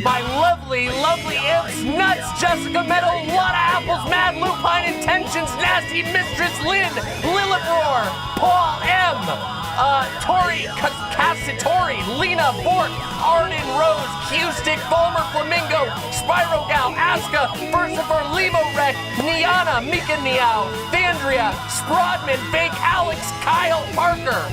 My lovely imps, nuts, Jessica Meadow, Lotta Apples, Mad Lupine Intentions, Nasty Mistress Lynn, Lillibror, Paul M, Tori Cassitori, Lena Bork, Arden Rose, Q-Stick, Fulmer Flamingo, Spyro Gal, Aska, Versifer, Limo Wreck, Niana, Mika Niao, Thandria, Sprodman, Fake Alex, Kyle Parker,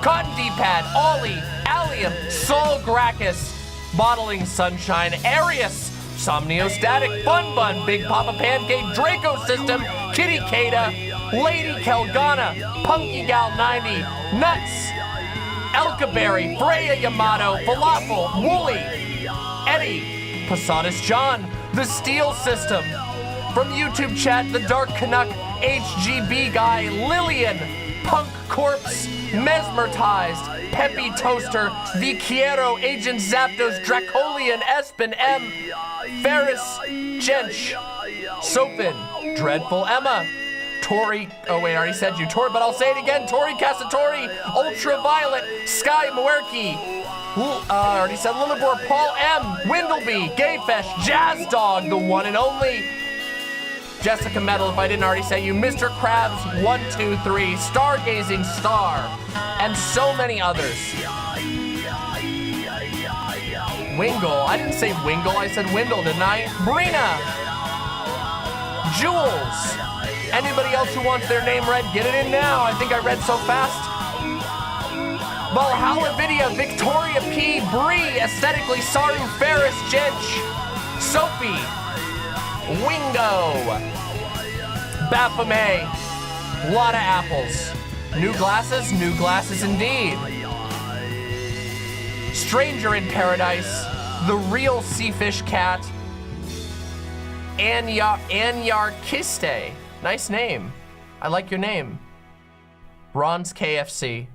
Cotton D-Pad, Ollie, Allium, Sol Gracchus, Modeling Sunshine, Arius, Somniostatic, Fun Bun, Big Papa Pancake, Draco System, Kitty Kada, Lady Kelgana, Punky Gal 90, Nuts, Elkaberry, Freya Yamato, Falafel, Wooly, Eddie, Posadas John, The Steel System, from YouTube chat, The Dark Canuck, HGB Guy, Lillian, Punk Corpse, Mesmerized, Peppy Toaster, Viquiero, Agent Zapdos, Dracolian, Espen M, Ferris, Jench, Sopin, Dreadful Emma, Tori, oh wait, I already said you, Tori, but I'll say it again, Tori Cassatori, Ultraviolet, Sky Muerky, I already said Lillibor, Paul M, Windleby, Gayfesh, Jazz Dog, the one and only, Jessica Metal, if I didn't already say you, Mr. Krabs, 123, Stargazing Star, and so many others. Wingle, I didn't say Wingle, I said Windle, didn't I? Brina, Jules, anybody else who wants their name read, get it in now. I think I read so fast. Valhalla Vidya, Victoria P, Bree, Aesthetically Saru, Ferris, Jench, Sophie, Wingo, Baphomette, Lotta Apples, new glasses indeed. Stranger in Paradise, The Real Seafish Cat, Anyarkiste, nice name. I like your name. Ron's KFC.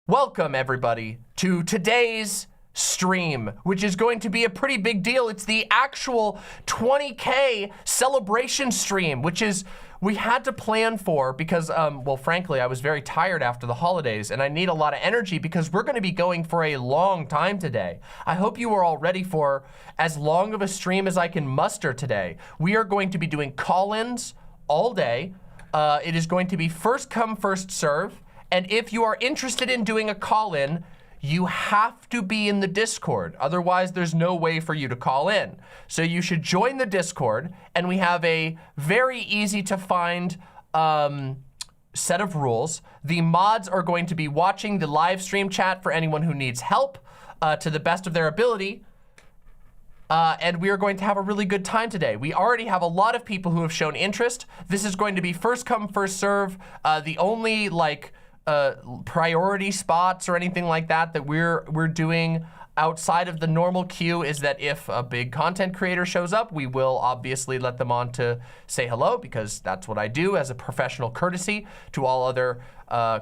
Welcome everybody to today's stream, which is going to be a pretty big deal. It's the actual 20K celebration stream, which is, we had to plan for because, well, frankly, I was very tired after the holidays and I need a lot of energy because we're gonna be going for a long time today. I hope you are all ready for as long of a stream as I can muster today. We are going to be doing call-ins all day. It is going to be first come, first serve. And if you are interested in doing a call-in, you have to be in the Discord. Otherwise, there's no way for you to call in. So you should join the Discord, and we have a very easy to find set of rules. The mods are going to be watching the live stream chat for anyone who needs help to the best of their ability. And we are going to have a really good time today. We already have a lot of people who have shown interest. This is going to be first come, first serve. The only like priority spots or anything like that that we're doing outside of the normal queue is that if a big content creator shows up, we will obviously let them on to say hello, because that's what I do as a professional courtesy to all other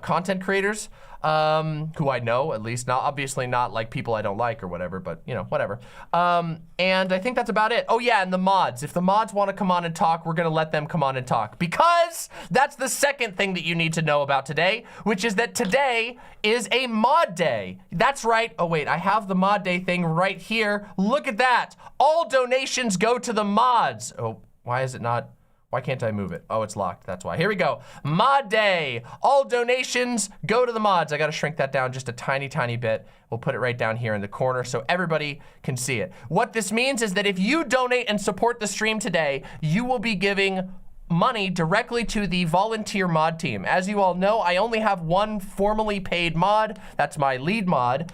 content creators who I know, at least. Not obviously not like people I don't like or whatever, but you know, whatever. And I think that's about it. Oh yeah, and the mods. If the mods want to come on and talk, we're gonna let them come on and talk, because that's the second thing that you need to know about today, which is that today is a mod day. That's right. Oh wait, I have the mod day thing right here. Look at that. All donations go to the mods. Oh, why is it not? Why can't I move it? Oh, it's locked, that's why. Here we go, mod day. All donations go to the mods. I gotta shrink that down just a tiny, tiny bit. We'll put it right down here in the corner so everybody can see it. What this means is that if you donate and support the stream today, you will be giving money directly to the volunteer mod team. As you all know, I only have one formally paid mod. That's my lead mod.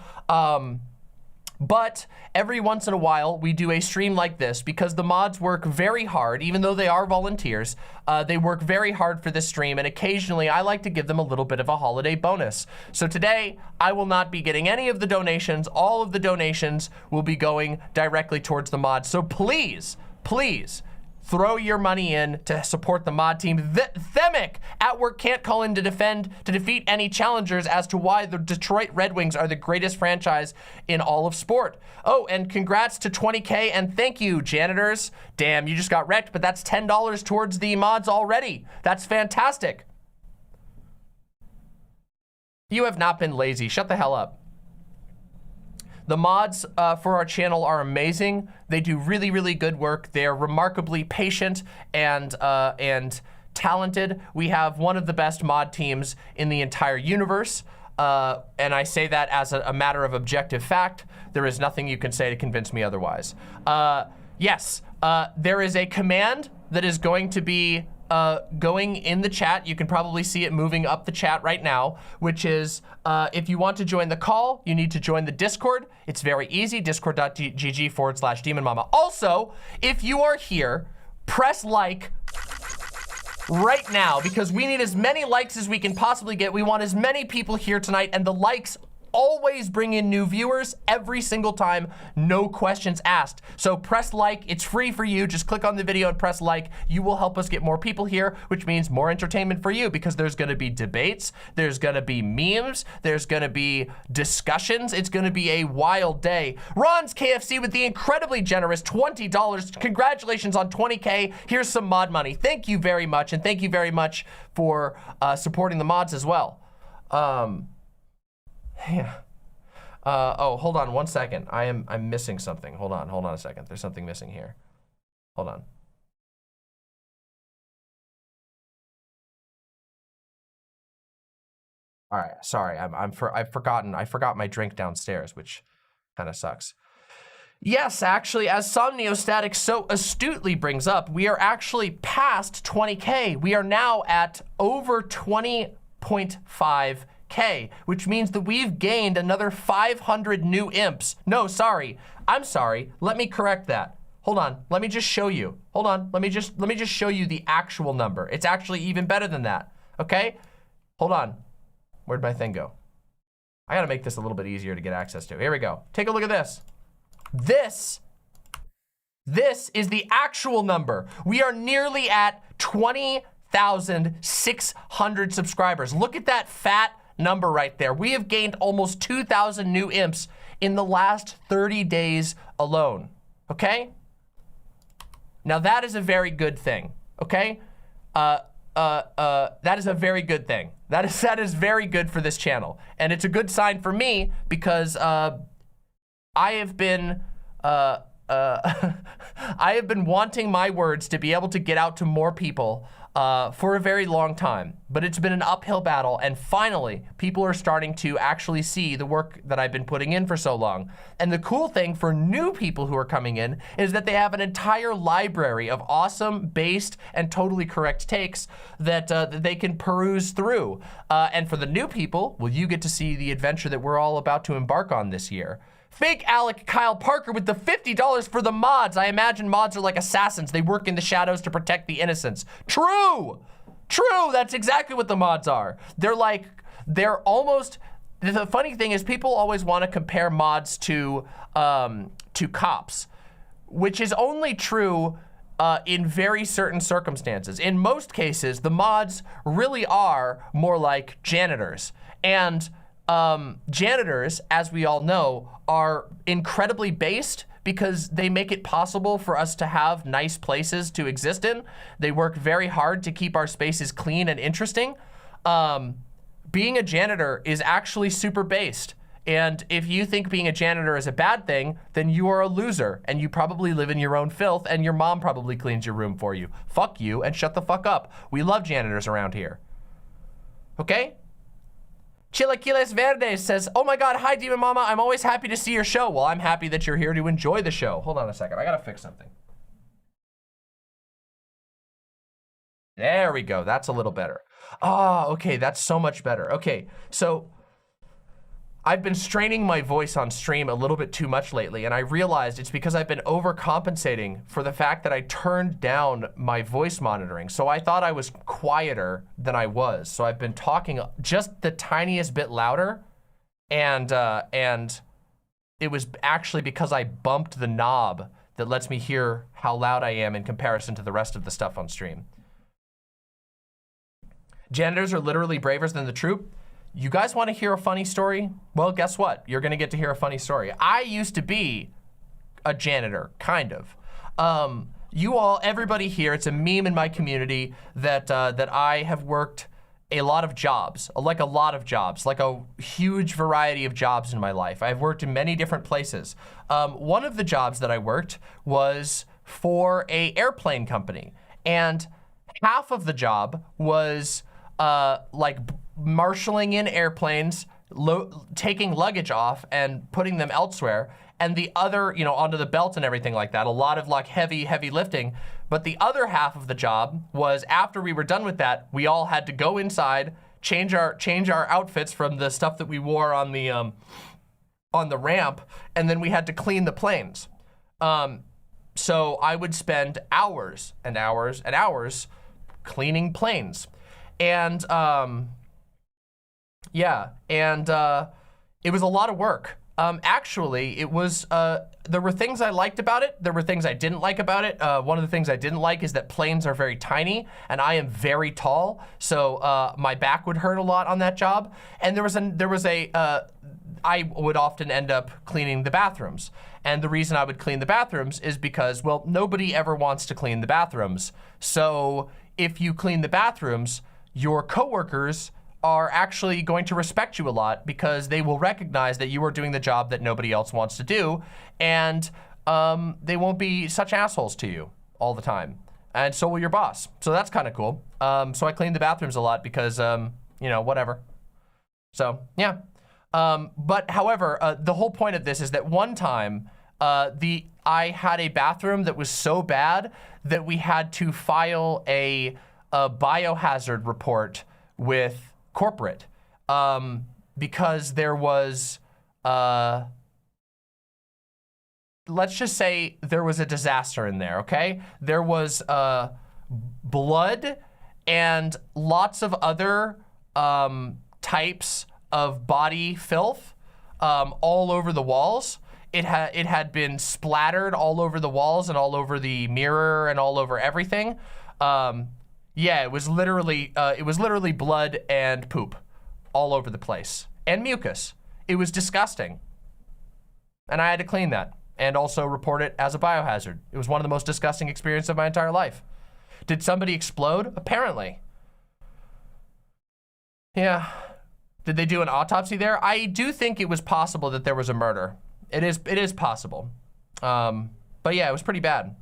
But every once in a while, we do a stream like this because the mods work very hard, even though they are volunteers. They work very hard for this stream, and occasionally I like to give them a little bit of a holiday bonus. So today, I will not be getting any of the donations. All of the donations will be going directly towards the mods. So please, please, throw your money in to support the mod team. Themic at work can't call in to defeat any challengers as to why the Detroit Red Wings are the greatest franchise in all of sport. Oh, and congrats to 20K, and thank you, janitors. Damn, you just got wrecked, but that's $10 towards the mods already. That's fantastic. You have not been lazy. Shut the hell up. The mods for our channel are amazing. They do really, really good work. They're remarkably patient and talented. We have one of the best mod teams in the entire universe. And I say that as a matter of objective fact. There is nothing you can say to convince me otherwise. Yes, there is a command that is going to be going in the chat. You can probably see it moving up the chat right now, which is if you want to join the call, you need to join the Discord. It's very easy, discord.gg/demonmama. Also, if you are here, press like right now, because we need as many likes as we can possibly get. We want as many people here tonight, and the likes always bring in new viewers every single time, no questions asked. So press like, it's free for you. Just click on the video and press like. You will help us get more people here, which means more entertainment for you, because there's gonna be debates, there's gonna be memes, there's gonna be discussions. It's gonna be a wild day. Ron's KFC with the incredibly generous $20. Congratulations on 20K. Here's some mod money. Thank you very much, and thank you very much for supporting the mods as well. Yeah. Oh, hold on one second. I'm missing something. Hold on a second. There's something missing here. Hold on. All right, sorry. I forgot my drink downstairs, which kind of sucks. Yes, actually, as Somniostatic so astutely brings up, we are actually past 20K. We are now at over 20.5K, which means that we've gained another 500 new imps. No, sorry. I'm sorry. Let me correct that. Hold on. Let me just show you. Hold on. Let me just show you the actual number. It's actually even better than that. Okay? Hold on. Where'd my thing go? I gotta make this a little bit easier to get access to. Here we go. Take a look at this. This is the actual number. We are nearly at 20,600 subscribers. Look at that fat number right there. We have gained almost 2,000 new imps in the last 30 days alone, okay? Now that is a very good thing, okay? That is a very good thing. That is very good for this channel. And it's a good sign for me because I have been I have been wanting my words to be able to get out to more people for a very long time, but it's been an uphill battle, and finally, people are starting to actually see the work that I've been putting in for so long. And the cool thing for new people who are coming in is that they have an entire library of awesome, based, and totally correct takes that they can peruse through. And for the new people, well, you get to see the adventure that we're all about to embark on this year. Fake Alec Kyle Parker with the $50 for the mods. I imagine mods are like assassins. They work in the shadows to protect the innocents. True! True, that's exactly what the mods are. They're almost, the funny thing is people always want to compare mods to cops, which is only true in very certain circumstances. In most cases, the mods really are more like janitors. And janitors, as we all know, are incredibly based because they make it possible for us to have nice places to exist in. They work very hard to keep our spaces clean and interesting. Being a janitor is actually super based. And if you think being a janitor is a bad thing, then you are a loser and you probably live in your own filth and your mom probably cleans your room for you. Fuck you and shut the fuck up. We love janitors around here. Okay? Chilaquiles Verdes says, oh my God, hi Demon Mama, I'm always happy to see your show. Well, I'm happy that you're here to enjoy the show. Hold on a second, I gotta fix something. There we go, that's a little better. Oh, okay, that's so much better. Okay, so I've been straining my voice on stream a little bit too much lately, and I realized it's because I've been overcompensating for the fact that I turned down my voice monitoring. So I thought I was quieter than I was. So I've been talking just the tiniest bit louder, and it was actually because I bumped the knob that lets me hear how loud I am in comparison to the rest of the stuff on stream. Janitors are literally braver than the troop. You guys want to hear a funny story? Well, guess what? You're gonna get to hear a funny story. I used to be a janitor, kind of. You all, everybody here, it's a meme in my community that I have worked a lot of jobs, like a huge variety of jobs in my life. I've worked in many different places. One of the jobs that I worked was for an airplane company, and half of the job was like marshaling in airplanes, taking luggage off and putting them elsewhere, and the other, you know, onto the belt and everything like that. A lot of like heavy lifting. But the other half of the job was after we were done with that, we all had to go inside, change our outfits from the stuff that we wore on the ramp, and then we had to clean the planes. So I would spend hours and hours and hours cleaning planes. And yeah, and it was a lot of work. Actually, it was, there were things I liked about it. There were things I didn't like about it. One of the things I didn't like is that planes are very tiny and I am very tall. So my back would hurt a lot on that job. And I would often end up cleaning the bathrooms. And the reason I would clean the bathrooms is because, well, nobody ever wants to clean the bathrooms. So if you clean the bathrooms, your coworkers are actually going to respect you a lot because they will recognize that you are doing the job that nobody else wants to do, and they won't be such assholes to you all the time. And so will your boss. So that's kind of cool. So I cleaned the bathrooms a lot because, you know, whatever. So, yeah. But however, the whole point of this is that one time, I had a bathroom that was so bad that we had to file a biohazard report with corporate because there was, let's just say there was a disaster in there, okay? There was blood and lots of other types of body filth all over the walls. It had been splattered all over the walls and all over the mirror and all over everything. Yeah, it was literally blood and poop all over the place and mucus. It was disgusting. And I had to clean that and also report it as a biohazard. It was one of the most disgusting experiences of my entire life. Did somebody explode? Apparently. Yeah. Did they do an autopsy there? I do think it was possible that there was a murder. It is possible. But yeah, it was pretty bad.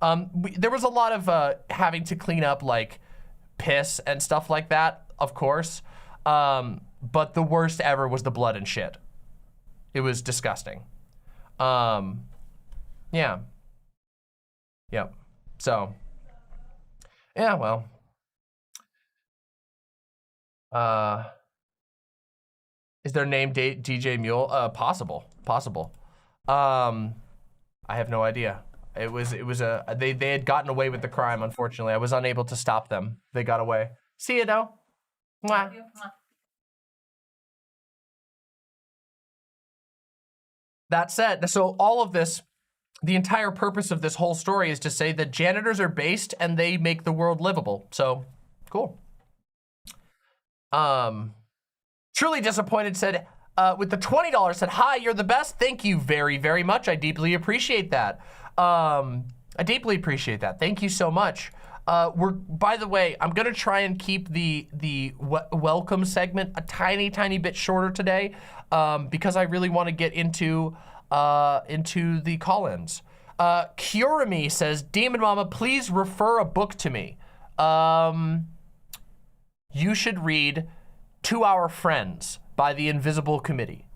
There was a lot of having to clean up like piss and stuff like that, of course. But the worst ever was the blood and shit. It was disgusting. Yeah. Yep. So, yeah, well. Is their name DJ Mule? Possible. I have no idea. It was they had gotten away with the crime, unfortunately. I was unable to stop them. They got away. See you now. Mwah. That said, so all of this, the entire purpose of this whole story is to say that janitors are based and they make the world livable. So, cool. Truly Disappointed said, with the $20 said, hi, you're the best. Thank you very, very much. I deeply appreciate that. I deeply appreciate that. Thank you so much. By the way, I'm gonna try and keep the welcome segment a tiny bit shorter today, because I really want to get into the call-ins. Curami says, Demon Mama, please refer a book to me. You should read 2 Hour Friends by the Invisible Committee.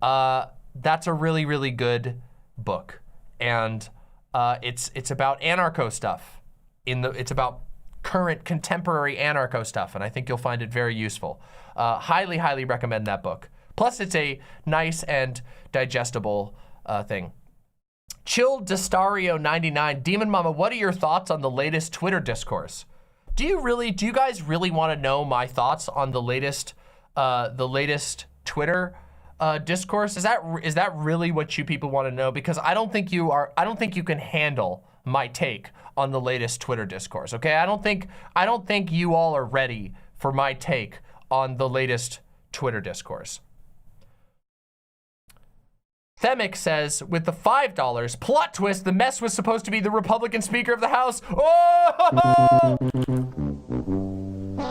That's a really good book, and it's about anarcho stuff. It's about current contemporary anarcho stuff, and I think you'll find it very useful. Highly recommend that book. Plus, it's a nice and digestible thing. Chill Destario 99, Demon Mama, what are your thoughts on the latest Twitter discourse? Do you guys really want to know my thoughts on the latest Twitter discourse? Is that really what you people want to know? Because I don't think you can handle my take on the latest Twitter discourse. Okay, I don't think you all are ready for my take on the latest Twitter discourse. Themic says, with the $5, plot twist, the mess was supposed to be the Republican Speaker of the House. Oh!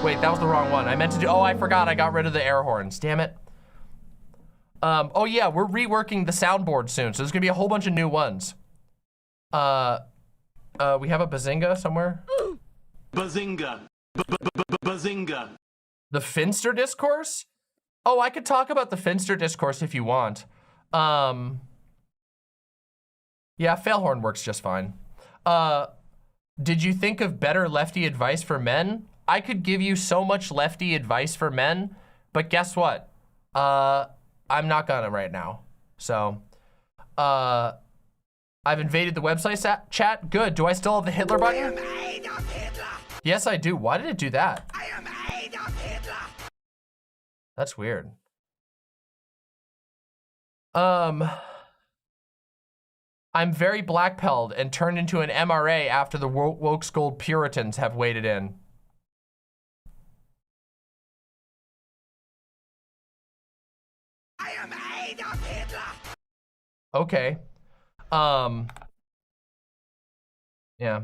Wait, that was the wrong one. I meant to do, I forgot, I got rid of the air horns, damn it. Oh yeah, we're reworking the soundboard soon, so there's gonna be a whole bunch of new ones. We have a Bazinga somewhere? Bazinga. Bazinga. The Finster discourse? Oh, I could talk about the Finster discourse if you want. Yeah, Failhorn works just fine. Did you think of better lefty advice for men? I could give you so much lefty advice for men, but guess what? I'm not gonna right now. So, I've invaded the website chat. Good. Do I still have the Hitler button? I am Adolf Hitler. Yes, I do. Why did it do that? I am Adolf Hitler. That's weird. I'm very blackpilled and turned into an MRA after the woke scold Puritans have waded in. I am Adolf Hitler. Okay. Yeah.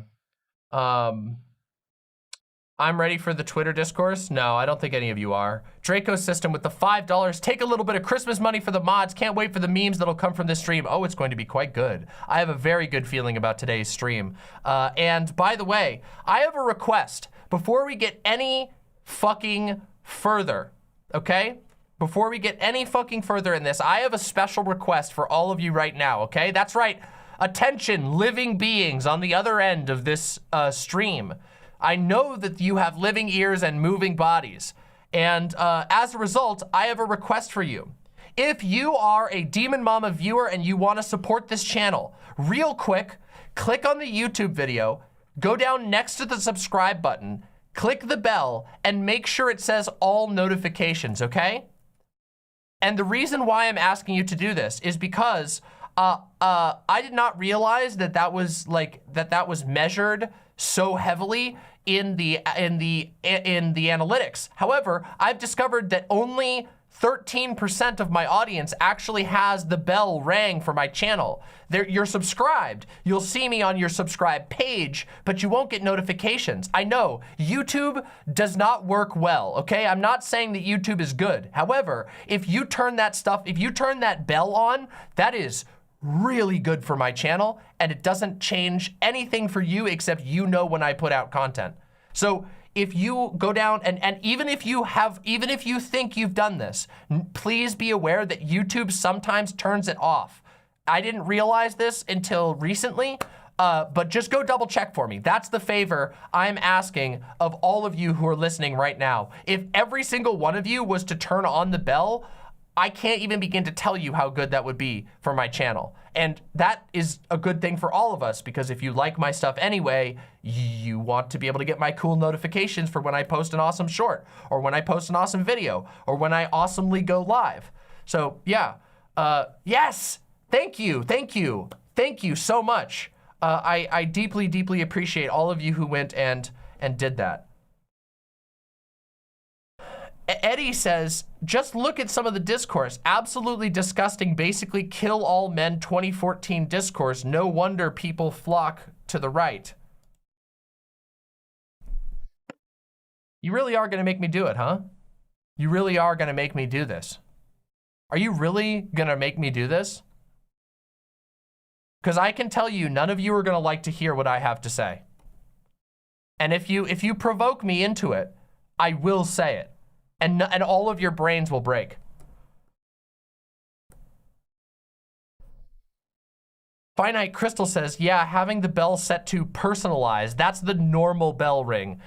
I'm ready for the Twitter discourse. No, I don't think any of you are. Draco System with the $5. Take a little bit of Christmas money for the mods. Can't wait for the memes that'll come from this stream. Oh, it's going to be quite good. I have a very good feeling about today's stream. And by the way, I have a request before we get any fucking further, okay? Before we get any fucking further in this, I have a special request for all of you right now, okay? That's right. Attention, living beings on the other end of this stream. I know that you have living ears and moving bodies. And as a result, I have a request for you. If you are a Demon Mama viewer and you want to support this channel, real quick, click on the YouTube video, go down next to the subscribe button, click the bell, and make sure it says all notifications, okay? And the reason why I'm asking you to do this is because I did not realize that that was measured so heavily in the analytics. However, I've discovered that only 13% of my audience actually has the bell rang for my channel. You're subscribed. You'll see me on your subscribe page, but you won't get notifications. I know, YouTube does not work well, okay? I'm not saying that YouTube is good. However, if you turn that bell on, that is really good for my channel, and it doesn't change anything for you except you know when I put out content. So if you go down and even if you think you've done this, please be aware that YouTube sometimes turns it off. I didn't realize this until recently, but just go double check for me. That's the favor I'm asking of all of you who are listening right now. If every single one of you was to turn on the bell, I can't even begin to tell you how good that would be for my channel. And that is a good thing for all of us, because if you like my stuff anyway, you want to be able to get my cool notifications for when I post an awesome short, or when I post an awesome video, or when I awesomely go live. So yeah, yes, thank you so much. I deeply, deeply appreciate all of you who went and did that. Eddie says, just look at some of the discourse. Absolutely disgusting, basically kill all men 2014 discourse. No wonder people flock to the right. You really are gonna make me do it, huh? You really are gonna make me do this. Are you really gonna make me do this? Because I can tell you, none of you are gonna like to hear what I have to say. And if you provoke me into it, I will say it. And all of your brains will break. Finite Crystal says, yeah, having the bell set to personalized, that's the normal bell ring,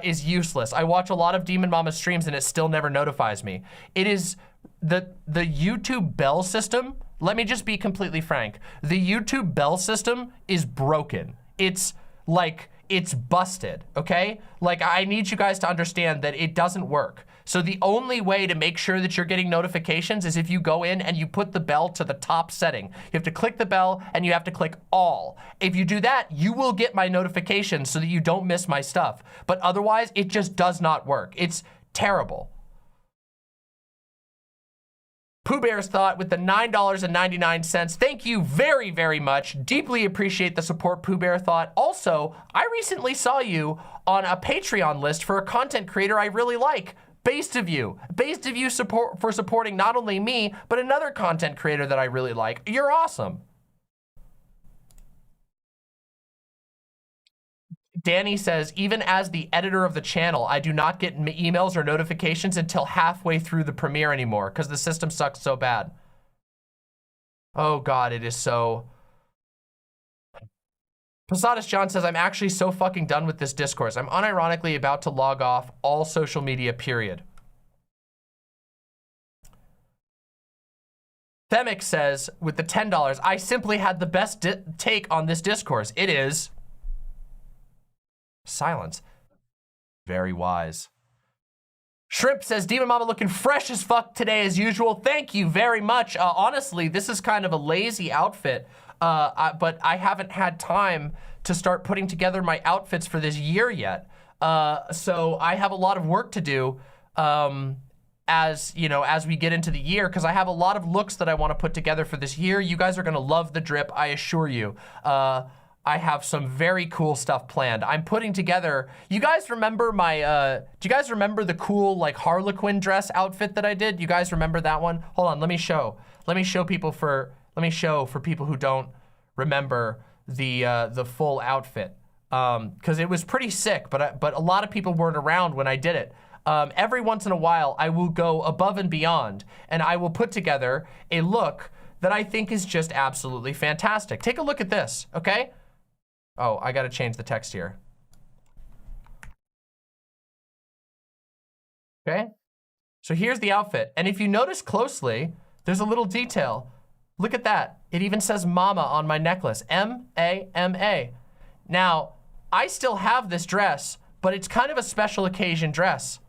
is useless. I watch a lot of Demon Mama streams and it still never notifies me. It is the YouTube bell system. Let me just be completely frank. The YouTube bell system is broken. It's like, it's busted, okay? Like, I need you guys to understand that it doesn't work. So the only way to make sure that you're getting notifications is if you go in and you put the bell to the top setting. You have to click the bell and you have to click all. If you do that, you will get my notifications so that you don't miss my stuff. But otherwise, it just does not work. It's terrible. Pooh Bear's Thought with the $9.99. Thank you very, very much. Deeply appreciate the support, Pooh Bear Thought. Also, I recently saw you on a Patreon list for a content creator I really like. Based of you for supporting not only me, but another content creator that I really like. You're awesome. Danny says, even as the editor of the channel, I do not get emails or notifications until halfway through the premiere anymore because the system sucks so bad. Oh God, it is so. Posadas John says, I'm actually so fucking done with this discourse. I'm unironically about to log off all social media, period. Themic says, with the $10, I simply had the best take on this discourse. It is silence. Very wise. Shrimp says, Demon Mama looking fresh as fuck today as usual. Thank you very much. Honestly, this is kind of a lazy outfit. But I haven't had time to start putting together my outfits for this year yet. So I have a lot of work to do as we get into the year, because I have a lot of looks that I want to put together for this year. You guys are gonna love the drip, I assure you. I have some very cool stuff planned. I'm putting together, you guys remember my, do you guys remember the cool like Harlequin dress outfit that I did? You guys remember that one? Hold on, let me show people for people who don't remember the full outfit, because it was pretty sick, but a lot of people weren't around when I did it. Every once in a while, I will go above and beyond, and I will put together a look that I think is just absolutely fantastic. Take a look at this, okay? Oh, I gotta change the text here. Okay? So here's the outfit, and if you notice closely, there's a little detail. Look at that. It even says Mama on my necklace, M-A-M-A. Now, I still have this dress, but it's kind of a special occasion dress.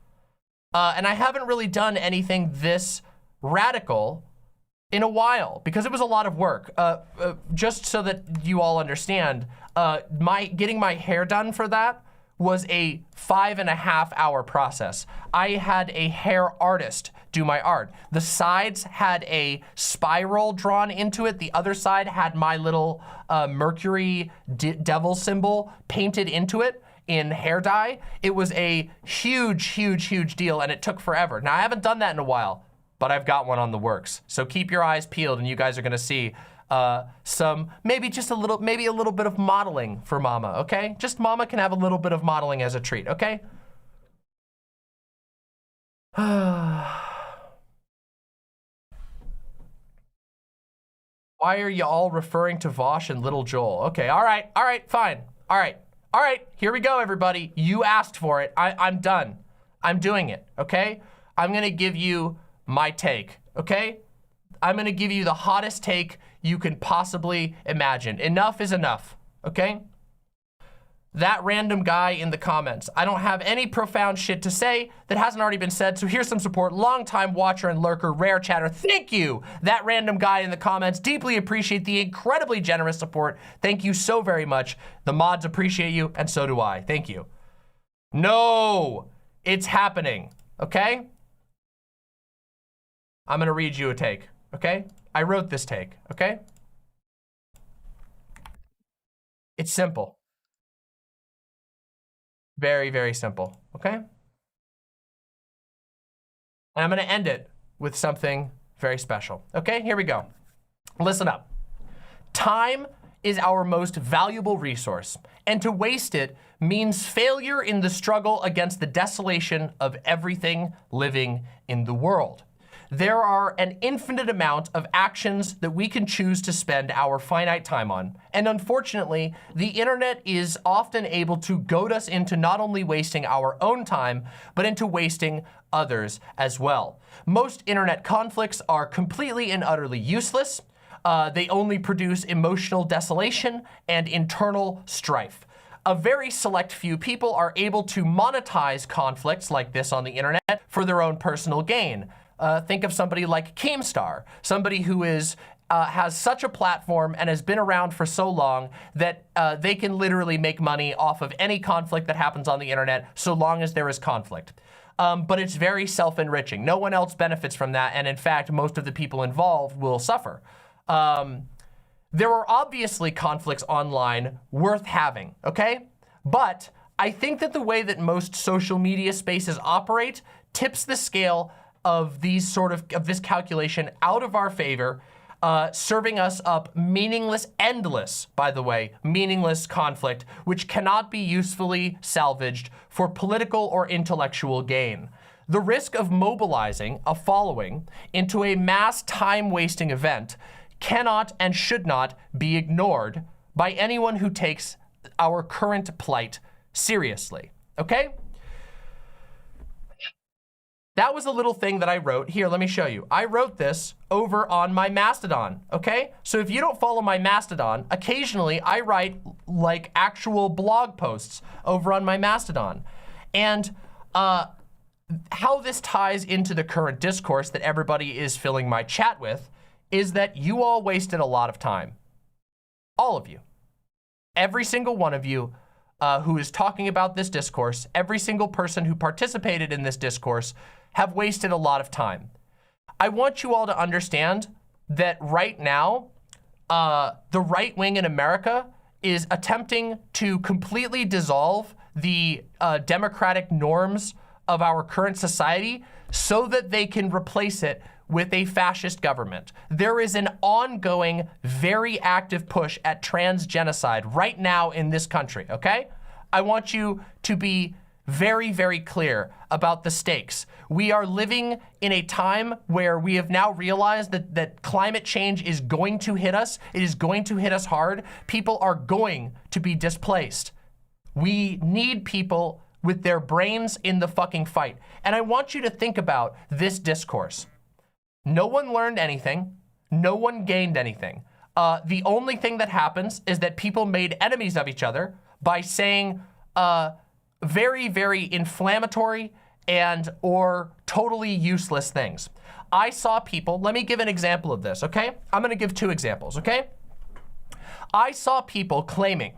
And I haven't really done anything this radical in a while because it was a lot of work. Just so that you all understand, getting my hair done for that was a 5.5 hour process. I had a hair artist do my art. The sides had a spiral drawn into it. The other side had my little Mercury devil symbol painted into it in hair dye. It was a huge, huge, huge deal, and it took forever. Now, I haven't done that in a while, but I've got one on the works. So keep your eyes peeled, and you guys are gonna see maybe a little bit of modeling for mama, okay? Just mama can have a little bit of modeling as a treat, okay? Why are you all referring to Vosh and Little Joel? Okay, all right, fine. All right, here we go, everybody. You asked for it. I'm done. I'm doing it, okay? I'm gonna give you my take, okay? I'm gonna give you the hottest take you can possibly imagine. Enough is enough, okay? That random guy in the comments. I don't have any profound shit to say that hasn't already been said, so here's some support. Longtime watcher and lurker, rare chatter. Thank you, that random guy in the comments. Deeply appreciate the incredibly generous support. Thank you so very much. The mods appreciate you, and so do I. Thank you. No, it's happening, okay? I'm gonna read you a take, okay? I wrote this take, okay? It's simple. Very, very simple, okay? And I'm gonna end it with something very special. Okay, here we go. Listen up. Time is our most valuable resource, and to waste it means failure in the struggle against the desolation of everything living in the world. There are an infinite amount of actions that we can choose to spend our finite time on. And unfortunately, the internet is often able to goad us into not only wasting our own time, but into wasting others as well. Most internet conflicts are completely and utterly useless. They only produce emotional desolation and internal strife. A very select few people are able to monetize conflicts like this on the internet for their own personal gain. Think of somebody like Keemstar, somebody who has such a platform and has been around for so long that they can literally make money off of any conflict that happens on the internet so long as there is conflict. But it's very self-enriching. No one else benefits from that, and in fact, most of the people involved will suffer. There are obviously conflicts online worth having, okay? But I think that the way that most social media spaces operate tips the scale of this calculation out of our favor, serving us up endless conflict, which cannot be usefully salvaged for political or intellectual gain. The risk of mobilizing a following into a mass time-wasting event cannot and should not be ignored by anyone who takes our current plight seriously, okay? That was a little thing that I wrote. Here, let me show you. I wrote this over on my Mastodon, okay? So if you don't follow my Mastodon, occasionally I write like actual blog posts over on my Mastodon. And how this ties into the current discourse that everybody is filling my chat with is that you all wasted a lot of time. All of you. Every single one of you who is talking about this discourse, every single person who participated in this discourse have wasted a lot of time. I want you all to understand that right now, the right wing in America is attempting to completely dissolve the democratic norms of our current society so that they can replace it with a fascist government. There is an ongoing, very active push at trans genocide right now in this country, okay? I want you to be very, very clear about the stakes. We are living in a time where we have now realized that climate change is going to hit us. It is going to hit us hard. People are going to be displaced. We need people with their brains in the fucking fight. And I want you to think about this discourse. No one learned anything. No one gained anything. The only thing that happens is that people made enemies of each other by saying very, very inflammatory and or totally useless things. I saw people, let me give an example of this, okay? I'm gonna give two examples, okay? I saw people claiming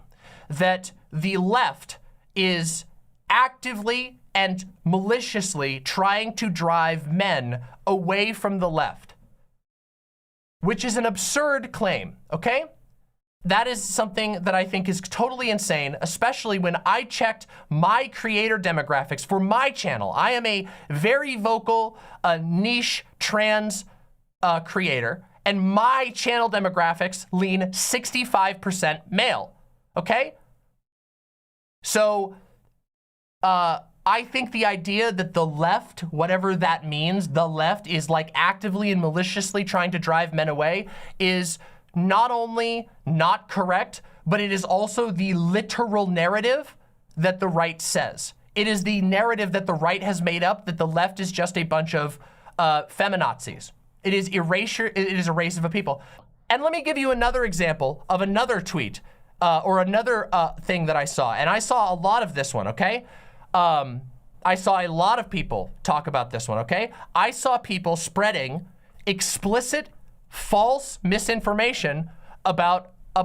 that the left is actively and maliciously trying to drive men away from the left, which is an absurd claim, okay? That is something that I think is totally insane, especially when I checked my creator demographics for my channel. I am a very vocal, niche trans creator, And my channel demographics lean 65% male, okay? So, I think the idea that the left, whatever that means, the left is like actively and maliciously trying to drive men away is not only not correct, but it is also the literal narrative that the right says. It is the narrative that the right has made up that the left is just a bunch of feminazis. It is erasure, it is a race of a people. And let me give you another example of another tweet or another thing that I saw. And I saw a lot of this one, okay? I saw a lot of people talk about this one, okay? I saw people spreading explicit, false misinformation about a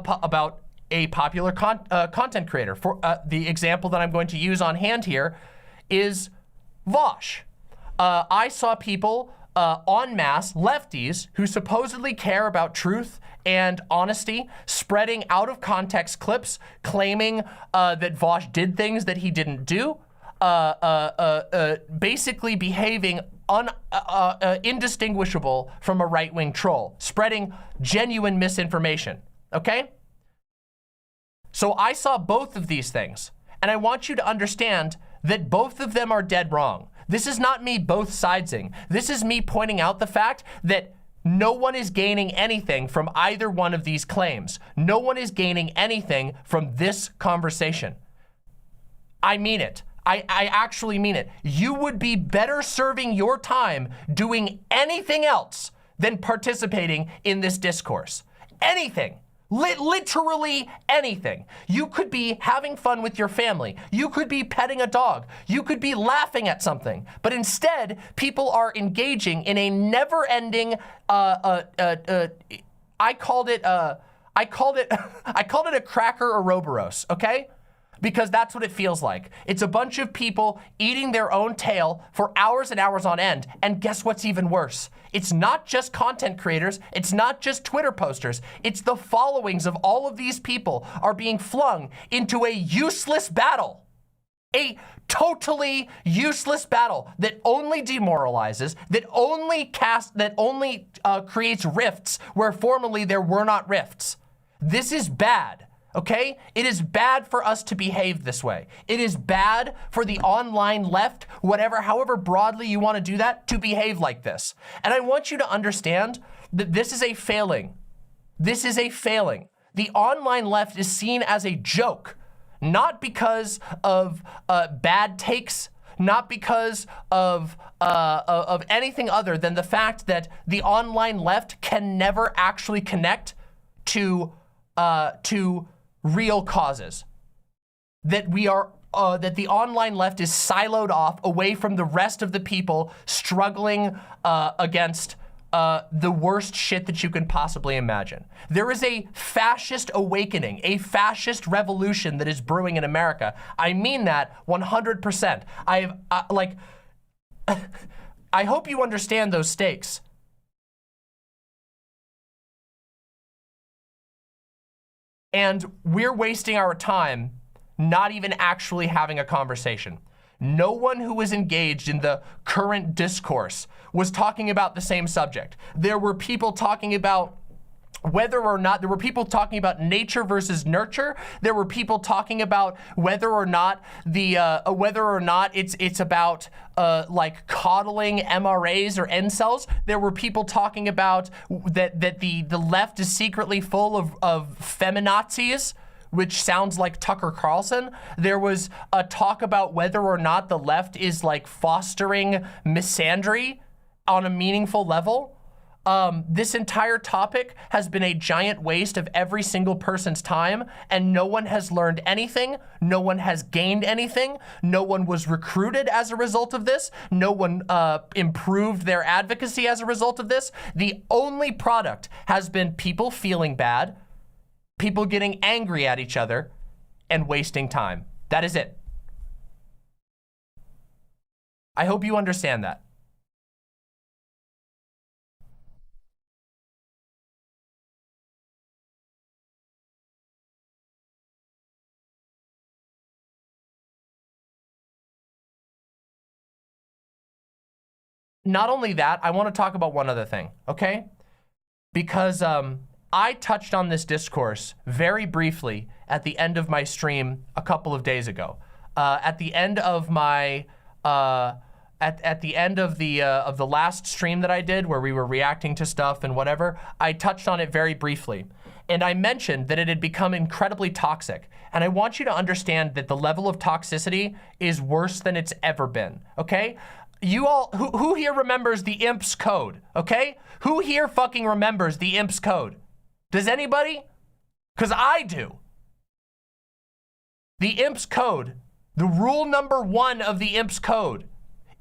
popular content creator. For the example that I'm going to use on hand here is Vosh. I saw people en masse, lefties, who supposedly care about truth and honesty, spreading out of context clips, claiming that Vosh did things that he didn't do, basically behaving indistinguishable from a right-wing troll, spreading genuine misinformation, okay? So I saw both of these things, and I want you to understand that both of them are dead wrong. This is not me both sidesing. This is me pointing out the fact that no one is gaining anything from either one of these claims. No one is gaining anything from this conversation. I mean it. I actually mean it. You would be better serving your time doing anything else than participating in this discourse. Anything. Literally anything. You could be having fun with your family. You could be petting a dog. You could be laughing at something. But instead, people are engaging in a never-ending, I called it a cracker Ouroboros, okay? Because that's what it feels like. It's a bunch of people eating their own tail for hours and hours on end. And guess what's even worse? It's not just content creators. It's not just Twitter posters. It's the followings of all of these people are being flung into a useless battle. A totally useless battle that only demoralizes, that only creates rifts where formerly there were not rifts. This is bad. Okay? It is bad for us to behave this way. It is bad for the online left, however broadly you want to do that, to behave like this. And I want you to understand that this is a failing. This is a failing. The online left is seen as a joke, not because of bad takes, not because of anything other than the fact that the online left can never actually connect to real causes. That the online left is siloed off away from the rest of the people struggling against the worst shit that you can possibly imagine. There is a fascist awakening, a fascist revolution that is brewing in America. I mean that 100%. I hope you understand those stakes. And we're wasting our time not even actually having a conversation. No one who was engaged in the current discourse was talking about the same subject. There were people talking about whether or not, there were people talking about nature versus nurture. There were people talking about whether or not it's about like coddling MRAs or incels. There were people talking about that the left is secretly full of feminazis, which sounds like Tucker Carlson. There was a talk about whether or not the left is like fostering misandry on a meaningful level. This entire topic has been a giant waste of every single person's time, and no one has learned anything. No one has gained anything. No one was recruited as a result of this. No one improved their advocacy as a result of this. The only product has been people feeling bad, people getting angry at each other, and wasting time. That is it. I hope you understand that. Not only that, I want to talk about one other thing, okay? because I touched on this discourse very briefly at the end of my stream a couple of days ago. At the end of my at the end of the last stream that I did, where we were reacting to stuff and whatever, I touched on it very briefly. And I mentioned that it had become incredibly toxic. And I want you to understand that the level of toxicity is worse than it's ever been, okay? You all, who here remembers the IMP's code, okay? Who here fucking remembers the IMP's code? Does anybody? Because I do. The IMP's code, the rule number 1 of the IMP's code,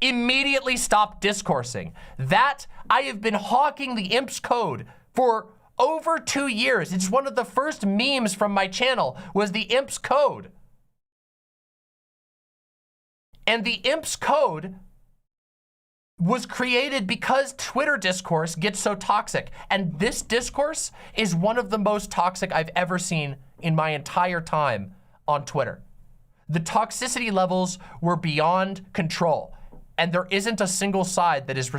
immediately stop discoursing. That, I have been hawking the IMP's code for over 2 years. It's one of the first memes from my channel was the IMP's code. And the IMP's code was created because Twitter discourse gets so toxic. And this discourse is one of the most toxic I've ever seen in my entire time on Twitter. The toxicity levels were beyond control. And there isn't a single side that is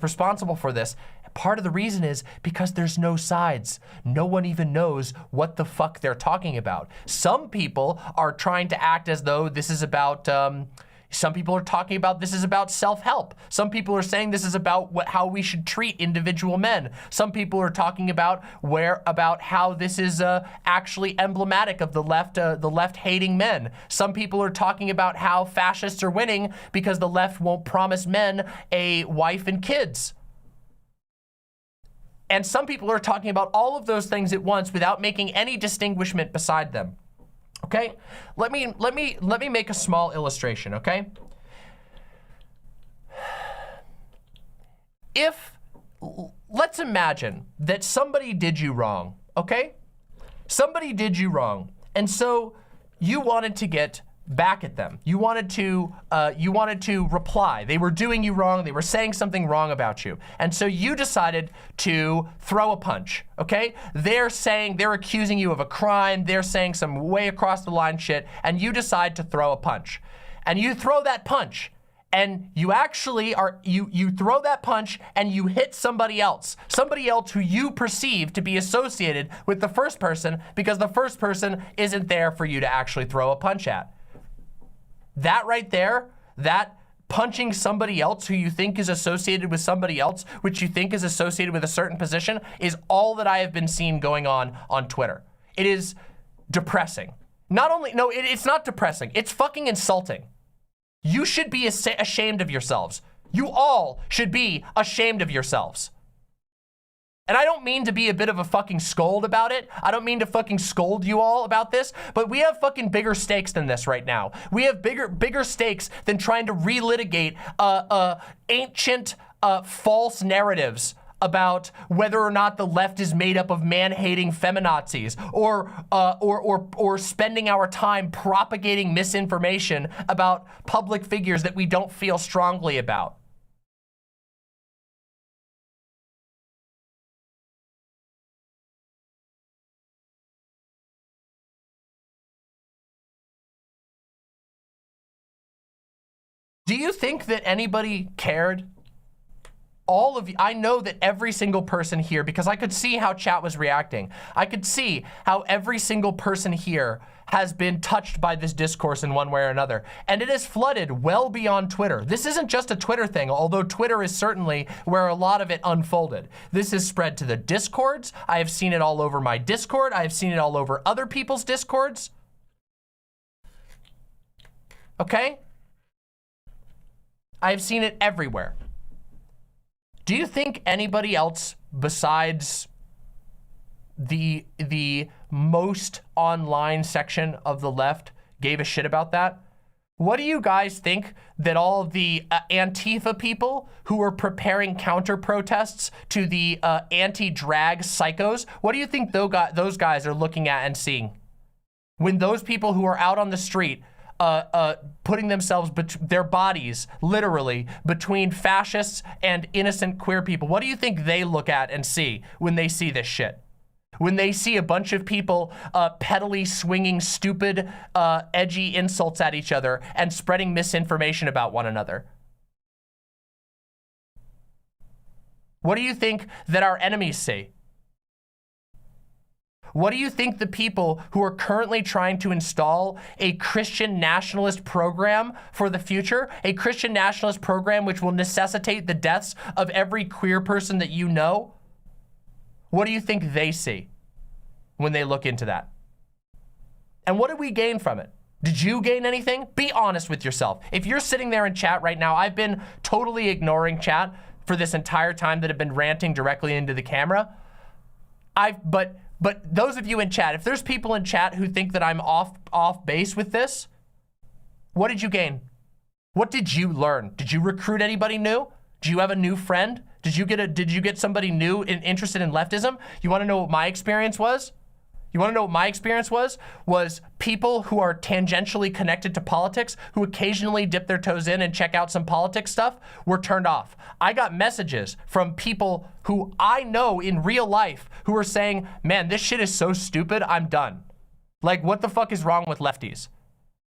responsible for this. Part of the reason is because there's no sides. No one even knows what the fuck they're talking about. Some people are trying to act as though this is about, some people are talking about this is about self-help. Some people are saying this is about how we should treat individual men. Some people are talking about how this is actually emblematic of the left hating men. Some people are talking about how fascists are winning because the left won't promise men a wife and kids. And some people are talking about all of those things at once without making any distinguishment beside them. Okay? Let me make a small illustration, okay? Let's imagine that somebody did you wrong, okay? Somebody did you wrong, and so you wanted to get back at them. You wanted to reply. They were doing you wrong. They were saying something wrong about you. And so you decided to throw a punch, okay? They're accusing you of a crime. They're saying some way across the line shit, and you decide to throw a punch. And you throw that punch, and you actually you throw that punch and you hit somebody else who you perceive to be associated with the first person because the first person isn't there for you to actually throw a punch at. That right there, that punching somebody else who you think is associated with somebody else, which you think is associated with a certain position, is all that I have been seeing going on Twitter. It is depressing. It's not depressing. It's fucking insulting. You should be ashamed of yourselves. You all should be ashamed of yourselves. And I don't mean to be a bit of a fucking scold about it. I don't mean to fucking scold you all about this, but we have fucking bigger stakes than this right now. We have bigger stakes than trying to relitigate ancient false narratives about whether or not the left is made up of man-hating feminazis or spending our time propagating misinformation about public figures that we don't feel strongly about. Do you think that anybody cared? All of you, I know that every single person here, because I could see how chat was reacting. I could see how every single person here has been touched by this discourse in one way or another. And it has flooded well beyond Twitter. This isn't just a Twitter thing, although Twitter is certainly where a lot of it unfolded. This has spread to the Discords. I have seen it all over my Discord. I have seen it all over other people's Discords. Okay? I've seen it everywhere. Do you think anybody else besides the most online section of the left gave a shit about that? What do you guys think that all of the Antifa people who are preparing counter protests to the anti-drag psychos, what do you think those guys are looking at and seeing? When those people who are out on the street putting themselves, their bodies, literally, between fascists and innocent queer people. What do you think they look at and see when they see this shit? When they see a bunch of people pettily swinging stupid, edgy insults at each other and spreading misinformation about one another? What do you think that our enemies see? What do you think the people who are currently trying to install a Christian nationalist program for the future, a Christian nationalist program which will necessitate the deaths of every queer person that you know, what do you think they see when they look into that? And what did we gain from it? Did you gain anything? Be honest with yourself. If you're sitting there in chat right now, I've been totally ignoring chat for this entire time that have been ranting directly into the camera. But those of you in chat, if there's people in chat who think that I'm off base with this, what did you gain? What did you learn? Did you recruit anybody new? Did you have a new friend? Did you get somebody new interested in leftism? You want to know what my experience was? You want to know what my experience was? Was people who are tangentially connected to politics, who occasionally dip their toes in and check out some politics stuff, were turned off. I got messages from people who I know in real life who are saying, man, this shit is so stupid, I'm done. Like, what the fuck is wrong with lefties?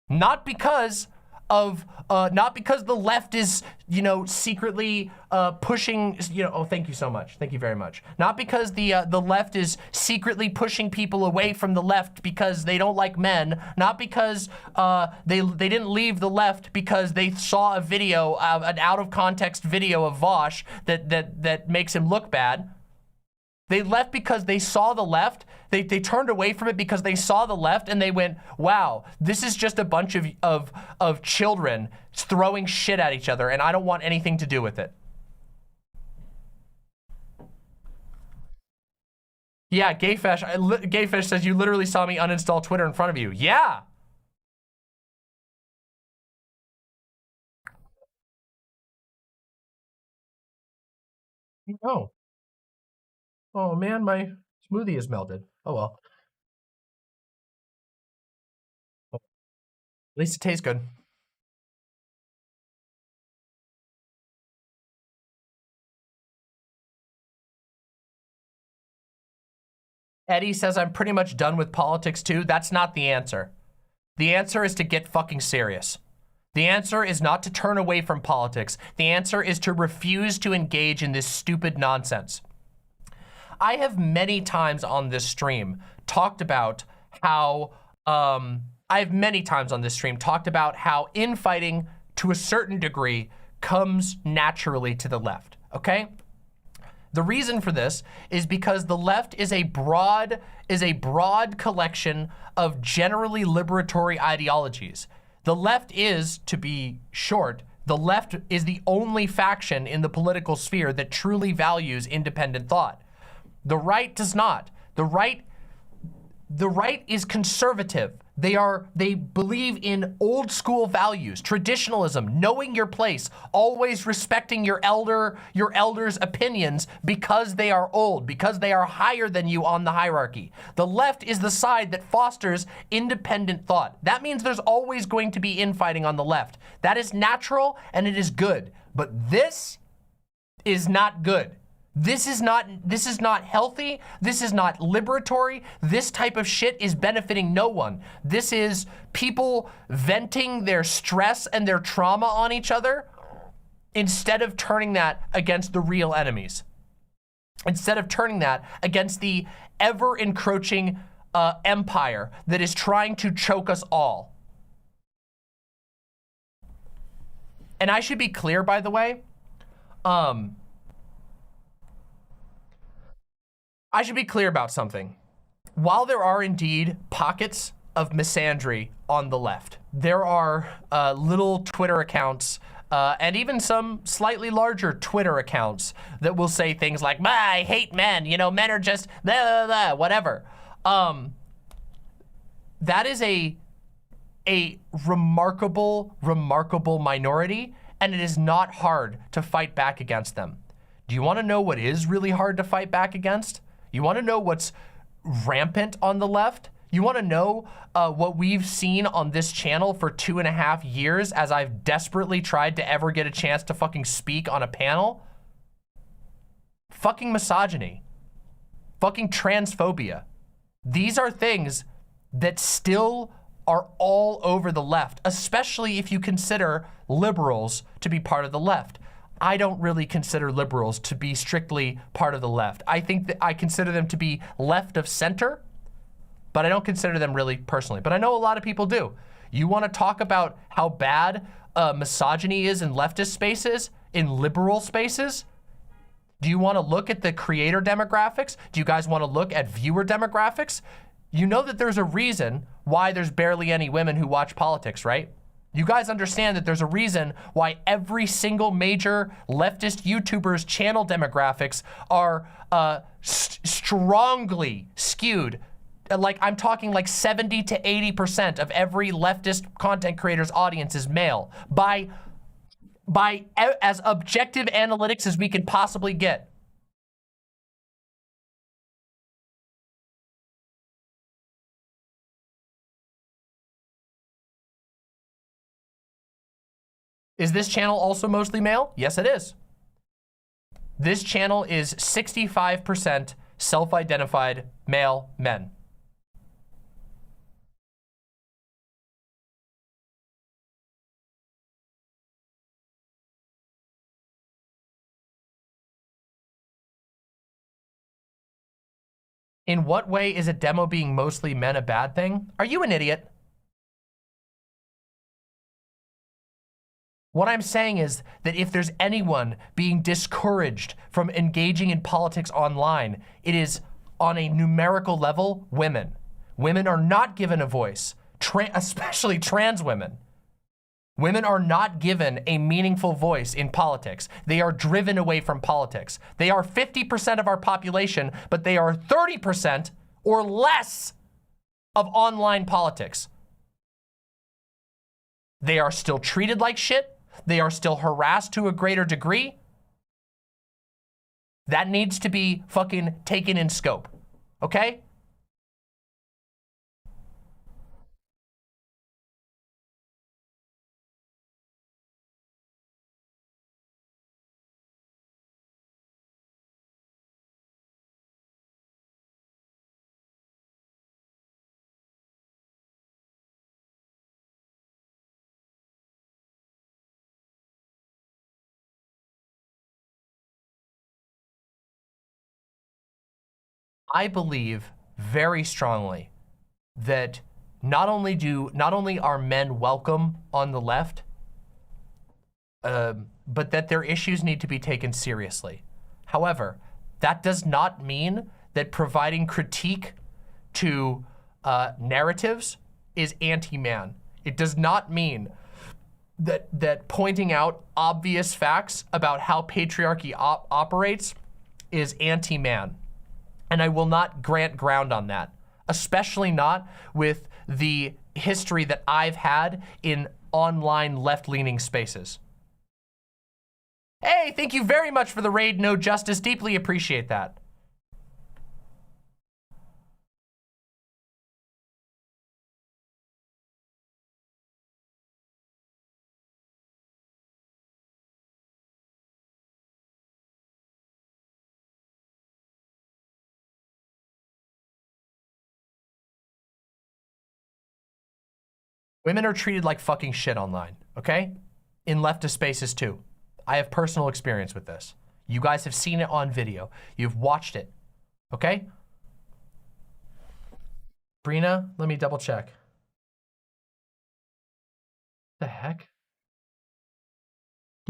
Not because the left is, you know, secretly pushing, you know, oh, thank you so much. Thank you very much. Not because the left is secretly pushing people away from the left because they don't like men. Not because they didn't leave the left because they saw a video, an out of context video of Vosh that makes him look bad. They left because they saw the left. They turned away from it because they saw the left and they went, wow, this is just a bunch of children throwing shit at each other and I don't want anything to do with it. Yeah, Gayfish says you literally saw me uninstall Twitter in front of you. Yeah. Oh. Oh man, my smoothie is melted. Oh well. At least it tastes good. Eddie says I'm pretty much done with politics too. That's not the answer. The answer is to get fucking serious. The answer is not to turn away from politics. The answer is to refuse to engage in this stupid nonsense. I have many times on this stream talked about how, infighting to a certain degree comes naturally to the left, okay? The reason for this is because the left is a broad collection of generally liberatory ideologies. The left is, to be short, the left is the only faction in the political sphere that truly values independent thought. The right does not. The right is conservative. They believe in old school values, traditionalism, knowing your place, always respecting your elders' opinions because they are old, because they are higher than you on the hierarchy. The left is the side that fosters independent thought. That means there's always going to be infighting on the left. That is natural and it is good. But this is not good. This is not healthy. This is not liberatory. This type of shit is benefiting no one. This is people venting their stress and their trauma on each other instead of turning that against the real enemies. Instead of turning that against the ever encroaching empire that is trying to choke us all. And I should be clear, by the way, I should be clear about something. While there are indeed pockets of misandry on the left, there are little Twitter accounts and even some slightly larger Twitter accounts that will say things like, I hate men, you know, men are just blah, blah, blah, whatever. That is a remarkable minority, and it is not hard to fight back against them. Do you want to know what is really hard to fight back against? You want to know what's rampant on the left? You want to know what we've seen on this channel for 2.5 years as I've desperately tried to ever get a chance to fucking speak on a panel? Fucking misogyny. Fucking transphobia. These are things that still are all over the left, especially if you consider liberals to be part of the left. I don't really consider liberals to be strictly part of the left. I think that I consider them to be left of center, but I don't consider them really personally. But I know a lot of people do. You want to talk about how bad misogyny is in leftist spaces, in liberal spaces? Do you want to look at the creator demographics? Do you guys want to look at viewer demographics? You know that there's a reason why there's barely any women who watch politics, right? You guys understand that there's a reason why every single major leftist YouTuber's channel demographics are strongly skewed. Like, I'm talking like 70 to 80% of every leftist content creator's audience is male by as objective analytics as we can possibly get. Is this channel also mostly male? Yes, it is. This channel is 65% self-identified male men. In what way is a demo being mostly men a bad thing? Are you an idiot? What I'm saying is that if there's anyone being discouraged from engaging in politics online, it is on a numerical level, women. Women are not given a voice, especially trans women. Women are not given a meaningful voice in politics. They are driven away from politics. They are 50% of our population, but they are 30% or less of online politics. They are still treated like shit. They are still harassed to a greater degree. That needs to be fucking taken in scope, okay? I believe very strongly that not only are men welcome on the left, but that their issues need to be taken seriously. However, that does not mean that providing critique to narratives is anti-man. It does not mean that pointing out obvious facts about how patriarchy operates is anti-man. And I will not grant ground on that, especially not with the history that I've had in online left-leaning spaces. Hey, thank you very much for the raid, No Justice. Deeply appreciate that. Women are treated like fucking shit online, okay? In leftist spaces too. I have personal experience with this. You guys have seen it on video. You've watched it, okay? Brina, let me double check. The heck?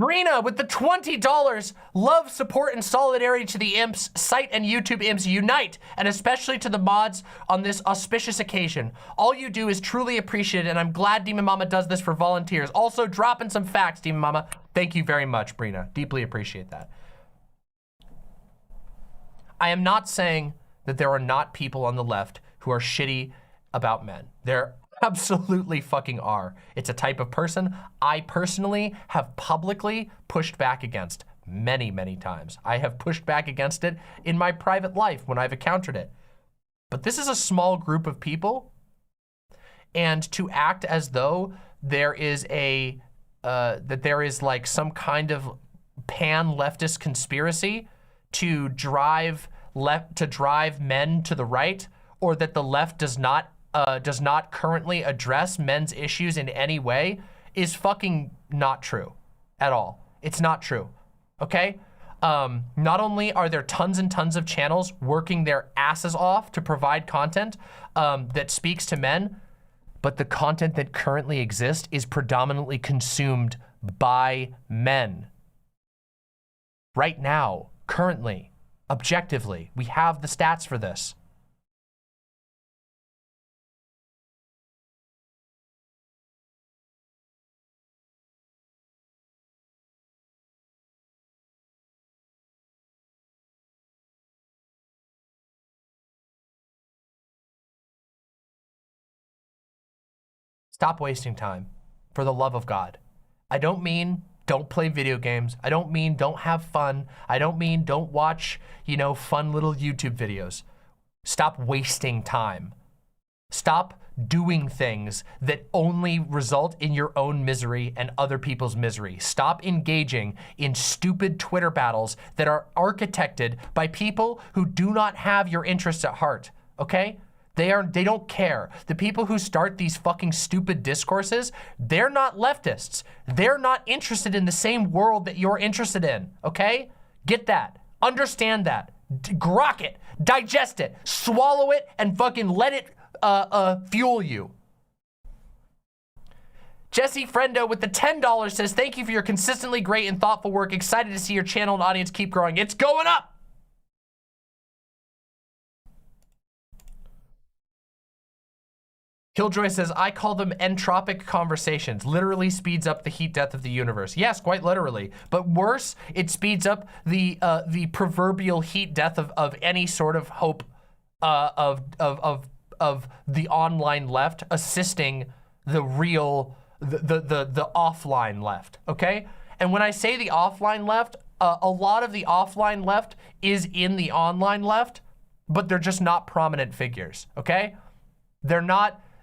Brina with the $20. Love, support, and solidarity to the imps. Site and YouTube imps unite, and especially to the mods on this auspicious occasion. All you do is truly appreciated, and I'm glad Demon Mama does this for volunteers. Also, dropping some facts, Demon Mama. Thank you very much, Brina. Deeply appreciate that. I am not saying that there are not people on the left who are shitty about men. There absolutely fucking are. It's a type of person I personally have publicly pushed back against many, many times. I have pushed back against it in my private life when I've encountered it. But this is a small group of people, and to act as though there is like some kind of pan-leftist conspiracy to drive men to the right, or that the left does not currently address men's issues in any way is fucking not true at all. It's not true. okay? Not only are there tons and tons of channels working their asses off to provide content that speaks to men, but the content that currently exists is predominantly consumed by men. Right now, currently, objectively, we have the stats for this. Stop wasting time, for the love of God. I don't mean don't play video games. I don't mean don't have fun. I don't mean don't watch, you know, fun little YouTube videos. Stop wasting time. Stop doing things that only result in your own misery and other people's misery. Stop engaging in stupid Twitter battles that are architected by people who do not have your interests at heart, okay? They don't care. The people who start these fucking stupid discourses, they're not leftists. They're not interested in the same world that you're interested in, okay? Get that. Understand that. Grok it. Digest it. Swallow it and fucking let it fuel you. Jesse Friendo with the $10 says, thank you for your consistently great and thoughtful work. Excited to see your channel and audience keep growing. It's going up. Killjoy says, I call them entropic conversations. Literally speeds up the heat death of the universe. Yes, quite literally. But worse, it speeds up the proverbial heat death of any sort of hope of the online left assisting the real, the offline left, okay? And when I say the offline left, a lot of the offline left is in the online left, but they're just not prominent figures, okay?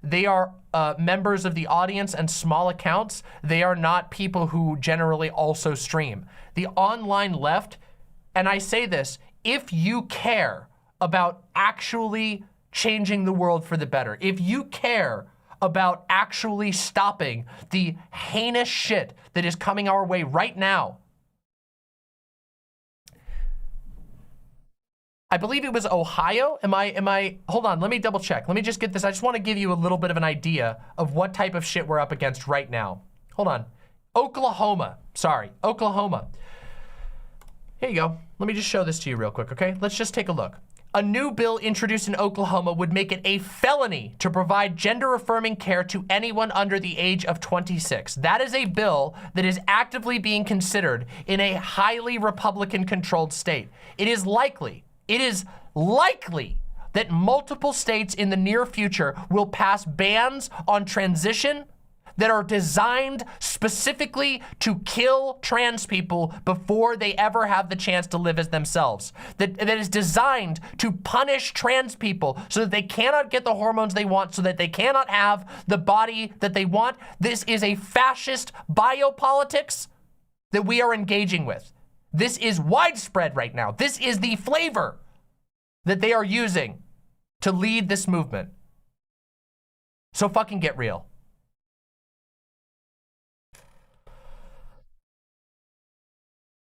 They are members of the audience and small accounts. They are not people who generally also stream. The online left, and I say this, if you care about actually changing the world for the better, if you care about actually stopping the heinous shit that is coming our way right now, I believe it was Ohio. Am I, hold on, let me double check. Let me just get this. I just want to give you a little bit of an idea of what type of shit we're up against right now. Hold on. Oklahoma. Here you go. Let me just show this to you real quick, okay? Let's just take a look. A new bill introduced in Oklahoma would make it a felony to provide gender-affirming care to anyone under the age of 26. That is a bill that is actively being considered in a highly Republican-controlled state. It is likely that multiple states in the near future will pass bans on transition that are designed specifically to kill trans people before they ever have the chance to live as themselves. That is designed to punish trans people so that they cannot get the hormones they want, so that they cannot have the body that they want. This is a fascist biopolitics that we are engaging with. This is widespread right now. This is the flavor that they are using to lead this movement. So fucking get real.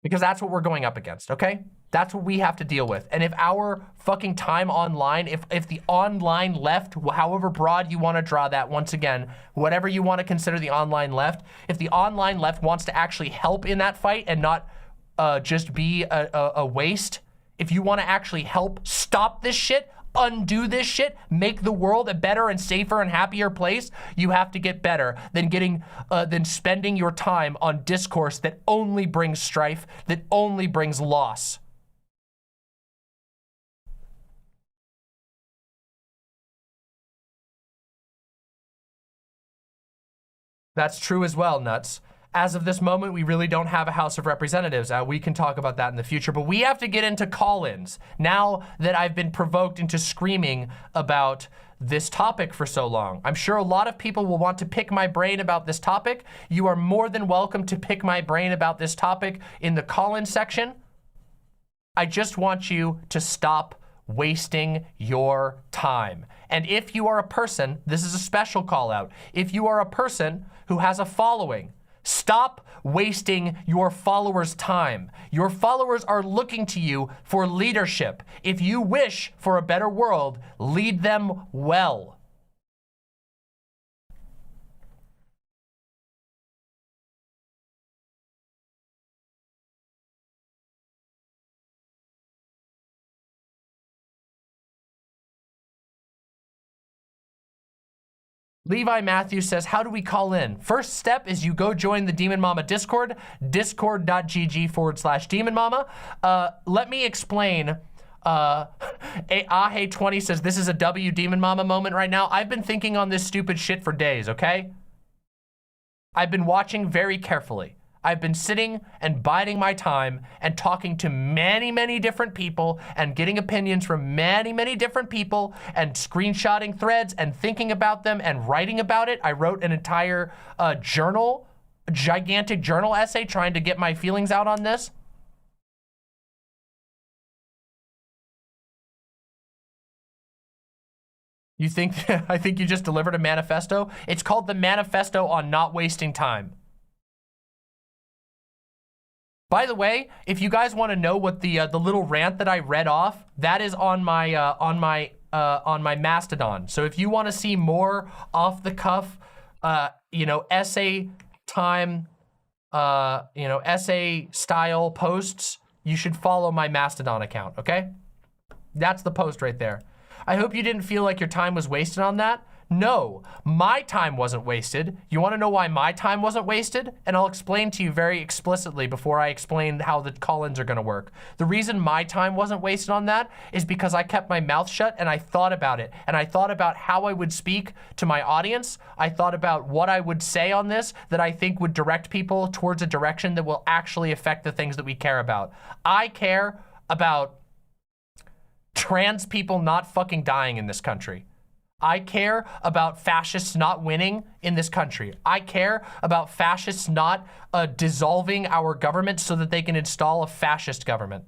Because that's what we're going up against, okay? That's what we have to deal with. And if our fucking time online, if the online left, however broad you want to draw that, once again, whatever you want to consider the online left, if the online left wants to actually help in that fight and not just be a waste, if you want to actually help stop this shit, undo this shit, make the world a better and safer and happier place, you have to get better than spending your time on discourse that only brings strife, that only brings loss. That's true as well, Nuts. As of this moment, we really don't have a House of Representatives. We can talk about that in the future, but we have to get into call-ins now that I've been provoked into screaming about this topic for so long. I'm sure a lot of people will want to pick my brain about this topic. You are more than welcome to pick my brain about this topic in the call-in section. I just want you to stop wasting your time. And if you are a person, this is a special call out. If you are a person who has a following, Stop wasting your followers' time. Your followers are looking to you for leadership. If you wish for a better world, lead them well. Levi Matthews says, how do we call in? First step is you go join the Demon Mama Discord, discord.gg/Demon Mama. Let me explain. Ahe20 says, this is a W Demon Mama moment right now. I've been thinking on this stupid shit for days, okay? I've been watching very carefully. I've been sitting and biding my time and talking to many, many different people and getting opinions from many, many different people and screenshotting threads and thinking about them and writing about it. I wrote an entire journal, gigantic journal essay trying to get my feelings out on this. You think, I think you just delivered a manifesto? It's called the Manifesto on Not Wasting Time. By the way, if you guys want to know what the little rant that I read off, that is on my Mastodon. So if you want to see more off the cuff, you know, essay time, you know, essay style posts, you should follow my Mastodon account. Okay, that's the post right there. I hope you didn't feel like your time was wasted on that. No, my time wasn't wasted. You want to know why my time wasn't wasted? And I'll explain to you very explicitly before I explain how the call-ins are going to work. The reason my time wasn't wasted on that is because I kept my mouth shut and I thought about it. And I thought about how I would speak to my audience. I thought about what I would say on this that I think would direct people towards a direction that will actually affect the things that we care about. I care about trans people not fucking dying in this country. I care about fascists not winning in this country. I care about fascists not dissolving our government so that they can install a fascist government.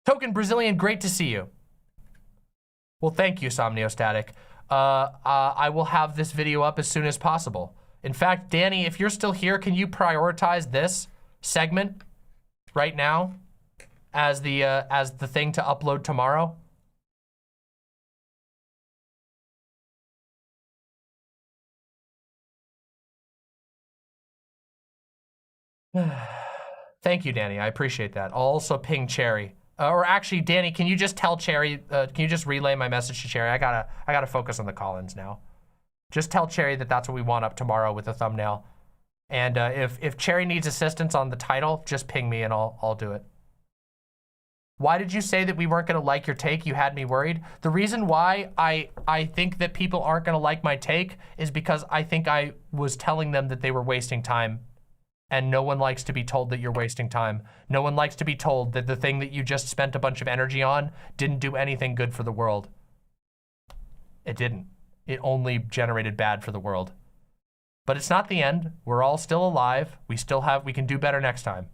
Token Brazilian, great to see you. Well, thank you, Somniostatic. I will have this video up as soon as possible. In fact, Danny, if you're still here, can you prioritize this segment right now as the thing to upload tomorrow? Thank you, Danny. I appreciate that. I'll also ping Cherry. Or actually, Danny, can you just tell Cherry? Can you just relay my message to Cherry? I gotta focus on the call-ins now. Just tell Cherry that that's what we want up tomorrow with the thumbnail. And if Cherry needs assistance on the title, just ping me and I'll do it. Why did you say that we weren't gonna like your take? You had me worried. The reason why I think that people aren't gonna like my take is because I think I was telling them that they were wasting time. And no one likes to be told that you're wasting time. No one likes to be told that the thing that you just spent a bunch of energy on didn't do anything good for the world. It didn't. It only generated bad for the world. But it's not the end. We're all still alive. We can do better next time.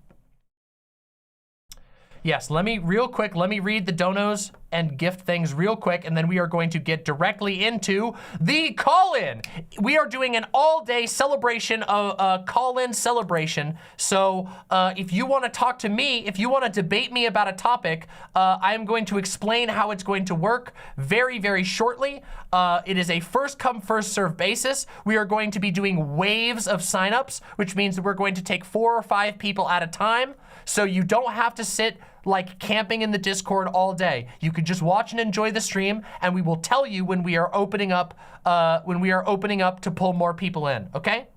Yes, real quick, let me read the donos and gift things real quick, and then we are going to get directly into the call-in. We are doing an all-day celebration of call-in celebration. So if you want to talk to me, if you want to debate me about a topic, I am going to explain how it's going to work very, very shortly. It is a first-come, first-served basis. We are going to be doing waves of signups, which means that we're going to take 4 or 5 people at a time. So you don't have to sit like camping in the Discord all day. You could just watch and enjoy the stream, and we will tell you when we are opening up to pull more people in, okay?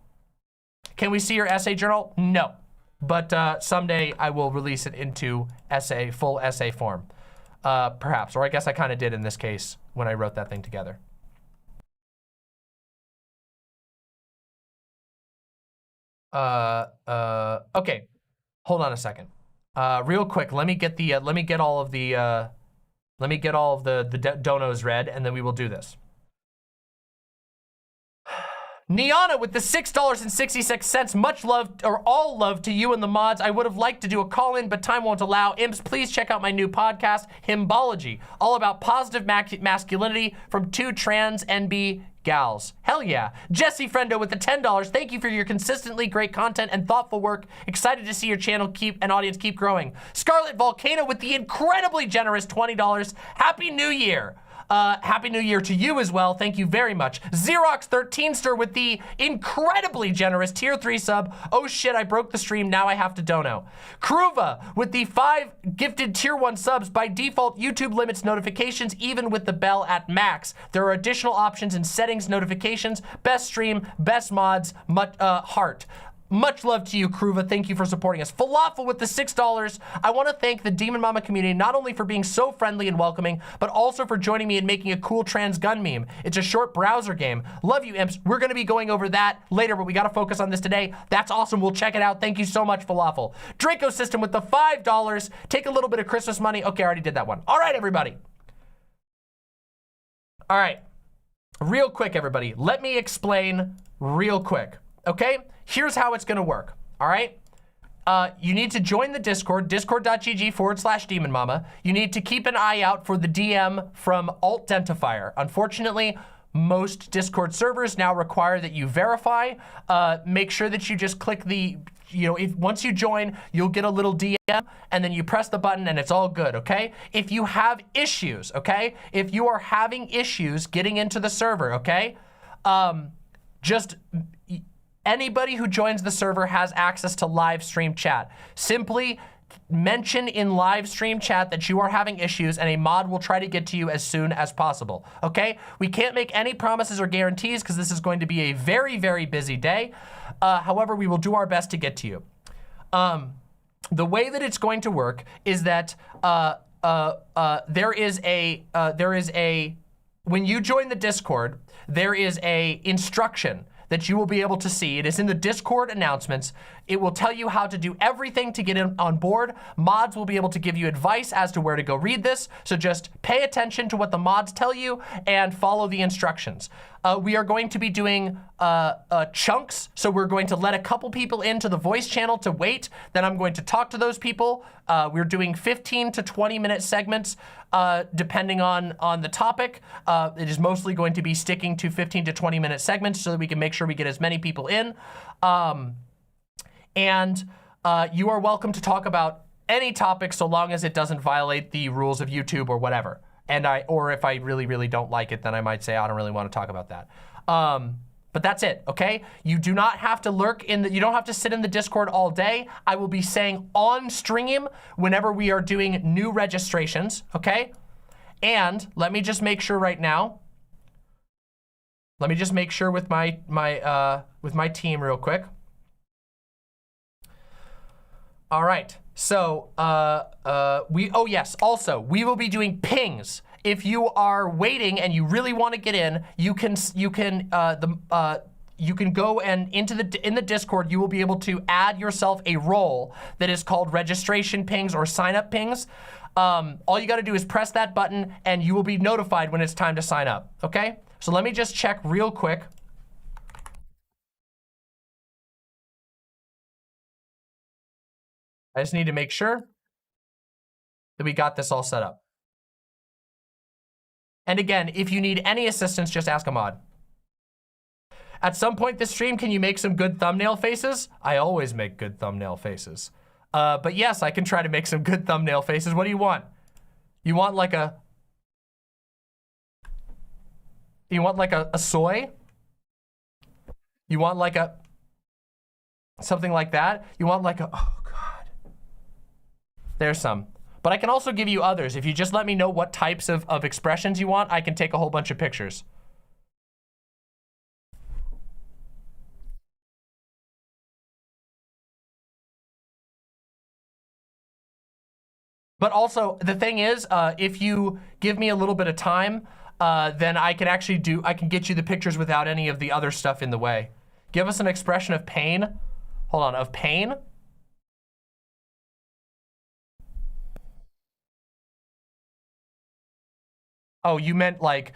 Can we see your essay journal? No, but someday I will release it into full essay form, perhaps, or I guess I kind of did in this case when I wrote that thing together. Okay. Hold on a second. Real quick, let me get all of the donos read, and then we will do this. Niana with the $6.66. Much love, or all love to you and the mods. I would have liked to do a call-in, but time won't allow. Imps, please check out my new podcast, Himbology, all about positive masculinity from two trans NB gals. Hell yeah. Jesse Friendo with the $10. Thank you for your consistently great content and thoughtful work. Excited to see your channel and audience keep growing. Scarlet Volcano with the incredibly generous $20. Happy New Year. Happy New Year to you as well. Thank you very much. Xerox13ster with the incredibly generous tier 3 sub. Oh shit, I broke the stream. Now I have to dono. Kruva with the 5 gifted tier 1 subs. By default, YouTube limits notifications even with the bell at max. There are additional options in settings, notifications, best stream, best mods, heart. Much love to you, Kruva. Thank you for supporting us. Falafel with the $6. I want to thank the Demon Mama community not only for being so friendly and welcoming, but also for joining me in making a cool trans gun meme. It's a short browser game. Love you, imps. We're going to be going over that later, but we got to focus on this today. That's awesome. We'll check it out. Thank you so much, Falafel. Draco System with the $5. Take a little bit of Christmas money. Okay, I already did that one. All right, everybody. All right. Real quick, everybody. Let me explain real quick, okay? Here's how it's gonna work, all right? You need to join the Discord, discord.gg/demonmama. You need to keep an eye out for the DM from Altdentifier. Unfortunately, most Discord servers now require that you verify. Make sure that you just click the, once you join, you'll get a little DM and then you press the button and it's all good, okay? If you have issues, okay? If you are having issues getting into the server, okay? Anybody who joins the server has access to live stream chat. Simply mention in live stream chat that you are having issues and a mod will try to get to you as soon as possible, okay? We can't make any promises or guarantees because this is going to be a very, very busy day. However, we will do our best to get to you. The way that it's going to work is that when you join the Discord, there is a instruction that you will be able to see. It is in the Discord announcements. It will tell you how to do everything to get on board. Mods will be able to give you advice as to where to go read this. So just pay attention to what the mods tell you and follow the instructions. We are going to be doing chunks. So we're going to let a couple people into the voice channel to wait. Then I'm going to talk to those people. We're doing 15 to 20 minute segments depending on the topic. It is mostly going to be sticking to 15 to 20 minute segments so that we can make sure we get as many people in. You are welcome to talk about any topic so long as it doesn't violate the rules of YouTube or whatever. Or if I really, really don't like it, then I might say, I don't really want to talk about that. But that's it, okay? You do not have to you don't have to sit in the Discord all day. I will be saying on stream whenever we are doing new registrations, okay? And let me just make sure right now. Let me just make sure with my team real quick. All right, so oh yes, also, we will be doing pings. If you are waiting and you really want to get in, you can go and in the Discord, you will be able to add yourself a role that is called registration pings or sign up pings. All you got to do is press that button and you will be notified when it's time to sign up, okay? So let me just check real quick. I just need to make sure that we got this all set up. And again, if you need any assistance, just ask a mod. At some point this stream, can you make some good thumbnail faces? I always make good thumbnail faces. But yes, I can try to make some good thumbnail faces. What do you want? You want like a soy? You want like something like that? You want like oh God. There's some. But I can also give you others. If you just let me know what types of expressions you want, I can take a whole bunch of pictures. But also, the thing is, if you give me a little bit of time, then I can get you the pictures without any of the other stuff in the way. Give us an expression of pain. Hold on, of pain? Oh, you meant like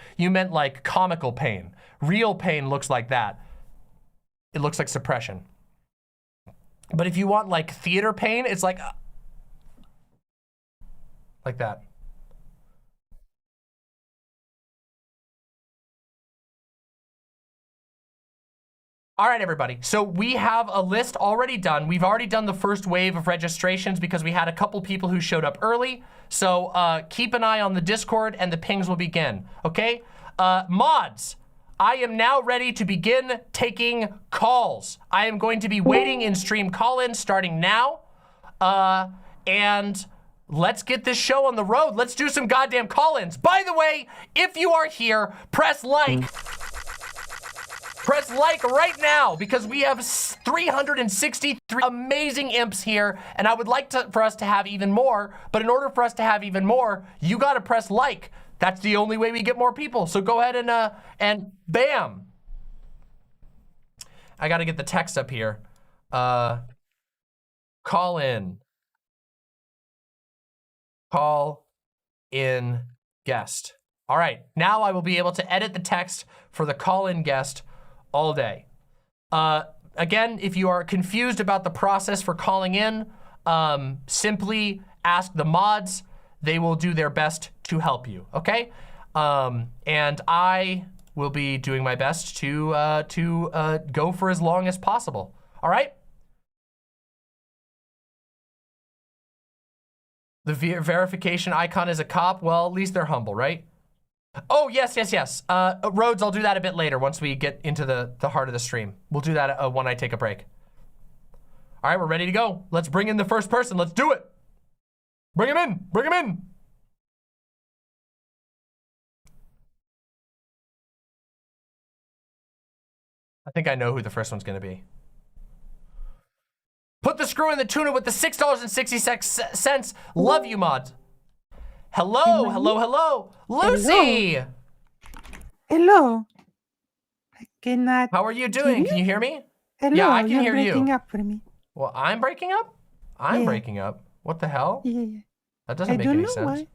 comical pain. Real pain looks like that. it looks like suppression. But if you want like theater pain, it's like that. All right, everybody. So we have a list already done. We've already done the first wave of registrations because we had a couple people who showed up early. So keep an eye on the Discord and the pings will begin, okay? Mods, I am now ready to begin taking calls. I am going to be waiting in stream call-in starting now. And let's get this show on the road. Let's do some goddamn call-ins. By the way, if you are here, press like. Press like right now because we have 363 amazing imps here, and I would like for us to have even more, but in order for us to have even more, you gotta press like. That's the only way we get more people. So go ahead and bam. I gotta get the text up here. Call in. Call in guest. All right, now I will be able to edit the text for the call-in guest all day. Again, if you are confused about the process for calling in, simply ask the mods. They will do their best to help you, okay? And I will be doing my best to go for as long as possible, all right? The verification icon is a cop. Well, at least they're humble, right? Oh, yes. Rhodes, I'll do that a bit later once we get into the heart of the stream. We'll do that when I take a break. All right, we're ready to go. Let's bring in the first person. Let's do it. Bring him in. Bring him in. I think I know who the first one's going to be. Put the screw in the tuna with the $6.66. Love you, mods. Hello. Lucy! Hello. I cannot. How are you doing? Can you hear me? Hello, yeah, I can you're hear you. breaking up for me. Well, I'm breaking up? I'm Yeah. breaking up. What the hell? Yeah. That doesn't I make don't any know sense. why.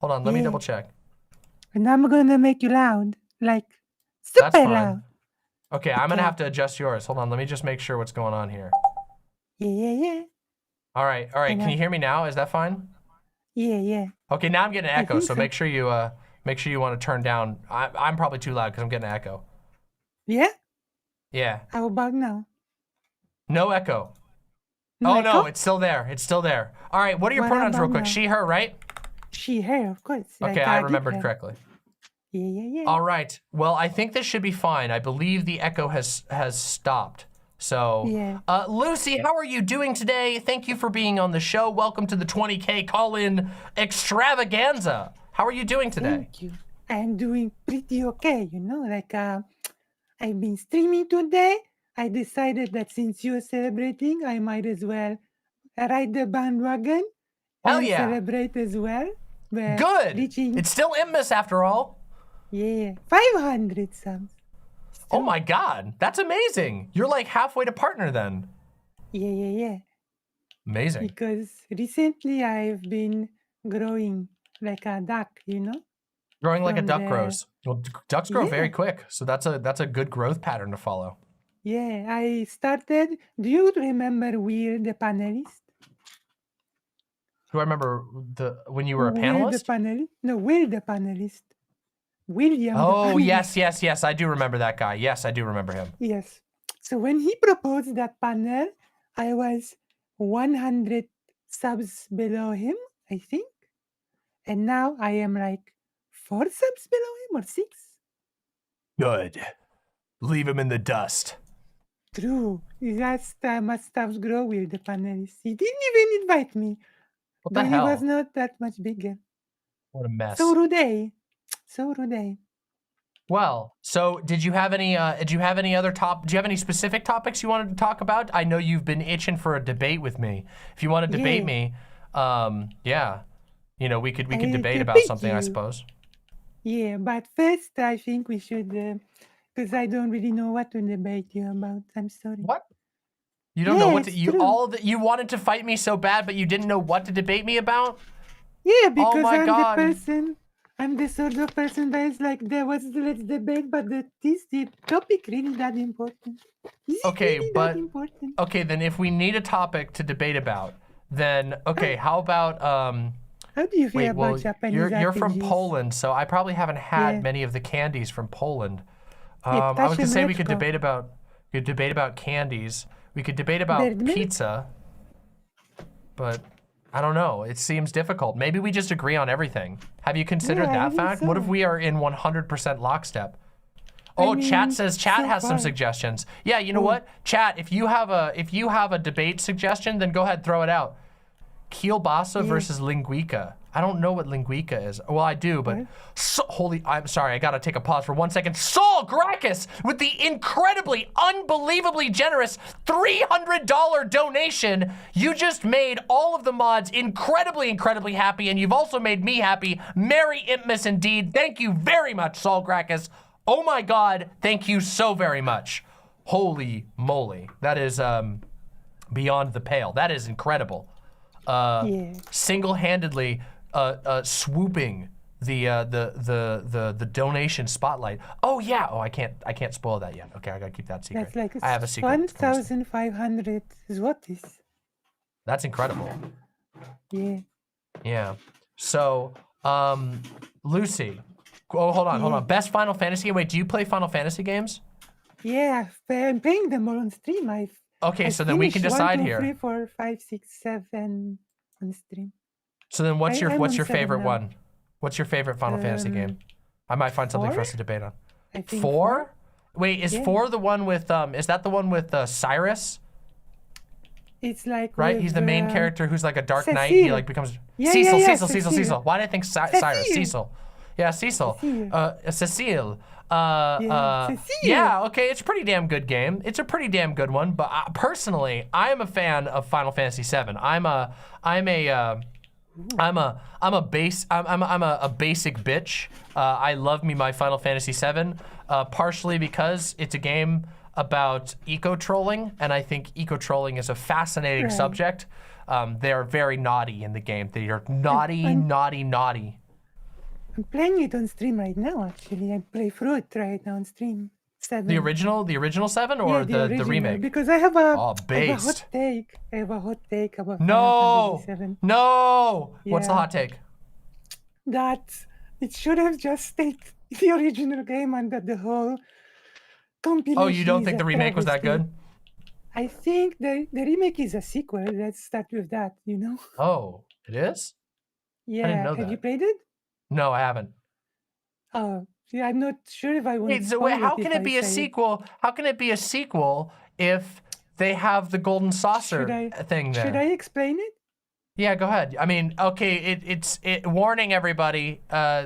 Hold on, let me Yeah. double check. And I'm gonna make you loud. Like, That's super fine. loud. Okay, I'm gonna Okay. have to adjust yours. Hold on, let me just make sure what's going on here. Yeah. All right. And Can you hear me now? Is that fine? Yeah. Okay, now I'm getting an echo, think so so. make sure you want to turn down. I'm probably too loud because I'm getting an echo. Yeah? Yeah. How about now? No echo. No Oh no, echo? it's still there. It's still there. All right, what are your What pronouns real about quick? now? She, her, right? She, her, of course. Okay, Like I did remembered her. correctly. Yeah. All right. Well, I think this should be fine. I believe the echo has stopped. So, Yeah. Lucy, how are you doing today? Thank you for being on the show. Welcome to the 20K call-in extravaganza. How are you doing today? Thank you. I'm doing pretty okay, like I've been streaming today. I decided that since you're celebrating, I might as well ride the bandwagon Hell and yeah. celebrate as well. We're Good. reaching, It's still Immus after all. 500 subs. Oh my God, that's amazing. You're like halfway to partner then. Yeah. Amazing. Because recently I've been growing like a duck, Growing like a from duck the- grows. Well, ducks grow very Yeah. quick, so that's a good growth pattern to follow. Yeah, I started. Do you remember Will, the panelist? Do I remember when you were a Will the panelist? panelist? No, Will the panelist. William the Oh, panelist. yes. I do remember that guy. Yes, I do remember him. Yes. So when he proposed that panel, I was 100 subs below him, I think. And now I am like 4 subs below him or 6. Good. Leave him in the dust. True. Last time my subs grow with the panelist. He didn't even invite me. What the But hell? he was not that much bigger. What a mess. So rude. So rude. Well, so do you have any specific topics you wanted to talk about? I know you've been itching for a debate with me. If you want to debate Yeah. me, we could I debate about debate something, I you. suppose. Yeah, but first I think we should, because I don't really know what to debate you about. I'm sorry. What? You don't know Yeah, what to, it's you true. all that you wanted to fight me so bad, but you didn't know what to debate me about? Yeah, because my I'm God. the person I'm the sort of person that is like, there was the let's debate, but the topic really that important? Is it Okay, really but that important? okay, then if we need a topic to debate about, then okay, how about How do you feel wait, about well, Japanese you're from RPGs? Poland, so I probably haven't had Yeah. many of the candies from Poland. Yeah, I was gonna say we could Ptaszemleczko. debate about candies. We could debate about Birdman? pizza, but I don't know. It seems difficult. Maybe we just agree on everything. Have you considered Yeah, I that think fact? What if so. we are in 100% lockstep? Oh, chat says chat so has some far. suggestions. Yeah, you know what? Chat, if you have a debate suggestion, then go ahead, throw it out. Kielbasa versus Linguica. I don't know what Linguica is. Well, I do, but I'm sorry, I gotta take a pause for 1 second. Saul Gracchus with the incredibly, unbelievably generous $300 donation. You just made all of the mods incredibly, incredibly happy, and you've also made me happy. Merry Impmas indeed. Thank you very much, Saul Gracchus. Oh my God, thank you so very much. Holy moly, that is beyond the pale. That is incredible. Single-handedly swooping the donation spotlight. Oh yeah. Oh, I can't spoil that yet. Okay, I gotta keep that secret. That's like I have a secret. 1,500 zlotys. That's incredible. Yeah. Yeah. So, Lucy. Oh, hold on. Best Final Fantasy game. Wait, do you play Final Fantasy games? Yeah, I'm playing them all on stream. Okay, I so then we can finished decide 1, 2, here. 3, 4, 5, 6, 7 on stream. So then what's I'm your on 7 favorite now. one? What's your favorite Final Fantasy game? I might find something for us to debate on. I think 4? Wait, is Yeah. 4 the one with is that the one with Cyrus? It's like Right? with, He's the main character who's like a dark knight. He Cecile. like becomes Yeah, Cecil, yeah, Cecil. Cecile. Why did I think Cyrus? Cecile. Cecil. Yeah, Cecil. Cecile. Cecile. Yeah, okay, it's a pretty damn good game. It's a pretty damn good one, but personally, I am a fan of Final Fantasy VII. I'm a basic bitch. I love me my Final Fantasy VII, partially because it's a game about eco-trolling, and I think eco-trolling is a fascinating subject. They are very naughty in the game. They are naughty, naughty. I'm playing it on stream right now, actually. I play Fruit right now on stream. 7. The original 7 or Yeah, the original, remake? Because I have a hot based. take. I have a hot take about No, Final Fantasy 7. no. What's the Yeah. hot take? That it should have just stayed the original game and that the whole compilation. Oh, you don't is think a the remake was that travesty. good? I think the remake is a sequel. Let's start with that, you know? Oh, it is? Yeah. didn't know Have you that. played it? No, I haven't. Oh, yeah, I'm not sure if I want Wait, to so spoil how it can if it I be a say it. sequel? How can it be a sequel if they have the golden saucer thing there? Should I explain it? Yeah, go ahead. I mean, okay, it's warning everybody.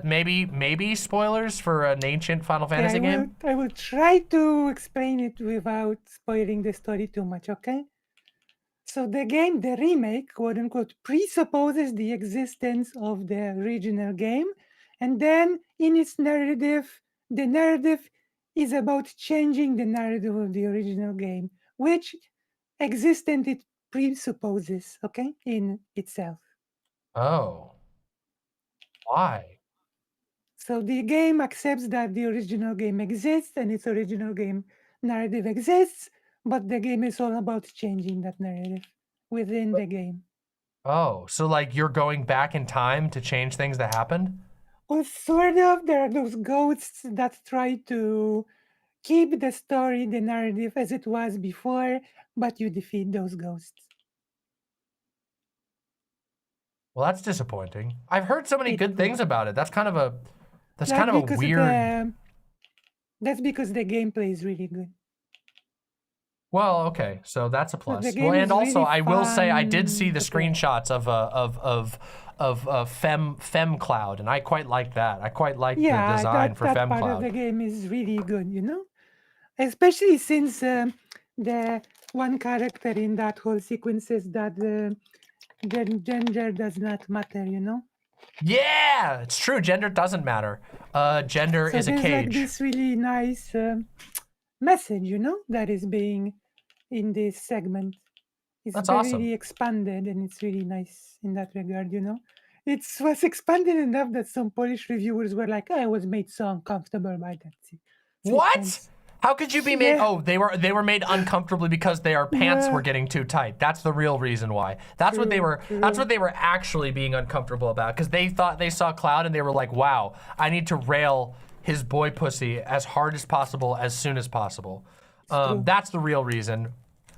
Maybe spoilers for an ancient Final Fantasy game. I will try to explain it without spoiling the story too much, okay? So the game, the remake, quote unquote, presupposes the existence of the original game. And then in its narrative, the narrative is about changing the narrative of the original game, which existence it presupposes, okay, in itself. Oh. Why? So the game accepts that the original game exists and its original game narrative exists, but the game is all about changing that narrative within the game. Oh, so like you're going back in time to change things that happened? Well, sort of. There are those ghosts that try to keep the story, the narrative as it was before, but you defeat those ghosts. Well, that's disappointing. I've heard so many good things about it. That's kind of a Because weird. That's because the gameplay is really good. Well, okay, so that's a plus. the game Well, and is also really I will say I did fun see the to play. screenshots of Fem Cloud, and I quite like that. I quite like the design for that Fem part of Cloud. the game is really good, you know? Especially since the one character in that whole sequence says that the gender does not matter, you know? Yeah, it's true. Gender doesn't matter. Gender So is a there's like cage. this really nice message, you know, that is being in this segment. It's That's very awesome. expanded and it's really nice in that regard, you know. it was expanded enough that some Polish reviewers were like, I was made so uncomfortable by that What? sequence. How could you be made? Yeah. Oh, they were made uncomfortably because their pants were getting too tight. That's the real reason why. That's what they were. That's what they were actually being uncomfortable about, because they thought they saw Cloud and they were like, "Wow, I need to rail his boy pussy as hard as possible, as soon as possible." That's the real reason.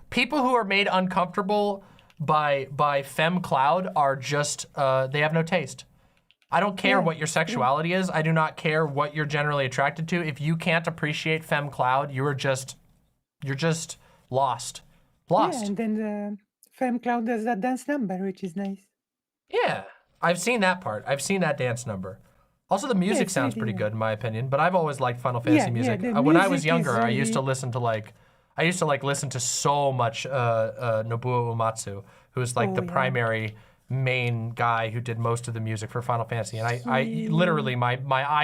People who are made uncomfortable by Femme Cloud are just they have no taste. I don't care what your sexuality is. I do not care what you're generally attracted to. If you can't appreciate Femme Cloud, you're just lost. Lost. Yeah, and then the Femme Cloud does that dance number, which is nice. Yeah, I've seen that part. I've seen that dance number. Also, the music it's sounds really pretty good in my opinion, but I've always liked Final Fantasy music. the When I was music younger, is I used to really- listen to listen to so much Nobuo Uematsu, who's like the primary main guy who did most of the music for Final Fantasy. And I literally, my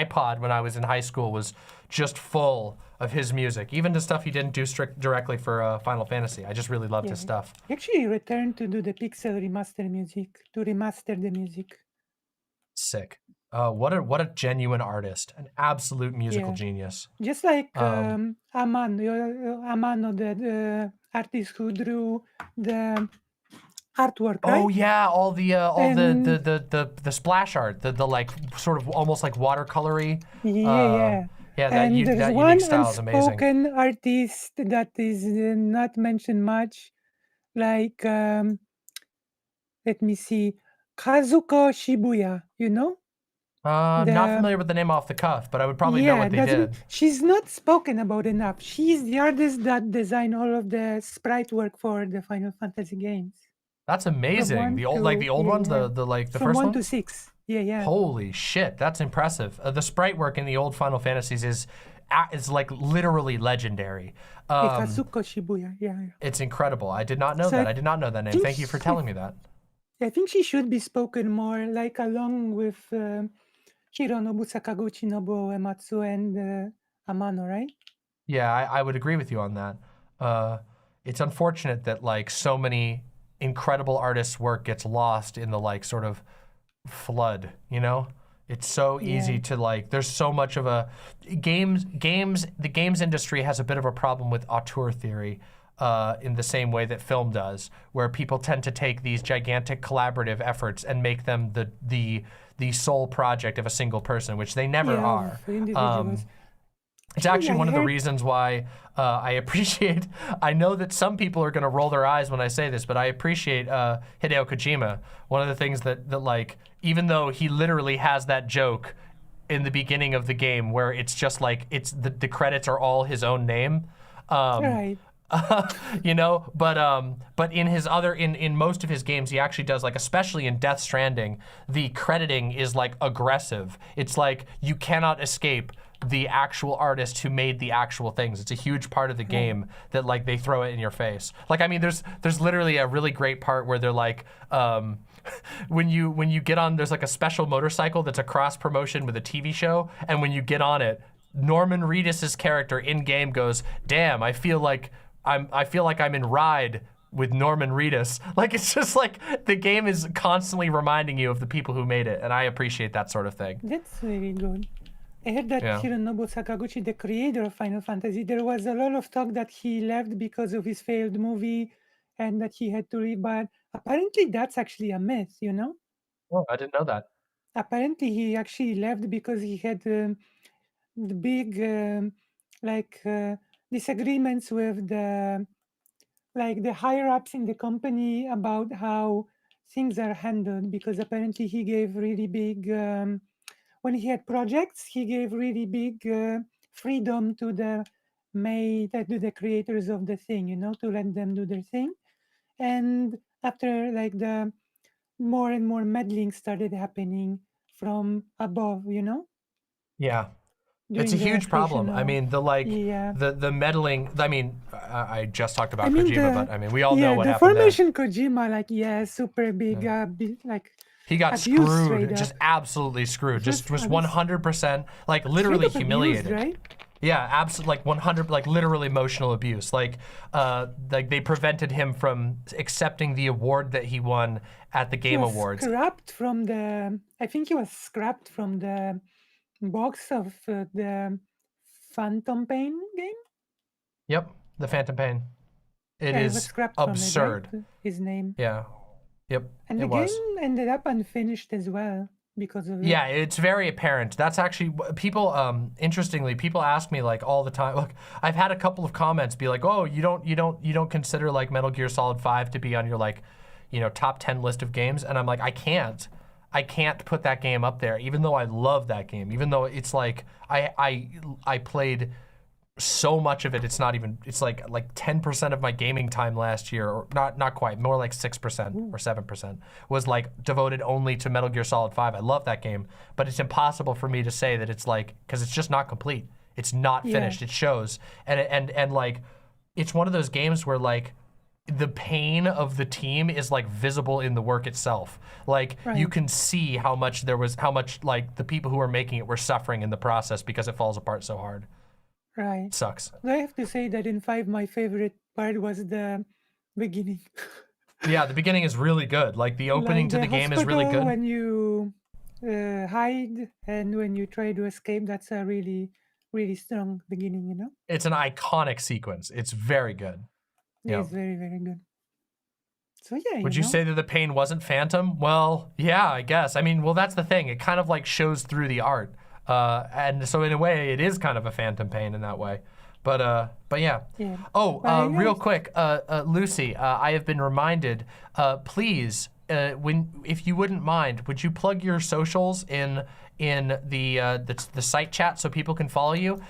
iPod when I was in high school was just full of his music, even the stuff he didn't do directly for Final Fantasy. I just really loved his stuff. He actually returned to do the Pixel remaster music, to remaster the music. Sick. What a genuine artist, an absolute musical genius. Just like Amano, the artist who drew the artwork, right? Oh yeah, all the splash art, the like sort of almost like watercolory. Yeah. Yeah, And there's that one unique style is amazing. unspoken artist that is not mentioned much, like let me see, Kazuko Shibuya. You know? I'm not The- familiar with the name off the cuff, but I would probably know what they did. she's not spoken about enough. She's the artist that designed all of the sprite work for the Final Fantasy games. That's amazing. one The old to- ones, yeah. the like the From first 1 one. to 6. Yeah. Holy shit, that's impressive. The sprite work in the old Final Fantasies is like literally legendary. Kazuko Shibuya. Yeah. It's incredible. I did not know So that. I did not know that name. think Thank you for telling me that. I think she should be spoken more, like along with Hironobu Sakaguchi, Nobuo Uematsu, and Amano, right? Yeah, I would agree with you on that. It's unfortunate that like so many incredible artists' work gets lost in the like sort of flood, you know? It's so easy to like, there's so much of a, the games industry has a bit of a problem with auteur theory in the same way that film does, where people tend to take these gigantic collaborative efforts and make them the sole project of a single person, which they never are. For individuals. It's actually I one of the heard- reasons why I appreciate, I know that some people are gonna roll their eyes when I say this, but I appreciate Hideo Kojima. One of the things that like, even though he literally has that joke in the beginning of the game where it's just like, it's the credits are all his own name. Right. You know, but in his other, in most of his games, he actually does, like, especially in Death Stranding, the crediting is like aggressive. It's like you cannot escape the actual artist who made the actual things. It's a huge part of the game that like they throw it in your face. Like, I mean, there's literally a really great part where they're like, when you get on, there's like a special motorcycle that's a cross promotion with a TV show, and when you get on it, Norman Reedus's character in game goes, "Damn, I feel like I'm in Ride with Norman Reedus." Like, it's just like the game is constantly reminding you of the people who made it, and I appreciate that sort of thing. That's really good. I heard that Yeah. Hironobu Sakaguchi, the creator of Final Fantasy, there was a lot of talk that he left because of his failed movie and that he had to leave, but apparently that's actually a myth, you know? Oh, I didn't know that. Apparently he actually left because he had the big disagreements with the higher ups in the company about how things are handled, because apparently he gave really big when he had projects, he gave really big freedom to the creators of the thing, you know, to let them do their thing. And after like the more and more meddling started happening from above, you know. Yeah. It's during a the huge problem. I creation mean, the like, Yeah. the meddling, I mean, I just talked about I mean, Kojima, the- but I mean, we all know what the happened there. formation Kojima, like, super big, like He got abused screwed, straight just up. absolutely screwed. Just Just was 100%, like literally straight up abused, humiliated. right? Yeah, absolutely, like 100, like literal emotional abuse. Like they prevented him from accepting the award that he won at the Game Awards. Scrapped from the. I think he was scrapped from the box of the Phantom Pain game. Yep, the Phantom Pain. It Yeah, he was is scrapped absurd. from it, right? His name. Yeah. Yep. And it the was. game ended up unfinished as well because of it. Yeah, it's very apparent. That's actually people. Interestingly, people ask me like all the time. Look, I've had a couple of comments be like, "Oh, you don't consider like Metal Gear Solid 5 to be on your like, top 10 list of games?" And I'm like, I can't put that game up there, even though I love that game. Even though it's like I played so much of it. It's not even. It's like 10% of my gaming time last year, or not quite. More like 6% or 7% was like devoted only to Metal Gear Solid 5. I love that game, but it's impossible for me to say that it's like, because it's just not complete. It's not finished. It shows, and like, it's one of those games where like the pain of the team is like visible in the work itself. Like you can see how much like the people who are making it were suffering in the process because it falls apart so hard. Right. Sucks. I have to say that in 5, my favorite part was the beginning. Yeah, the beginning is really good. Like the opening Like to the game is really hospital, good. when you hide and when you try to escape, that's a really, really strong beginning, It's an iconic sequence. It's very good. Yeah. It's very, very good. So yeah, Would you say that the pain wasn't phantom? Well, yeah, I guess. I mean, well, that's the thing. It kind of like shows through the art. And so in a way, it is kind of a phantom pain in that way. But yeah. Oh, real quick, Lucy, I have been reminded, please, if you wouldn't mind, would you plug your socials in the site chat so people can follow you?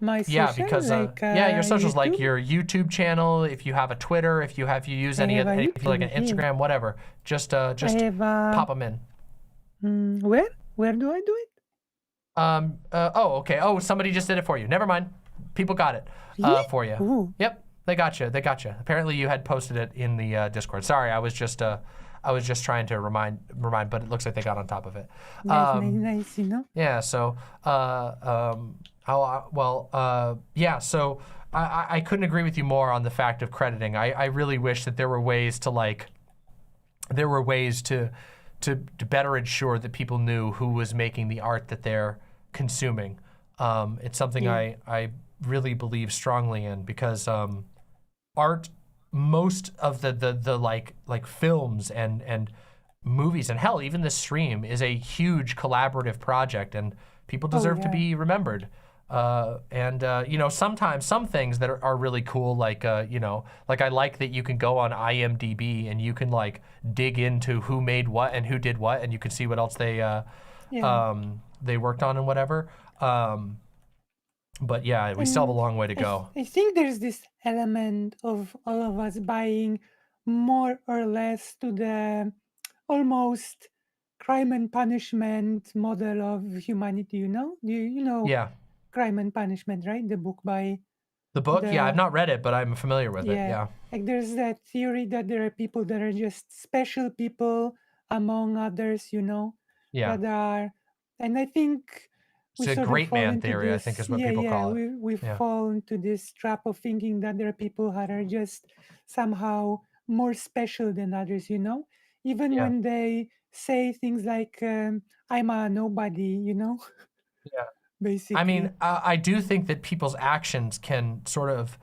My social, yeah, because your socials, YouTube? like your YouTube channel, if you have a Twitter, if you use any of like an Instagram, whatever, just pop them in. Where do I do it? Oh, okay. Oh, somebody just did it for you. Never mind. People got it for you. Ooh. Yep, they got you. They got you. Apparently, you had posted it in the Discord. Sorry, I was just trying to remind, but it looks like they got on top of it. That's nice, Yeah. So, yeah. So, I couldn't agree with you more on the fact of crediting. I really wish that there were ways to better ensure that people knew who was making the art that they're consuming. It's something I really believe strongly in, because art, most of the like films and movies, and hell, even this stream is a huge collaborative project, and people deserve to be remembered. Sometimes some things that are really cool, like like I like that you can go on IMDb and you can like dig into who made what and who did what, and you can see what else they worked on and whatever. But yeah, we still have a long way to go. I think there's this element of all of us buying more or less to the almost crime and punishment model of humanity, you know? Yeah. Crime and Punishment, right? The book by... The book? Yeah, I've not read it, but I'm familiar with it, yeah. Like there's that theory that there are people that are just special people among others, Yeah. that are... And I think... It's a great man theory, I think is what people call it. We fall into this trap of thinking that there are people that are just somehow more special than others, Even when they say things like, I'm a nobody, Yeah. Basically. I mean, I do think that people's actions can sort of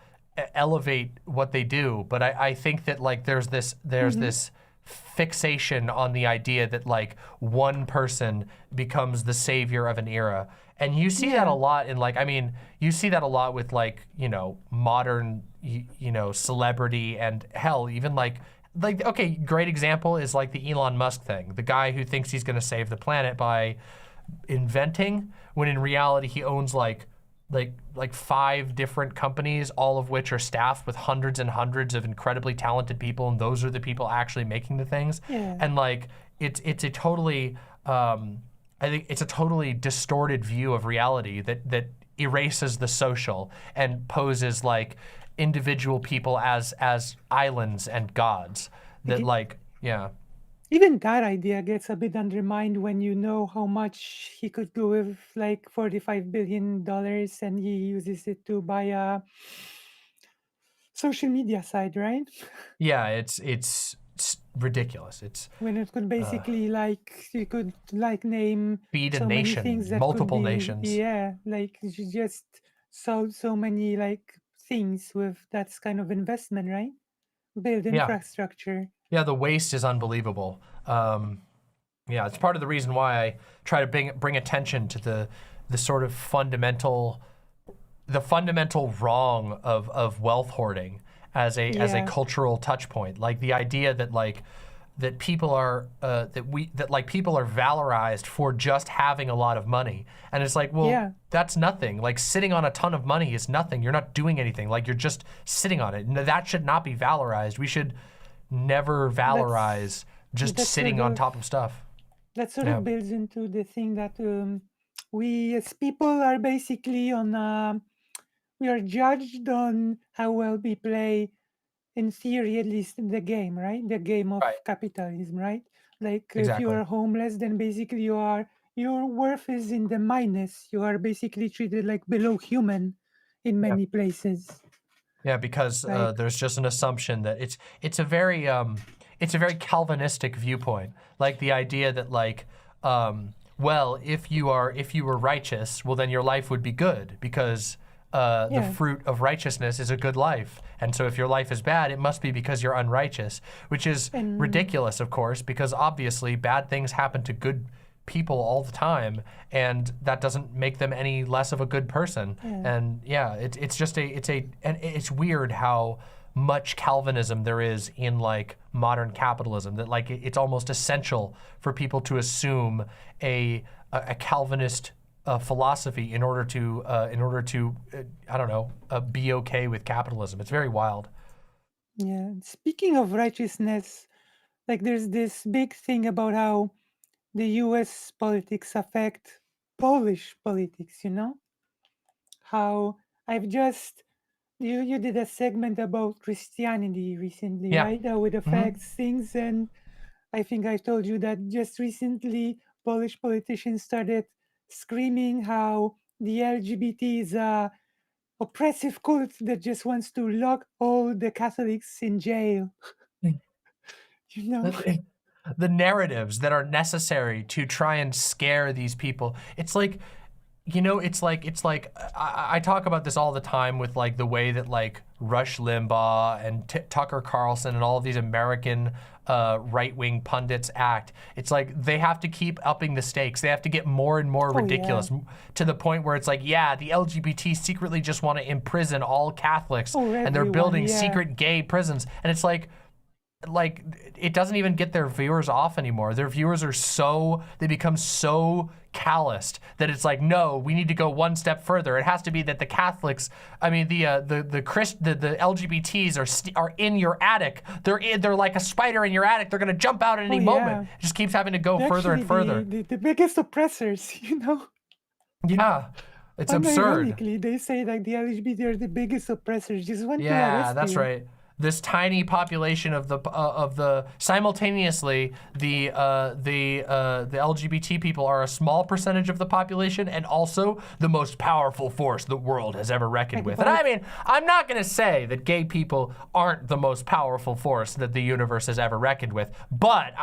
elevate what they do, but I think that like there's this fixation on the idea that like one person becomes the savior of an era. And you see that a lot in like, I mean, you see that a lot with like, modern, celebrity, and hell, even like, okay, great example is like the Elon Musk thing. The guy who thinks he's going to save the planet by inventing, when in reality he owns like 5 different companies, all of which are staffed with hundreds and hundreds of incredibly talented people, and those are the people actually making the things. And like it's a totally I think it's a totally distorted view of reality that erases the social and poses like individual people as islands and gods. That even that idea gets a bit undermined when you know how much he could do with like $45 billion and he uses it to buy a social media site, right? Yeah, it's ridiculous. It's When it could basically like you could like name feed a so many nation, things that could multiple be nations. like you just sold so many like things with that kind of investment, right? Build Yeah. infrastructure. Yeah, the waste is unbelievable. Yeah, it's part of the reason why I try to bring attention to the sort of fundamental wrong of wealth hoarding as a cultural touch point. Like the idea that that people are people are valorized for just having a lot of money. And it's like, well, that's nothing. Like sitting on a ton of money is nothing. You're not doing anything. Like you're just sitting on it. And that should not be valorized. We should never valorize just sitting on top of stuff. That sort of builds into the thing that we as people are basically we are judged on how well we play, in theory at least, in the game, right? The game of capitalism, right? Like if you are homeless, then basically your worth is in the minus. You are basically treated like below human in many places. Yeah, because there's just an assumption that it's a very Calvinistic viewpoint. Like the idea that well, if you were righteous, well then your life would be good because the fruit of righteousness is a good life. And so if your life is bad, it must be because you're unrighteous, which is ridiculous, of course, because obviously bad things happen to good people all the time, and that doesn't make them any less of a good person. And yeah, it's weird how much Calvinism there is in like modern capitalism, that like it's almost essential for people to assume a Calvinist philosophy in order to I don't know, be okay with capitalism. It's very wild. Yeah. Speaking of righteousness, like there's this big thing about how the US politics affect Polish politics, you know? How I've just you did a segment about Christianity recently, right? How it affects things, and I think I told you that just recently Polish politicians started screaming how the LGBT is a oppressive cult that just wants to lock all the Catholics in jail. You know? The narratives that are necessary to try and scare these people. It's like, you know, it's like I talk about this all the time with like the way that like Rush Limbaugh and Tucker Carlson and all of these American right-wing pundits act. It's like they have to keep upping the stakes. They have to get more and more ridiculous to the point where it's like, yeah, the LGBT secretly just want to imprison all Catholics and they're building secret gay prisons. And it's like it doesn't even get their viewers off anymore. Their viewers are they become so calloused that it's like, no, we need to go one step further. It has to be that the Catholics, I mean the LGBTs are in your attic. They're like a spider in your attic. They're gonna jump out at any moment. It just keeps having to go further and further. The biggest oppressors, you know. Yeah. It's absurd. Ironically, they say like the LGBT are the biggest oppressors. Just want to arrest Yeah, that's right. This tiny population of the simultaneously the LGBT people are a small percentage of the population and also the most powerful force the world has ever reckoned with. And I mean, I'm not gonna say that gay people aren't the most powerful force that the universe has ever reckoned with, but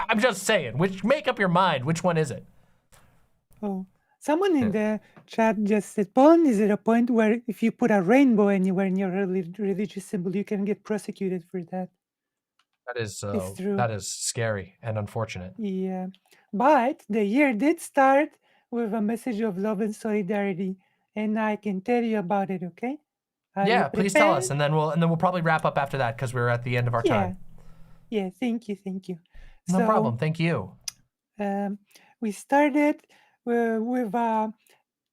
I'm just saying, make up your mind, which one is it? Oh. Someone in the chat just said, Poland is at a point where if you put a rainbow anywhere in your religious symbol, you can get prosecuted for that. That is true. That is scary and unfortunate. Yeah, but the year did start with a message of love and solidarity, and I can tell you about it. Okay? Yeah, please tell us, and then we'll probably wrap up after that because we're at the end of our time. Yeah, thank you. No problem. Thank you. We started with a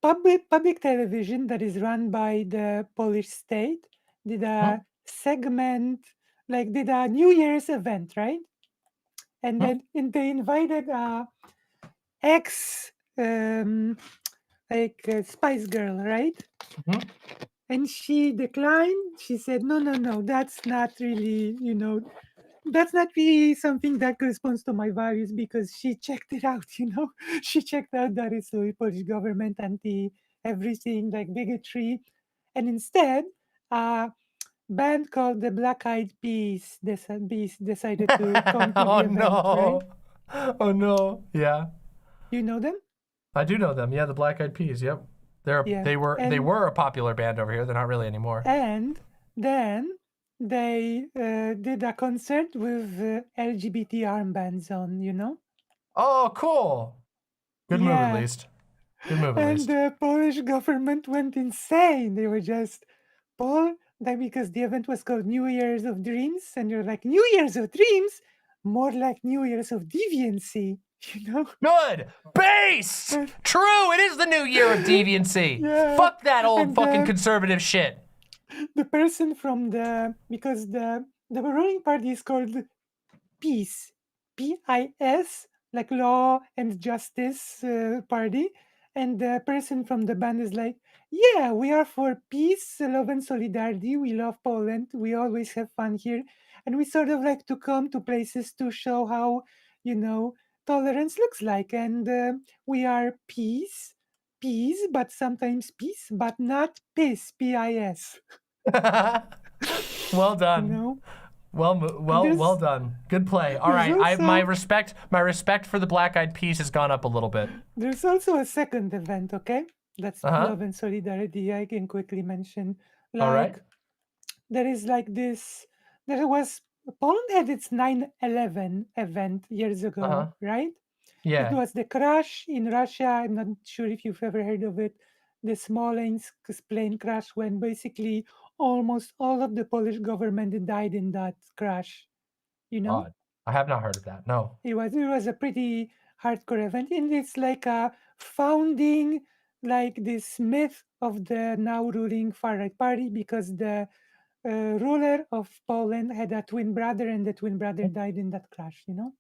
public television that is run by the Polish state, did a segment, like did a New Year's event, right? And then they invited ex Spice Girl, right? And she declined. She said, no, that's not really, that's not really something that corresponds to my values because she checked it out, She checked out that it's the Polish government anti everything like bigotry. And instead, a band called the Black Eyed Peas decided to come to the Oh event, right? no. Oh no. Yeah. You know them? I do know them. Yeah, the Black Eyed Peas. Yep. Yeah. They And were a popular band over here. They're not really anymore. And then they did a concert with LGBT armbands on. Oh, cool. Good move at Yeah. least. Good move at And least. the Polish government went insane. They were just, Paul, that because the event was called New Year's of Dreams, and you're like, New Year's of Dreams? More like New Year's of Deviancy, you know? Good. Based. True. It is the new year of deviancy. Yeah. Fuck that old And fucking then- conservative shit. The person from because the ruling party is called Peace, PIS, like Law and Justice Party. And the person from the band is like, yeah, we are for peace, love, and solidarity. We love Poland. We always have fun here. And we sort of like to come to places to show how, tolerance looks like. And we are peace, but sometimes peace, but not piss, PIS. Well done. You know? Well There's- done. Good play. All there's right, also- my respect for the Black Eyed Peas has gone up a little bit. There's also a second event, okay? That's Uh-huh. love and solidarity. I can quickly mention. All right. There is like this. There was Poland had its 9/11 event years ago, Uh-huh. right? It Yeah. was the crash in Russia. I'm not sure if you've ever heard of it. The Smolensk plane crash, when basically almost all of the Polish government died in that crash. Odd. I have not heard of that. No. It was a pretty hardcore event, and it's like a founding, like this myth of the now ruling far right party, because the ruler of Poland had a twin brother, and the twin brother died in that crash. Wow.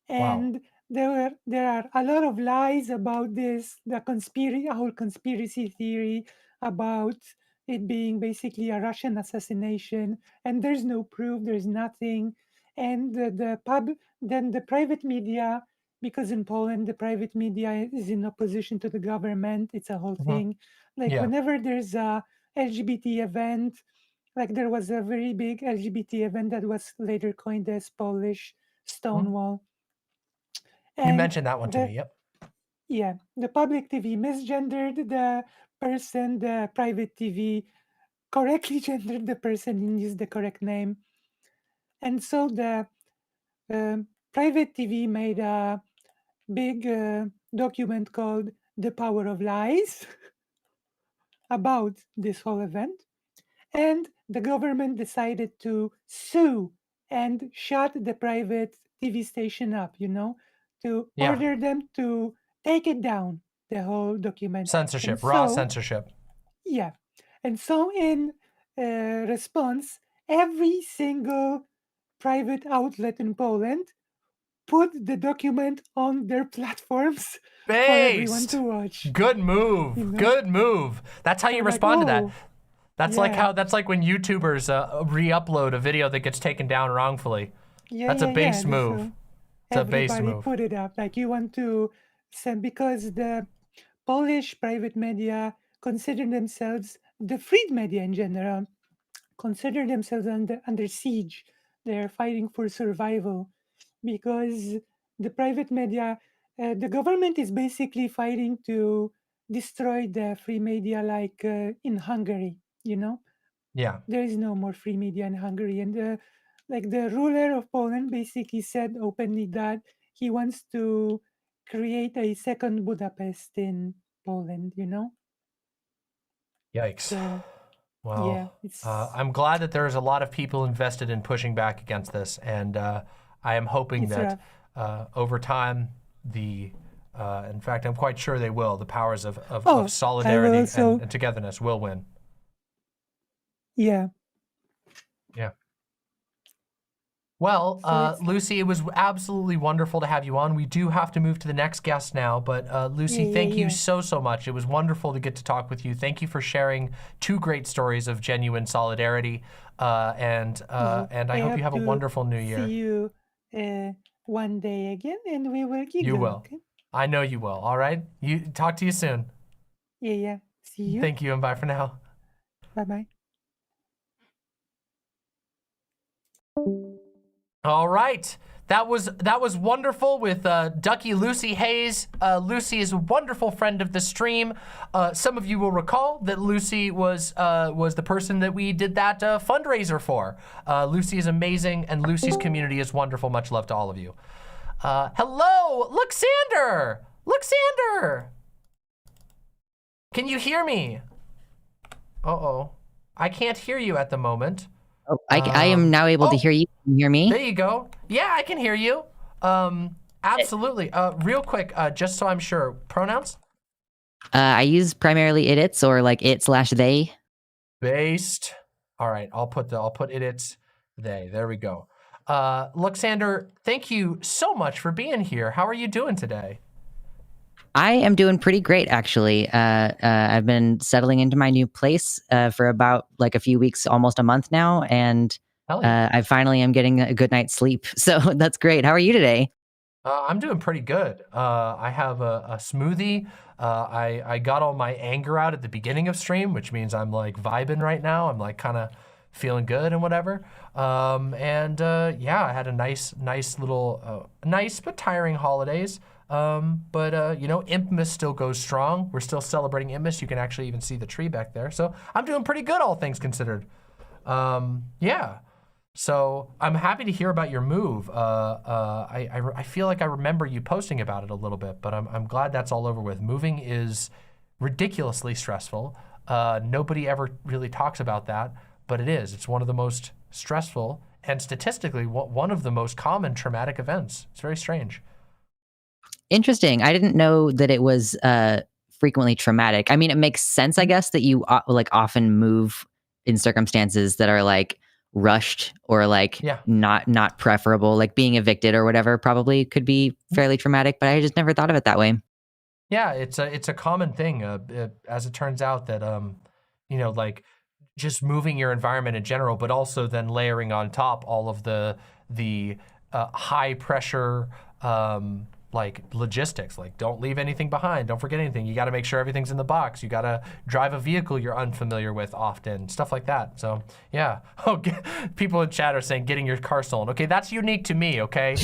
And there are a lot of lies about this, a whole conspiracy theory about it being basically a Russian assassination, and there's no proof, there's nothing. And then the private media, because in Poland the private media is in opposition to the government, it's a whole Mhm. thing. Like Yeah. whenever there's a LGBT event, like there was a very big LGBT event that was later coined as Polish Stonewall. You And mentioned that one to the- me. Yep. Yeah, the public TV misgendered the person, the private TV correctly gendered the person and used the correct name. And so the private TV made a big document called The Power of Lies about this whole event. And the government decided to sue and shut the private TV station up, to Yeah. order them to take it down, the whole document. Censorship. And Raw so- censorship. Yeah. And so, in response, every single private outlet in Poland put the document on their platforms for everyone Based. to watch. Good move. You know? Good move. That's how you They're like, respond to that. "Oh, That's yeah. that's like when YouTubers re-upload a video that gets taken down wrongfully. Yeah, That's a base so move. It's a base everybody move. put it up. Like you want to send, because the Polish private media consider themselves, the free media in general, consider themselves under siege. They're fighting for survival because the private media, the government is basically fighting to destroy the free media, like in Hungary, Yeah. there is no more free media in Hungary. And the ruler of Poland basically said openly that he wants to create a second Budapest in Poland, Yikes. So Well, yeah, it's I'm glad that there's a lot of people invested in pushing back against this, and I am hoping It's that over time, in fact, I'm quite sure they will. The powers of I solidarity will also- and togetherness will win. yeah. Yeah. Well, So it's Lucy, it was absolutely wonderful to have you on. We do have to move to the next guest now, but Lucy, Yeah, thank you yeah. so much. It was wonderful to get to talk with you. Thank you for sharing 2 great stories of genuine solidarity, and I hope you have a to wonderful new see year. you one day again, and we will giggle. You will. Okay? I know you will. All right. You talk to you soon. Yeah. See you. Thank you, and bye for now. Bye. All right. That was wonderful with Ducky Lucy Haze. Lucy is a wonderful friend of the stream. Some of you will recall that Lucy was the person that we did that fundraiser for. Lucy is amazing, and Lucy's community is wonderful. Much love to all of you. Hello, Luxander! Luxander! Can you hear me? Uh-oh. I can't hear you at the moment. Oh, I am now able to hear you. Can you hear me? There you go. Yeah, I can hear you. Absolutely. Real quick, just so I'm sure, pronouns? I use primarily it/its or like it/they. Based. All right, I'll put it/its they. There we go. Luxander, thank you so much for being here. How are you doing today? I am doing pretty great, actually. I've been settling into my new place for about like a few weeks, almost a month now, and Hell yeah. I finally am getting a good night's sleep. So that's great. How are you today? I'm doing pretty good. I have a smoothie. I got all my anger out at the beginning of stream, which means I'm like vibing right now. I'm like kind of feeling good and whatever. Yeah, I had a nice little, nice but tiring holidays. You know, Impmas still goes strong. We're still celebrating Impmas. You can actually even see the tree back there. So I'm doing pretty good, all things considered. Yeah. So I'm happy to hear about your move. I feel like I remember you posting about it a little bit, but I'm glad that's all over with. Moving is ridiculously stressful. Nobody ever really talks about that, but it is. It's one of the most stressful and statistically one of the most common traumatic events. It's very strange. Interesting. I didn't know that it was frequently traumatic. I mean, it makes sense, I guess, that you like often move in circumstances that are like rushed or like not preferable. Like being evicted or whatever probably could be fairly traumatic, but I just never thought of it that way. Yeah, it's a common thing. As it turns out that you know, like just moving your environment in general, but also then layering on top all of the high pressure like logistics, like don't leave anything behind, don't forget anything. You got to make sure everything's in the box. You got to drive a vehicle you're unfamiliar with often, stuff like that. So yeah. Oh, people in chat are saying getting your car stolen. Okay, that's unique to me. Okay,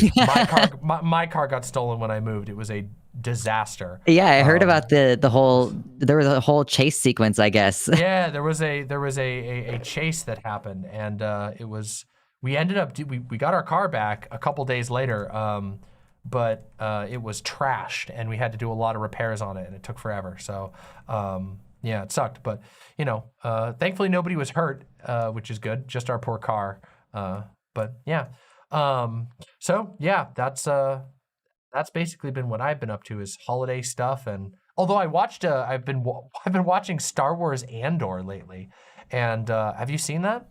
my car got stolen when I moved. It was a disaster. Yeah, I heard about there was a whole chase sequence, I guess. Yeah, there was a chase that happened, and we ended up we got our car back a couple days later. But it was trashed, and we had to do a lot of repairs on it, and it took forever. So, yeah, it sucked. But, you know, thankfully nobody was hurt, which is good. Just our poor car. But, yeah. So, yeah, that's basically been what I've been up to is holiday stuff. And although I've been watching Star Wars Andor lately. And have you seen that?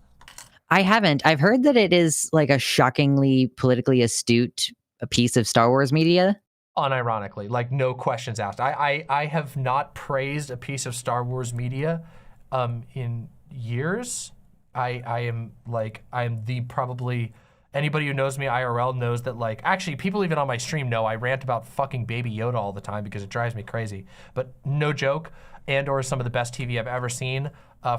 I haven't. I've heard that it is like a shockingly politically astute a piece of Star Wars media. Unironically, like no questions asked. I have not praised a piece of Star Wars media in years. I'm the probably anybody who knows me IRL knows that like actually people even on my stream know I rant about fucking Baby Yoda all the time because it drives me crazy. But no joke, Andor is some of the best TV I've ever seen.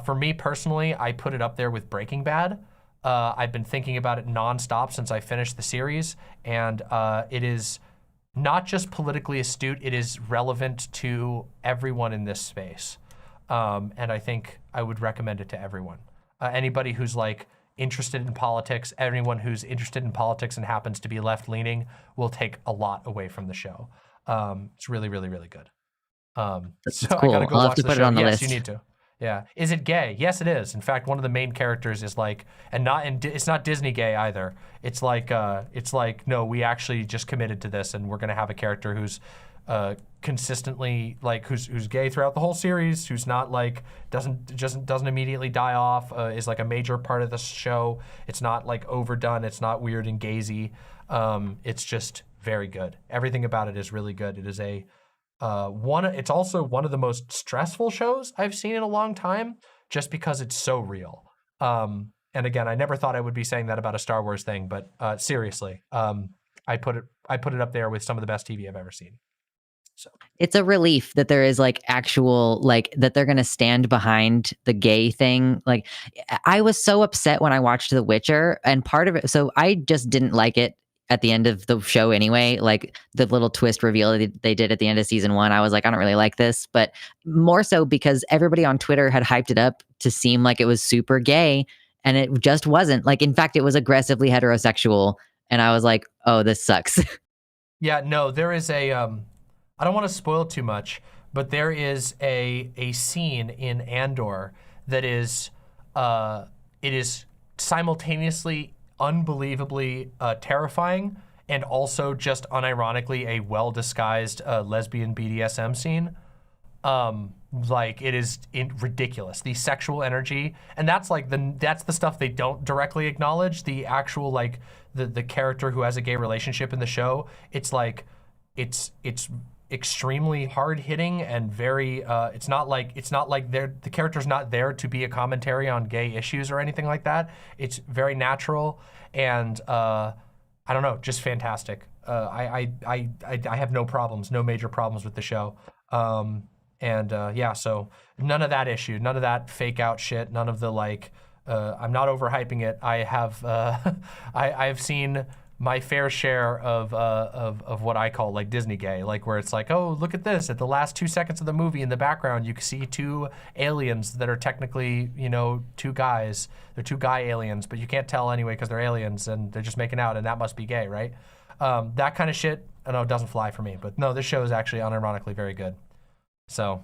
For me personally, I put it up there with Breaking Bad. I've been thinking about it nonstop since I finished the series, and it is not just politically astute, it is relevant to everyone in this space. And I think I would recommend it to everyone. Anybody who's like interested in politics, anyone who's interested in politics and happens to be left-leaning will take a lot away from the show. It's really, really, really good. That's so cool. I gotta go I'll have watch to the put show. it on the Yes, list. you need to. Yeah. Is it gay? Yes, it is. In fact, one of the main characters is like, and it's not Disney gay either. It's like no, we actually just committed to this, and we're gonna have a character who's consistently like who's gay throughout the whole series, who's not like doesn't immediately die off, is like a major part of the show. It's not like overdone. It's not weird and gazy. It's just very good. Everything about it is really good. It is a it's also one of the most stressful shows I've seen in a long time, just because it's so real. And again, I never thought I would be saying that about a Star Wars thing, but seriously, I put it up there with some of the best TV I've ever seen. So it's a relief that there is like actual, like that they're going to stand behind the gay thing. Like I was so upset when I watched The Witcher, and part of it, so I just didn't like it at the end of the show anyway. Like the little twist reveal that they did at the end of season 1, I was like, I don't really like this, but more so because everybody on Twitter had hyped it up to seem like it was super gay, and it just wasn't. Like, in fact, it was aggressively heterosexual, and I was like, oh, this sucks. Yeah, no, there is a I don't want to spoil too much, but there is a scene in Andor that is it is simultaneously unbelievably terrifying and also just unironically a well-disguised lesbian BDSM scene. Like it is ridiculous, the sexual energy, and that's the stuff they don't directly acknowledge. The actual like the character who has a gay relationship in the show, it's like it's extremely hard hitting and very it's not like the character's not there to be a commentary on gay issues or anything like that. It's very natural and I don't know, just fantastic. I have no major problems with the show. Yeah, so none of that issue, none of that fake out shit, none of the like I'm not overhyping it. I have I've seen my fair share of what I call like Disney gay, like where it's like, oh, look at this. At the last 2 seconds of the movie in the background, you can see 2 aliens that are technically, 2 guys. They're 2 guy aliens, but you can't tell anyway because they're aliens and they're just making out, and that must be gay, right? That kind of shit, I know it doesn't fly for me, but no, this show is actually unironically very good. So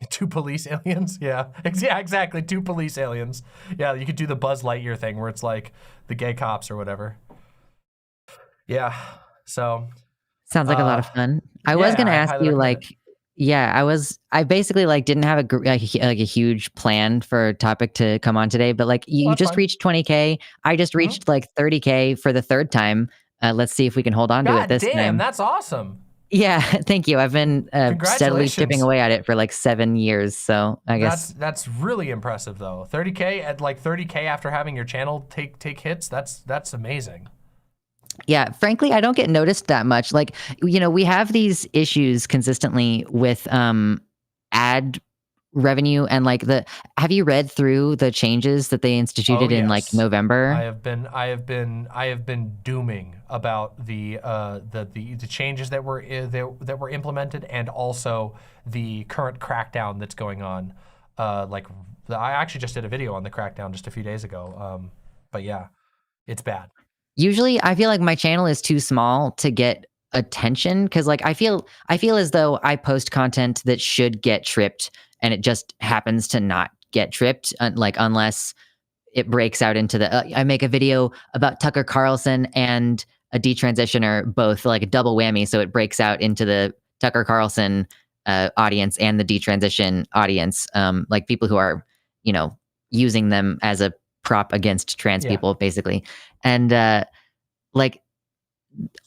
2 police aliens? Yeah, exactly. 2 police aliens. Yeah, you could do the Buzz Lightyear thing where it's like the gay cops or whatever. Yeah, so. Sounds like a lot of fun. I was going to ask you, like, I basically like didn't have a huge plan for a topic to come on today, but like you just reached 20K. I just reached like 30K for the 3rd time. Let's see if we can hold on to it this time. Damn, that's awesome. Yeah, thank you. I've been steadily chipping away at it for like 7 years, so I guess that's really impressive though. 30K at like 30K after having your channel take hits. That's amazing. Yeah, frankly, I don't get noticed that much. Like, we have these issues consistently with ad revenue and like have you read through the changes that they instituted in like November? I have been dooming about the changes that were implemented, and also the current crackdown that's going on. I actually just did a video on the crackdown just a few days ago. But yeah, it's bad. Usually I feel like my channel is too small to get attention, because like I feel as though I post content that should get tripped, and it just happens to not get tripped, like unless it breaks out into I make a video about Tucker Carlson and a detransitioner, both like a double whammy, so it breaks out into the Tucker Carlson audience and the detransition audience, like people who are using them as a prop against trans people, basically. And like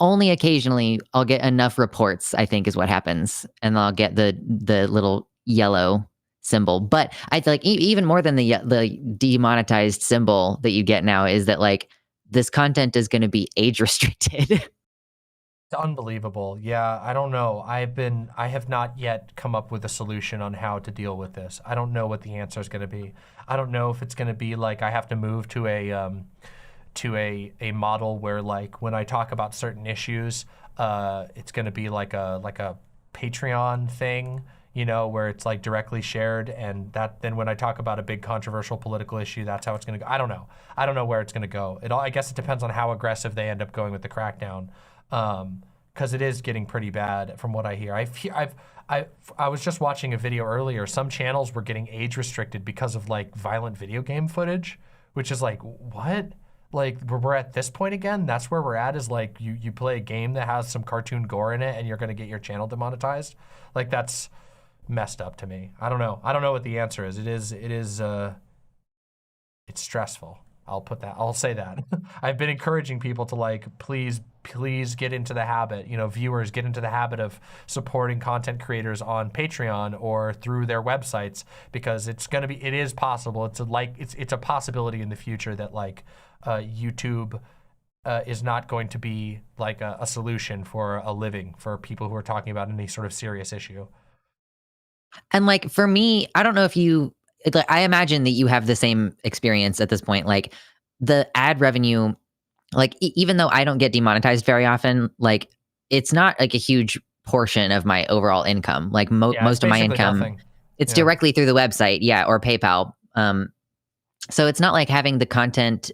only occasionally I'll get enough reports, I think is what happens, and I'll get the little yellow symbol. But I feel like even more than the demonetized symbol that you get now is that like this content is going to be age restricted. It's unbelievable. Yeah, I don't know. I have not yet come up with a solution on how to deal with this. I don't know what the answer is going to be. I don't know if it's going to be like I have to move to a model where like when I talk about certain issues, it's going to be like a Patreon thing, where it's like directly shared, and then when I talk about a big controversial political issue, that's how it's going to go. I don't know. I don't know where it's going to go. I guess it depends on how aggressive they end up going with the crackdown. because it is getting pretty bad from what I hear. I was just watching a video earlier. Some channels were getting age restricted because of like violent video game footage, which is like, what? Like we're at this point again? That's where we're at, is like you play a game that has some cartoon gore in it and you're gonna get your channel demonetized? Like that's messed up to me. I don't know. I don't know what the answer is. It's stressful. I'll say that. I've been encouraging people to like, please get into the habit, viewers get into the habit of supporting content creators on Patreon or through their websites, because it is possible. It's a possibility in the future that like YouTube is not going to be like a solution for a living for people who are talking about any sort of serious issue. And like for me, I don't know if I imagine that you have the same experience at this point. Like the ad revenue, like even though I don't get demonetized very often, like it's not like a huge portion of my overall income. Like most of my income, nothing. It's directly through the website, or PayPal. So it's not like having the content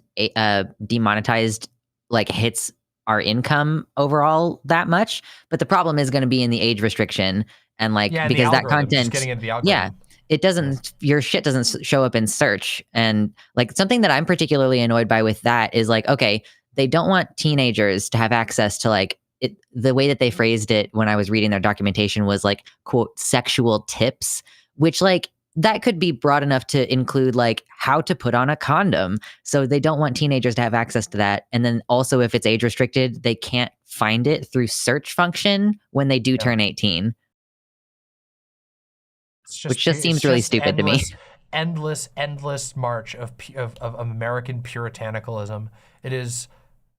demonetized like hits our income overall that much. But the problem is going to be in the age restriction, and like because that content, getting into the algorithm. It doesn't, your shit doesn't show up in search. And like something that I'm particularly annoyed by with that is like, okay, they don't want teenagers to have access to like it. The way that they phrased it when I was reading their documentation was like, quote, sexual tips, which like that could be broad enough to include like how to put on a condom. So they don't want teenagers to have access to that. And then also if it's age restricted, they can't find it through search function when they do turn 18. Which just seems really stupid to me. Endless march of American puritanicalism. It is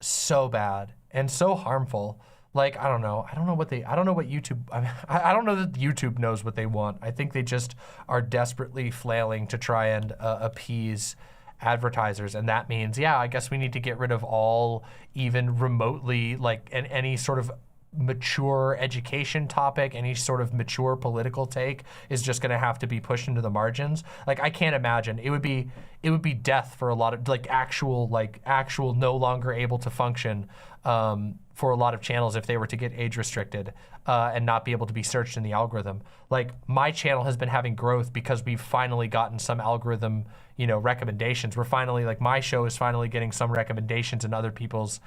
so bad and so harmful. Like, I don't know what YouTube, I don't know that YouTube knows what they want. I think they just are desperately flailing to try and appease advertisers. And that means, I guess we need to get rid of all even remotely like any sort of mature education topic, any sort of mature political take is just going to have to be pushed into the margins. Like I can't imagine it would be death for a lot of like actual no longer able to function for a lot of channels if they were to get age restricted and not be able to be searched in the algorithm. Like my channel has been having growth because we've finally gotten some algorithm recommendations. We're finally like my show is finally getting some recommendations in other people's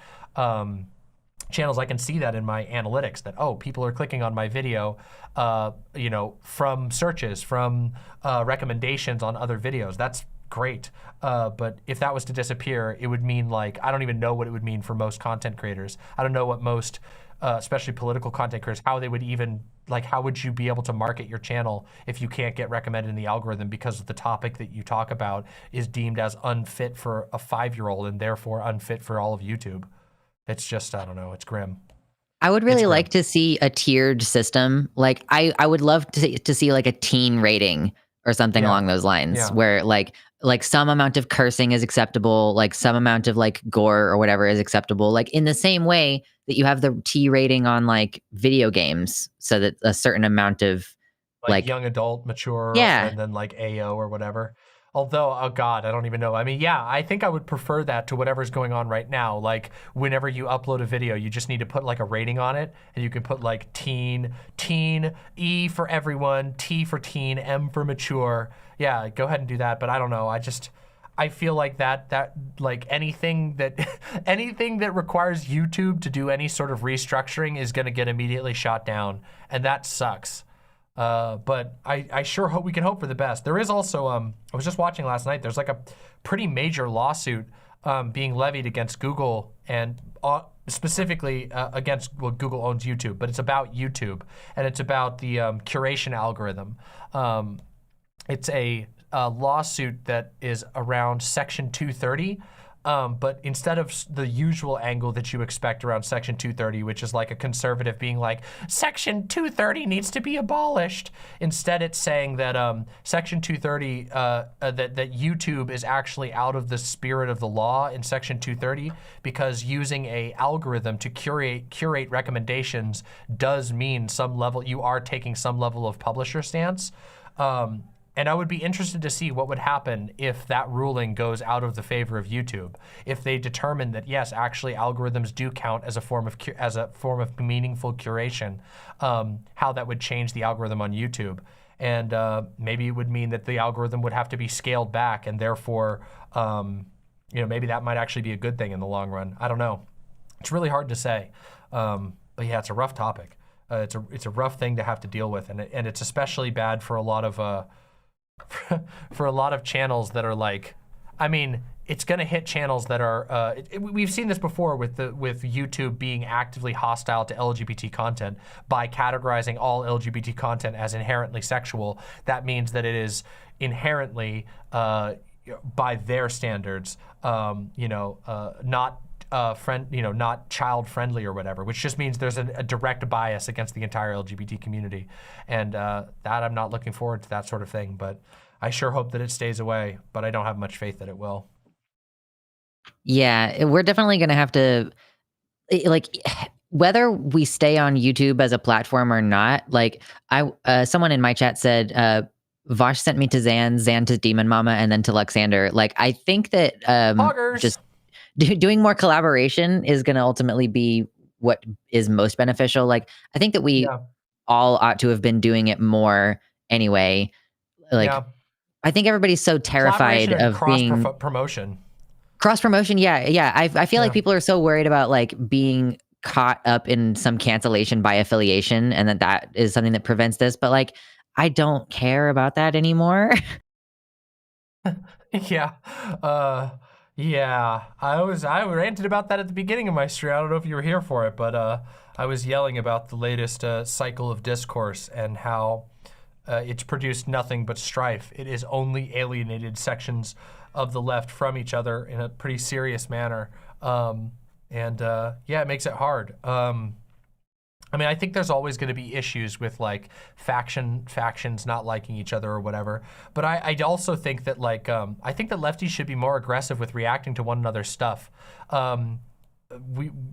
channels. I can see that in my analytics that, people are clicking on my video, from searches, from recommendations on other videos. That's great. But if that was to disappear, it would mean like, I don't even know what it would mean for most content creators. I don't know what most, especially political content creators, how they would even, like, how would you be able to market your channel if you can't get recommended in the algorithm because the topic that you talk about is deemed as unfit for a 5-year-old and therefore unfit for all of YouTube. It's just, I don't know, it's grim. I would really like to see a tiered system. Like I would love to see like a teen rating or something along those lines where like some amount of cursing is acceptable, like some amount of like gore or whatever is acceptable. Like in the same way that you have the T rating on like video games, so that a certain amount of like young adult, mature, and then like AO or whatever. Although, oh God, I don't even know. I mean, I think I would prefer that to whatever's going on right now. Like whenever you upload a video, you just need to put like a rating on it, and you can put like teen, E for everyone, T for teen, M for mature. Yeah, go ahead and do that. But I don't know. I feel like that like anything that requires YouTube to do any sort of restructuring is going to get immediately shot down, and that sucks. But I sure hope we can hope for the best. There is also, I was just watching last night, there's like a pretty major lawsuit being levied against Google and specifically against, well, Google owns YouTube, but it's about YouTube and it's about the curation algorithm. It's a lawsuit that is around Section 230. But instead of the usual angle that you expect around Section 230, which is like a conservative being like, Section 230 needs to be abolished. Instead, it's saying that Section 230, that YouTube is actually out of the spirit of the law in Section 230, because using a algorithm to curate recommendations does mean some level, you are taking some level of publisher stance. And I would be interested to see what would happen if that ruling goes out of the favor of YouTube. If they determine that yes, actually algorithms do count as a form of meaningful curation, how that would change the algorithm on YouTube. And maybe it would mean that the algorithm would have to be scaled back, and therefore, maybe that might actually be a good thing in the long run. I don't know. It's really hard to say. But yeah, it's a rough topic. It's a rough thing to have to deal with, and it's especially bad for a lot of for a lot of channels that are like, I mean, it's going to hit channels that are. We've seen this before with YouTube being actively hostile to LGBT content by categorizing all LGBT content as inherently sexual. That means that it is inherently, by their standards, not not child friendly or whatever, which just means there's a direct bias against the entire LGBT community. And that I'm not looking forward to that sort of thing, but I sure hope that it stays away, but I don't have much faith that it will. Yeah, we're definitely going to have to, like, whether we stay on YouTube as a platform or not, like, someone in my chat said, Vosh sent me to Zan to Demon Mama, and then to Luxander. Like, I think that just doing more collaboration is going to ultimately be what is most beneficial. Like, I think that we all ought to have been doing it more anyway. Like, I think everybody's so terrified of being promotion. Cross promotion, yeah. I feel like people are so worried about like being caught up in some cancellation by affiliation, and that is something that prevents this. But like, I don't care about that anymore. Yeah. I ranted about that at the beginning of my stream. I don't know if you were here for it, but I was yelling about the latest cycle of discourse and how it's produced nothing but strife. It has only alienated sections of the left from each other in a pretty serious manner. It makes it hard. I mean, I think there's always going to be issues with like factions not liking each other or whatever. But I also think that like, I think that lefties should be more aggressive with reacting to one another's stuff.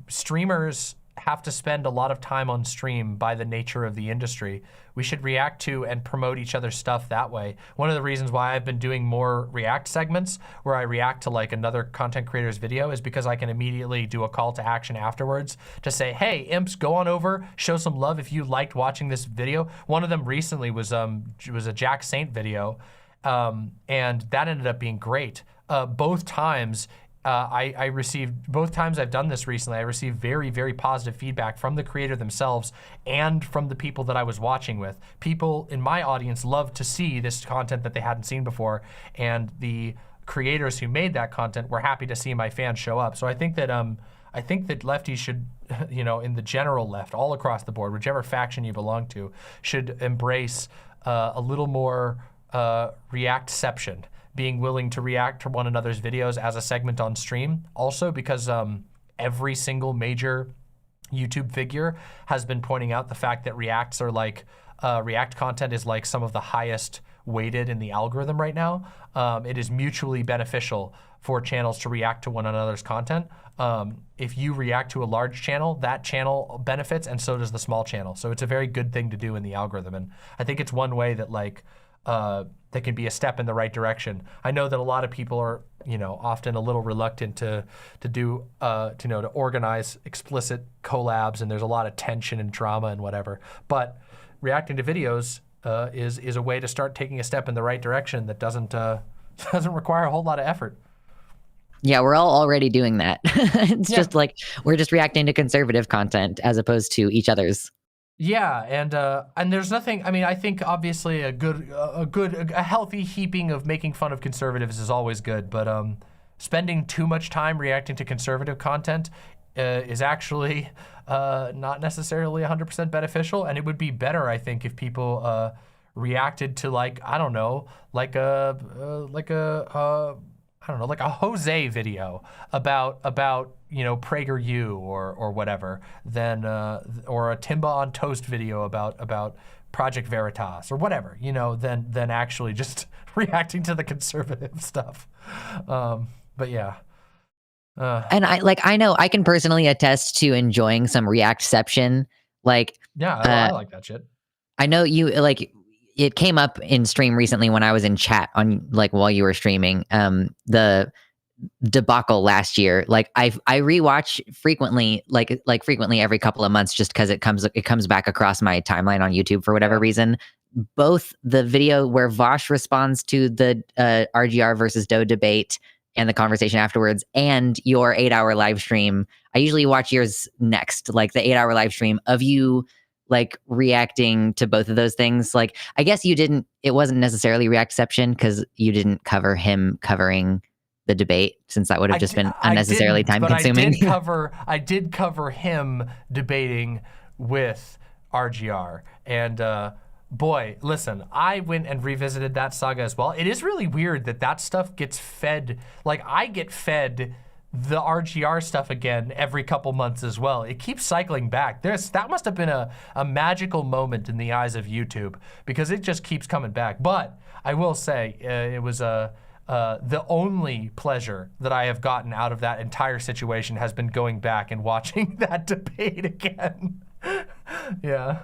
Streamers have to spend a lot of time on stream by the nature of the industry. We should react to and promote each other's stuff that way. One of the reasons why I've been doing more react segments where I react to like another content creator's video is because I can immediately do a call to action afterwards to say, hey, imps, go on over, show some love if you liked watching this video. One of them recently was a Jack Saint video, and that ended up being great. Both times, I received, both times I've done this recently, I received very, very positive feedback from the creator themselves and from the people that I was watching with. People in my audience loved to see this content that they hadn't seen before, and the creators who made that content were happy to see my fans show up. So I think that lefties should, in the general left, all across the board, whichever faction you belong to, should embrace a little more reactception. Being willing to react to one another's videos as a segment on stream. Also because every single major YouTube figure has been pointing out the fact that reacts are like, react content is like some of the highest weighted in the algorithm right now. It is mutually beneficial for channels to react to one another's content. If you react to a large channel, that channel benefits, and so does the small channel. So it's a very good thing to do in the algorithm. And I think it's one way that like, that can be a step in the right direction. I know that a lot of people are, often a little reluctant to organize explicit collabs, and there's a lot of tension and drama and whatever. But reacting to videos is a way to start taking a step in the right direction that doesn't require a whole lot of effort. Yeah, we're all already doing that. It's just like we're just reacting to conservative content as opposed to each other's. Yeah, and there's nothing. I mean, I think obviously a healthy heaping of making fun of conservatives is always good, but spending too much time reacting to conservative content is actually not necessarily 100% beneficial, and it would be better, I think, if people reacted to like, I don't know, like a Jose video about PragerU or whatever, than or a Timba on Toast video about Project Veritas or whatever, than actually just reacting to the conservative stuff. But yeah. And I know I can personally attest to enjoying some reactception. Like, yeah, I like that shit. I know you like. it came up in stream recently when I was in chat on like while you were streaming. The debacle last year, like I rewatch frequently, like frequently every couple of months, just because it comes back across my timeline on YouTube for whatever reason. Both the video where Vosh responds to the RGR versus Doe debate and the conversation afterwards, and your 8-hour live stream. I usually watch yours next, like the 8-hour live stream of you like reacting to both of those things. Like, I guess it wasn't necessarily Reactception because you didn't cover him covering the debate, since that would have just been unnecessarily time consuming. I did cover him debating with RGR, and boy, listen, I went and revisited that saga as well. It is really weird that stuff gets fed. Like, I get fed the RGR stuff again every couple months as well. It keeps cycling back. That must have been a magical moment in the eyes of YouTube, because it just keeps coming back. But I will say, it was the only pleasure that I have gotten out of that entire situation has been going back and watching that debate again. Yeah.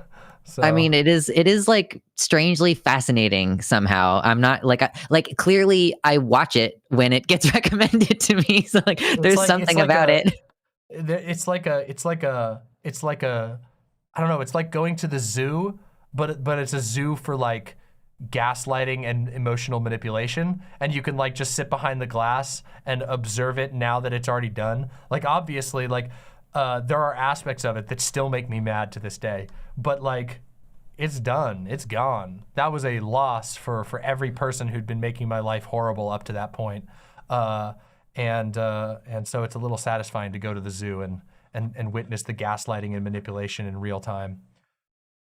So. I mean, it is like strangely fascinating somehow. I'm not like clearly I watch it when it gets recommended to me. So like there's something about it. It's like a I don't know, it's like going to the zoo, but it's a zoo for like gaslighting and emotional manipulation, and you can like just sit behind the glass and observe it now that it's already done. Like, obviously, like there are aspects of it that still make me mad to this day, but like it's done, it's gone. That was a loss for every person who'd been making my life horrible up to that point, and so it's a little satisfying to go to the zoo and witness the gaslighting and manipulation in real time.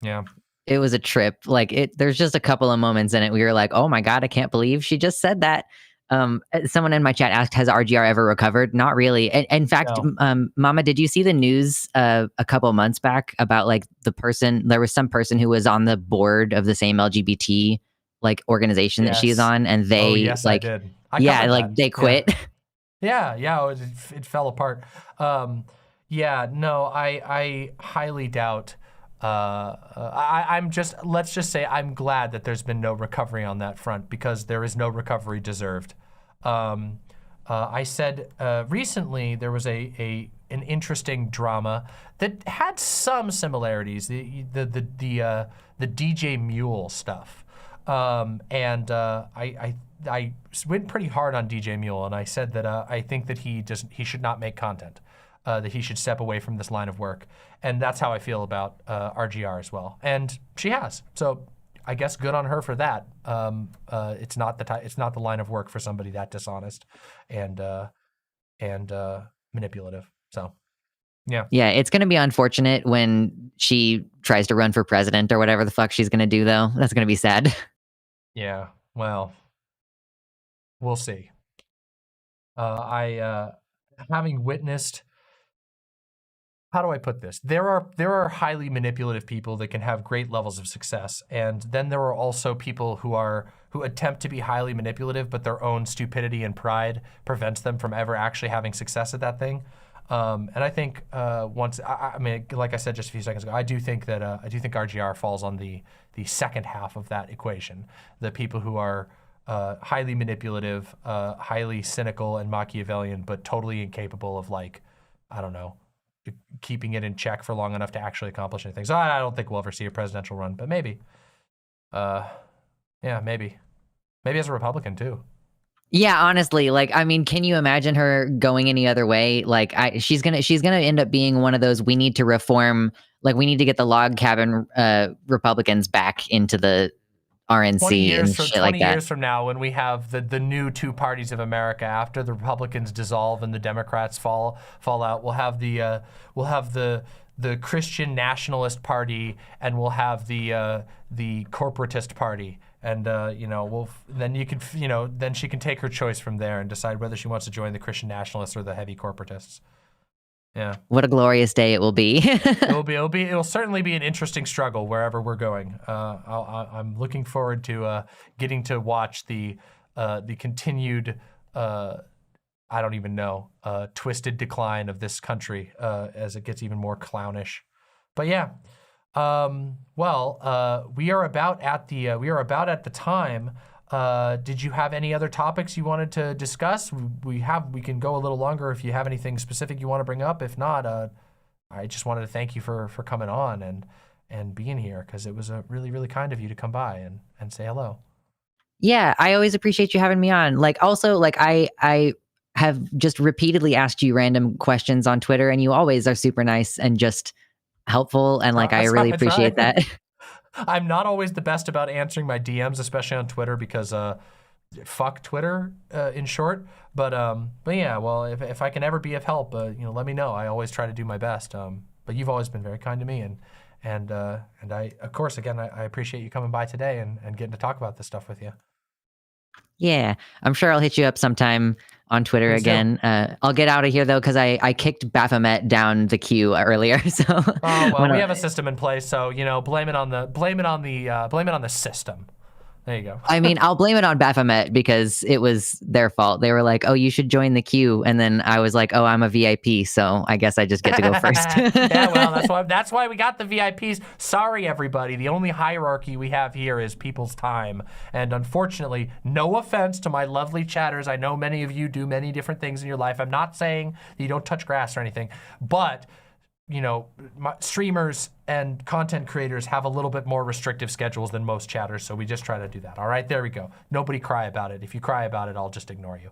Yeah. It was a trip. Like there's just a couple of moments in it we were like, oh my God, I can't believe she just said that. Someone in my chat asked, has RGR ever recovered? Not really. In fact, no. Mama, did you see the news a couple months back about like there was some person who was on the board of the same LGBT like organization that she's on, and they I did. They quit. Yeah, it fell apart. I highly doubt. Let's just say I'm glad that there's been no recovery on that front, because there is no recovery deserved. I said recently there was an interesting drama that had some similarities, the DJ Mule stuff, and I went pretty hard on DJ Mule, and I said that I think that he should not make content. That he should step away from this line of work. And that's how I feel about RGR as well. And she has. So I guess good on her for that. It's not the line of work for somebody that dishonest and manipulative. So yeah. Yeah, it's going to be unfortunate when she tries to run for president or whatever the fuck she's going to do, though. That's going to be sad. Yeah, well, we'll see. Having witnessed, how do I put this? There are highly manipulative people that can have great levels of success, and then there are also people who attempt to be highly manipulative, but their own stupidity and pride prevents them from ever actually having success at that thing. And I think I mean, like I said just a few seconds ago, I do think RGR falls on the second half of that equation. The people who are highly manipulative, highly cynical and Machiavellian, but totally incapable of, like, I don't know, keeping it in check for long enough to actually accomplish anything. So I don't think we'll ever see a presidential run, but maybe. Maybe as a Republican too. Yeah, honestly, like, I mean, can you imagine her going any other way? Like, she's gonna end up being one of those, we need to reform, like, we need to get the log cabin Republicans back into the RNC and shit like that. 20 years from now, when we have the new two parties of America, after the Republicans dissolve and the Democrats fall out, we'll have the Christian Nationalist Party, and we'll have the corporatist party, and then she can take her choice from there and decide whether she wants to join the Christian Nationalists or the heavy corporatists. Yeah. What a glorious day it will be. It'll certainly be an interesting struggle wherever we're going. I'm looking forward to getting to watch the continued, I don't even know, twisted decline of this country as it gets even more clownish. But yeah, Well, we are about at the time. Did you have any other topics you wanted to discuss? We can go a little longer if you have anything specific you want to bring up. If not, I just wanted to thank you for coming on and being here, because it was really, really kind of you to come by and say hello. Yeah, I always appreciate you having me on. Like, also, like, I have just repeatedly asked you random questions on Twitter, and you always are super nice and just helpful, and like, I really appreciate that. I'm not always the best about answering my DMs, especially on Twitter, because fuck Twitter, in short. But yeah, well, if I can ever be of help, let me know. I always try to do my best. But you've always been very kind to me, and I, of course, again, I appreciate you coming by today and getting to talk about this stuff with you. Yeah, I'm sure I'll hit you up sometime on Twitter again. I'll get out of here though, because I kicked Baphomette down the queue earlier. So we have a system in place, so blame it on the system. There you go. I mean, I'll blame it on Baphomet because it was their fault. They were like, "Oh, you should join the queue," and then I was like, "Oh, I'm a VIP, so I guess I just get to go first." Yeah, well, that's why we got the VIPs. Sorry, everybody. The only hierarchy we have here is people's time, and unfortunately, no offense to my lovely chatters. I know many of you do many different things in your life. I'm not saying that you don't touch grass or anything, but streamers and content creators have a little bit more restrictive schedules than most chatters, so we just try to do that. All right, there we go. Nobody cry about it. If you cry about it, I'll just ignore you.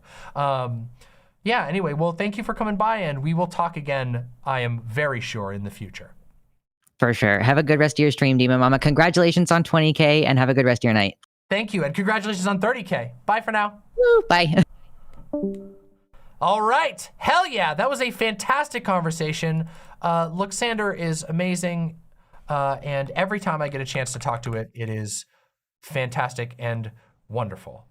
Yeah, anyway, well, thank you for coming by, and we will talk again, I am very sure, in the future. For sure. Have a good rest of your stream, Demon Mama. Congratulations on 20K, and have a good rest of your night. Thank you, and congratulations on 30K. Bye for now. Woo, bye. All right, hell yeah, that was a fantastic conversation. Luxander is amazing, and every time I get a chance to talk to it, it is fantastic and wonderful.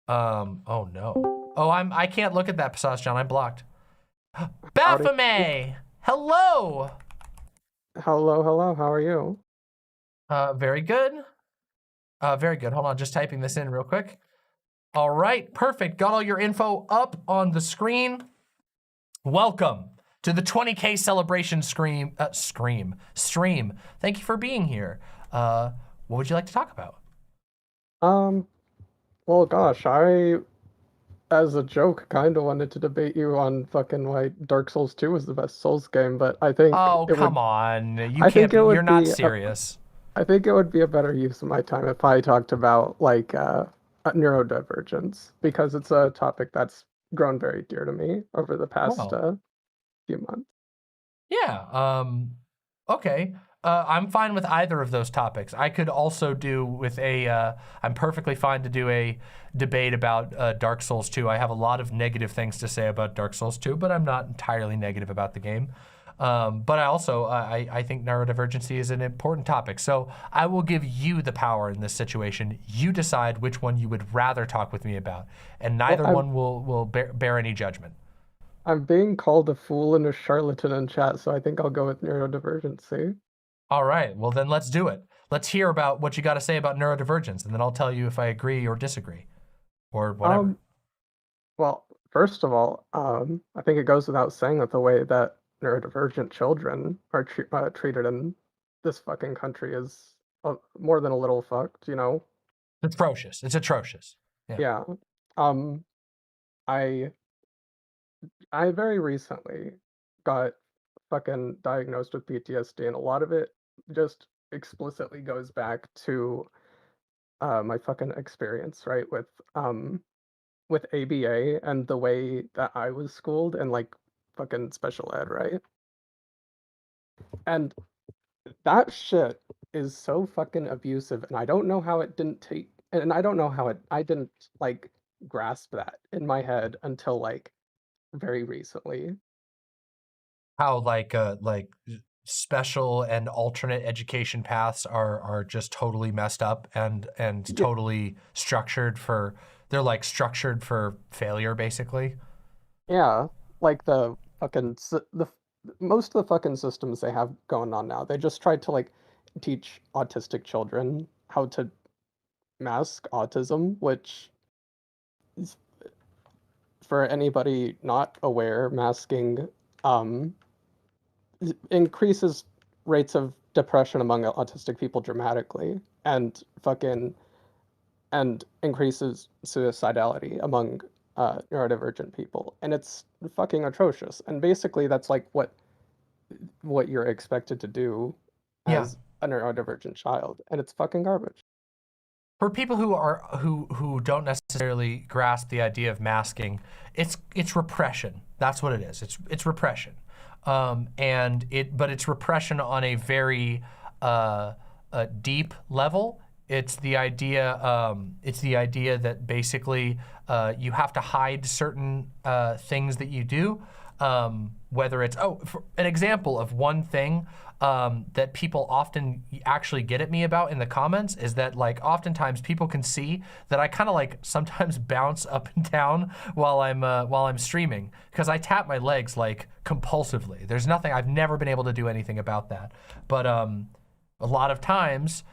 Oh no. Oh, I can't look at that, Passage John, I'm blocked. Baphomette! Hello! Hello, how are you? Very good. Very good, hold on, just typing this in real quick. All right, perfect, got all your info up on the screen. Welcome to the 20K celebration stream. Thank you for being here. What would you like to talk about? Well, gosh, I, as a joke, kind of wanted to debate you on fucking why Dark Souls 2 was the best Souls game, but I think come on, you're not serious. I think it would be a better use of my time if I talked about, like, neurodivergence, because it's a topic that's grown very dear to me over the past few months. Yeah, okay. I'm fine with either of those topics. I could also do with I'm perfectly fine to do a debate about Dark Souls 2. I have a lot of negative things to say about Dark Souls 2, but I'm not entirely negative about the game. But I also, I think neurodivergency is an important topic. So I will give you the power in this situation. You decide which one you would rather talk with me about, and neither one will bear any judgment. I'm being called a fool and a charlatan in chat, so I think I'll go with neurodivergency. All right, well then let's do it. Let's hear about what you got to say about neurodivergence, and then I'll tell you if I agree or disagree, or whatever. Well, first of all, I think it goes without saying that the way that neurodivergent children are treated in this fucking country is more than a little fucked, It's atrocious. It's atrocious. Yeah. I very recently got fucking diagnosed with PTSD, and a lot of it just explicitly goes back to my fucking experience, right, with ABA and the way that I was schooled and like fucking special ed, right? And that shit is so fucking abusive, and I don't know how it didn't take, and I don't know how I didn't like grasp that in my head until like very recently. How like special and alternate education paths are just totally messed up and totally structured for, they're like structured for failure basically. Yeah, like the fucking most of the fucking systems they have going on now, they just tried to like teach autistic children how to mask autism, which is, for anybody not aware, masking increases rates of depression among autistic people dramatically, and increases suicidality among neurodivergent people, and it's fucking atrocious. And basically, that's like what you're expected to do Yeah. as a neurodivergent child, and it's fucking garbage. For people who don't necessarily grasp the idea of masking, it's repression. That's what it is. It's repression, but it's repression on a very deep level. It's the idea that basically you have to hide certain things that you do. Whether it's for an example of one thing that people often actually get at me about in the comments is that, like, oftentimes people can see that I kind of like sometimes bounce up and down while I'm streaming, because I tap my legs like compulsively. There's nothing, I've never been able to do anything about that, but a lot of times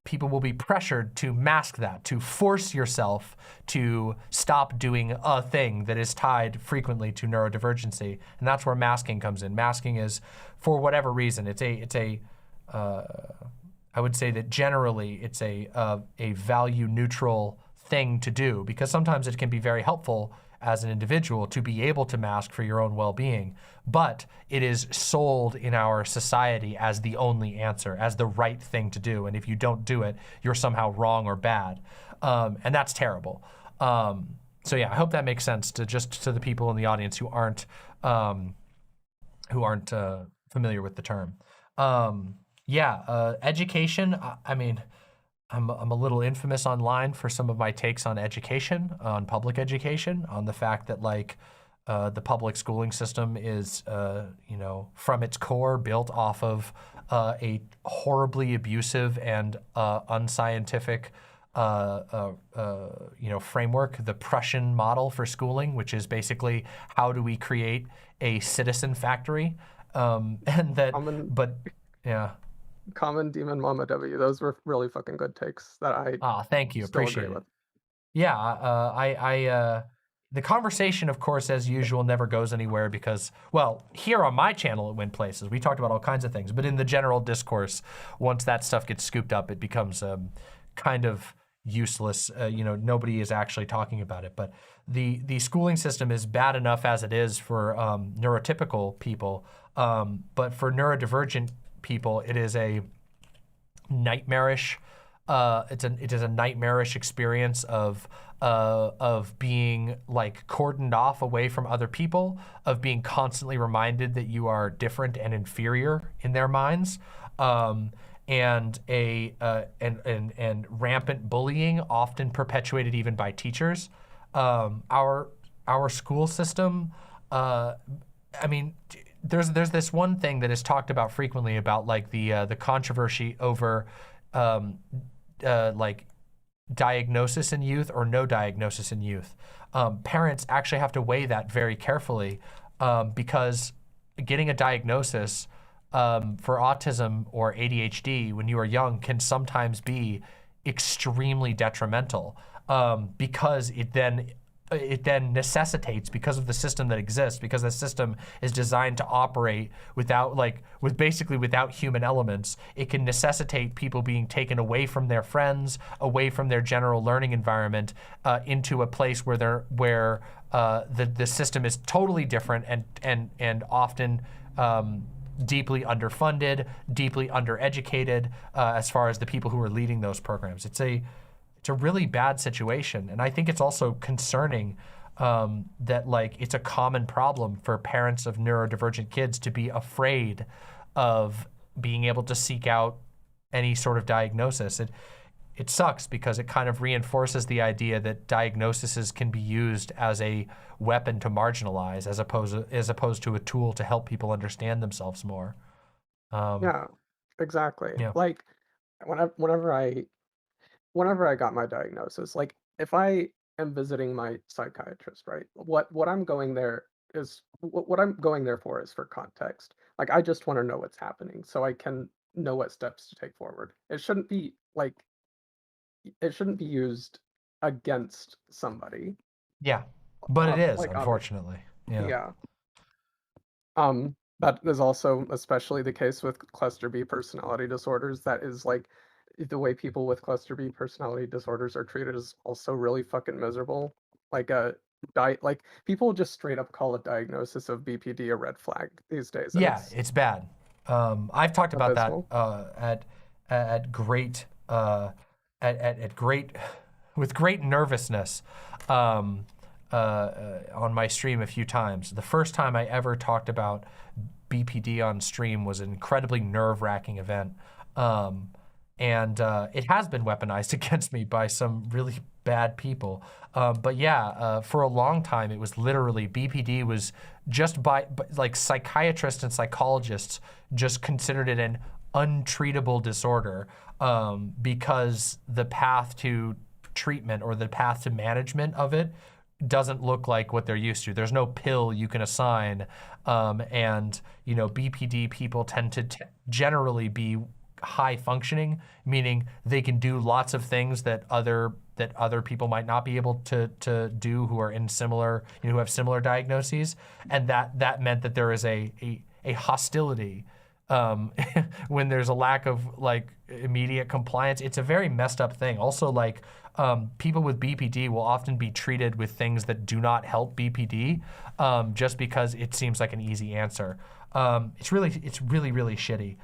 people will be pressured to mask that, to force yourself to stop doing a thing that is tied frequently to neurodivergency, and that's where masking comes in. Masking is, for whatever reason, I would say that generally it's a value neutral thing to do, because sometimes it can be very helpful as an individual to be able to mask for your own well-being, but it is sold in our society as the only answer, as the right thing to do, and if you don't do it, you're somehow wrong or bad, and that's terrible. So yeah, I hope that makes sense to the people in the audience who aren't familiar with the term. Education. I mean, I'm a little infamous online for some of my takes on education, on public education, on the fact that, like, the public schooling system is, from its core built off of a horribly abusive and unscientific, framework, the Prussian model for schooling, which is basically how do we create a citizen factory, Common Demon Mama W. Those were really fucking good takes that I thank you, appreciate it. Yeah, the conversation, of course, as usual, never goes anywhere because, well, here on my channel it went places. We talked about all kinds of things, but in the general discourse, once that stuff gets scooped up, it becomes kind of useless. Nobody is actually talking about it. But the schooling system is bad enough as it is for neurotypical people, but for neurodivergent people, it is a nightmarish. It is a nightmarish experience of being, like, cordoned off away from other people, of being constantly reminded that you are different and inferior in their minds, and rampant bullying, often perpetuated even by teachers. Our school system. I mean, there's this one thing that is talked about frequently about, like, the controversy over like diagnosis in youth or no diagnosis in youth. Parents actually have to weigh that very carefully, because getting a diagnosis for autism or ADHD when you are young can sometimes be extremely detrimental, because it then necessitates, because of the system that exists, because the system is designed to operate basically without human elements, it can necessitate people being taken away from their friends, away from their general learning environment, into a place where the system is totally different and often deeply underfunded, deeply undereducated, as far as the people who are leading those programs. It's a really bad situation, and I think it's also concerning that, like, it's a common problem for parents of neurodivergent kids to be afraid of being able to seek out any sort of diagnosis. It sucks because it kind of reinforces the idea that diagnoses can be used as a weapon to marginalize, as opposed to a tool to help people understand themselves more. Yeah, exactly. Yeah. Like, whenever I got my diagnosis, like, if I am visiting my psychiatrist, right, what I'm going there for is for context. Like, I just want to know what's happening so I can know what steps to take forward. It shouldn't be used against somebody. Yeah, but it is, Like, unfortunately. Yeah. Yeah. That is also especially the case with cluster B personality disorders. That is like the way people with cluster B personality disorders are treated is also really fucking miserable. Like like people just straight up call a diagnosis of BPD a red flag these days, and Yeah, it's it's bad. I've talked about that abysmal. at great at great with great nervousness on my stream a few times. The first time I ever talked about BPD on stream was an incredibly nerve-wracking event, and it has been weaponized against me by some really bad people. But yeah, for a long time, it was literally BPD was just by like psychiatrists and psychologists just considered it an untreatable disorder because the path to treatment or the path to management of it doesn't look like what they're used to. There's no pill you can assign, and you know BPD people tend to generally be high functioning, meaning they can do lots of things that other people might not be able to do who are in similar, you know, who have similar diagnoses, and that meant that there is a hostility when there's a lack of like immediate compliance. It's a very messed up thing. Also, like people with BPD will often be treated with things that do not help BPD just because it seems like an easy answer. It's really shitty.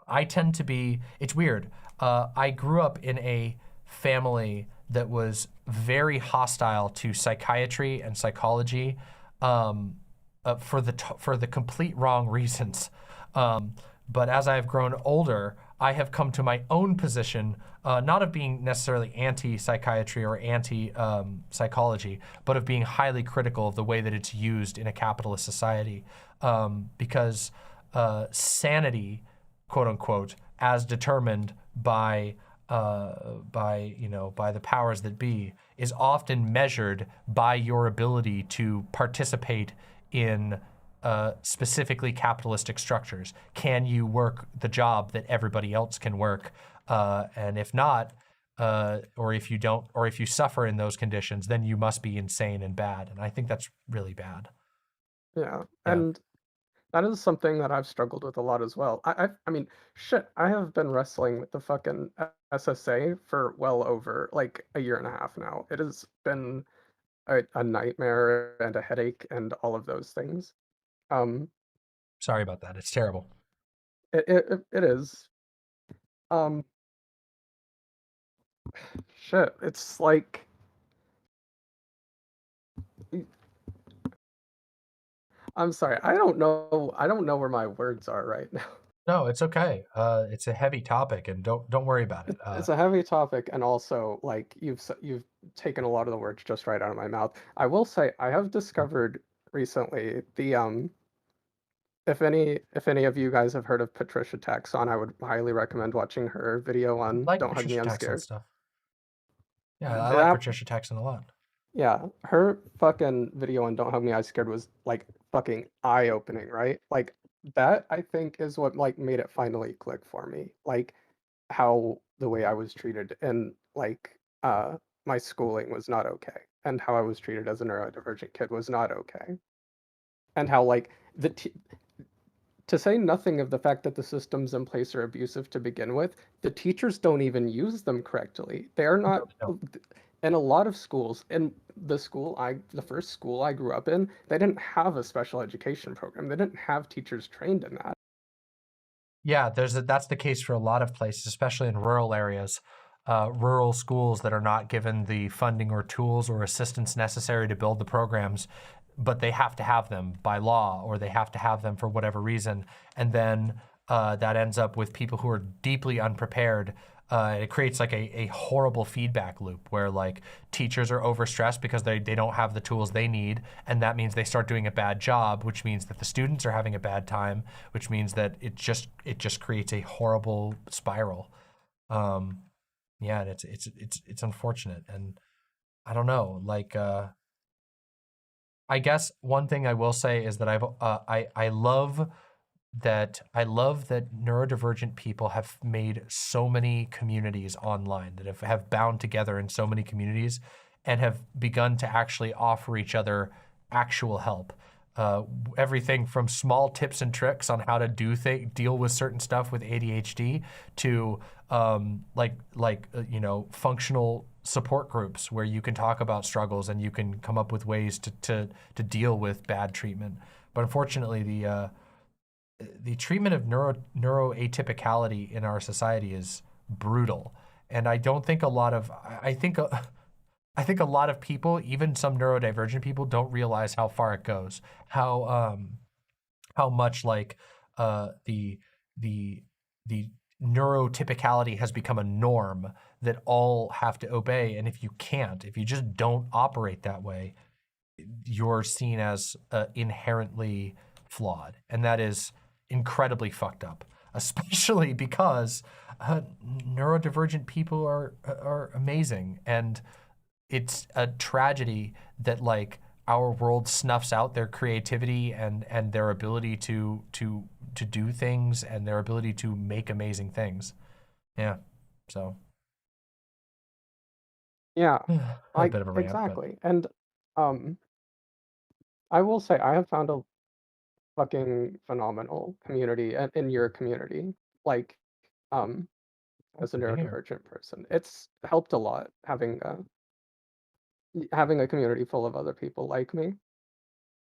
I tend to be, it's weird. I grew up in a family that was very hostile to psychiatry and psychology for the complete wrong reasons. But as I've grown older, I have come to my own position, not of being necessarily anti-psychiatry or anti-psychology, but of being highly critical of the way that it's used in a capitalist society. Because sanity, quote unquote, as determined by the powers that be, is often measured by your ability to participate in specifically capitalistic structures. Can you work the job that everybody else can work? And if not, or if you don't, or if you suffer in those conditions, then you must be insane and bad. And I think that's really bad. Yeah, Yeah. and that is something that I've struggled with a lot as well. I mean, shit, I have been wrestling with the fucking SSA for well over like a year and a half now. It has been a nightmare and a headache and all of those things. Sorry about that. It's terrible. It is. Um, shit, it's like I'm sorry. I don't know. I don't know where my words are right now. No, it's okay. It's a heavy topic, and don't worry about it. It's a heavy topic, and also like you've taken a lot of the words just right out of my mouth. I will say I have discovered recently the if any of you guys have heard of Patricia Taxon, I would highly recommend watching her video I on like Don't Hug Me, Patricia I'm Taxon Scared. stuff. Yeah, I like That Patricia Taxon a lot. Yeah, her fucking video on Don't Hug Me, I'm Scared was like fucking eye-opening, right? Like that I think is what like made it finally click for me. Like how the way I was treated and like my schooling was not okay and how I was treated as a neurodivergent kid was not okay. And how like to say nothing of the fact that the systems in place are abusive to begin with, the teachers don't even use them correctly. They're not No. in a lot of schools, in the first school I grew up in, they didn't have a special education program. They didn't have teachers trained in that. Yeah, that's the case for a lot of places, especially in rural areas. Rural schools that are not given the funding or tools or assistance necessary to build the programs, but they have to have them by law, or they have to have them for whatever reason. And then that ends up with people who are deeply unprepared. It creates like a horrible feedback loop where like teachers are overstressed because they don't have the tools they need, and that means they start doing a bad job, which means that the students are having a bad time, which means that it just creates a horrible spiral. Yeah, and it's unfortunate, and I don't know, like I guess one thing I will say is that I love that neurodivergent people have made so many communities online, that have bound together in so many communities and have begun to actually offer each other actual help. everything from small tips and tricks on how to deal with certain stuff with ADHD to functional support groups where you can talk about struggles and you can come up with ways to deal with bad treatment. But unfortunately, the treatment of neuroatypicality in our society is brutal, and I don't think I think a lot of people, even some neurodivergent people, don't realize how far it goes, how much like the neurotypicality has become a norm that all have to obey, and if you just don't operate that way, you're seen as inherently flawed, and that is incredibly fucked up, especially because neurodivergent people are amazing, and it's a tragedy that like our world snuffs out their creativity and their ability to do things and their ability to make amazing things. Yeah, so Yeah, a bit of a rant, exactly. And I will say I have found a fucking phenomenal community in your community. Like, as a Good to hear. neurodivergent person, it's helped a lot having a community full of other people like me.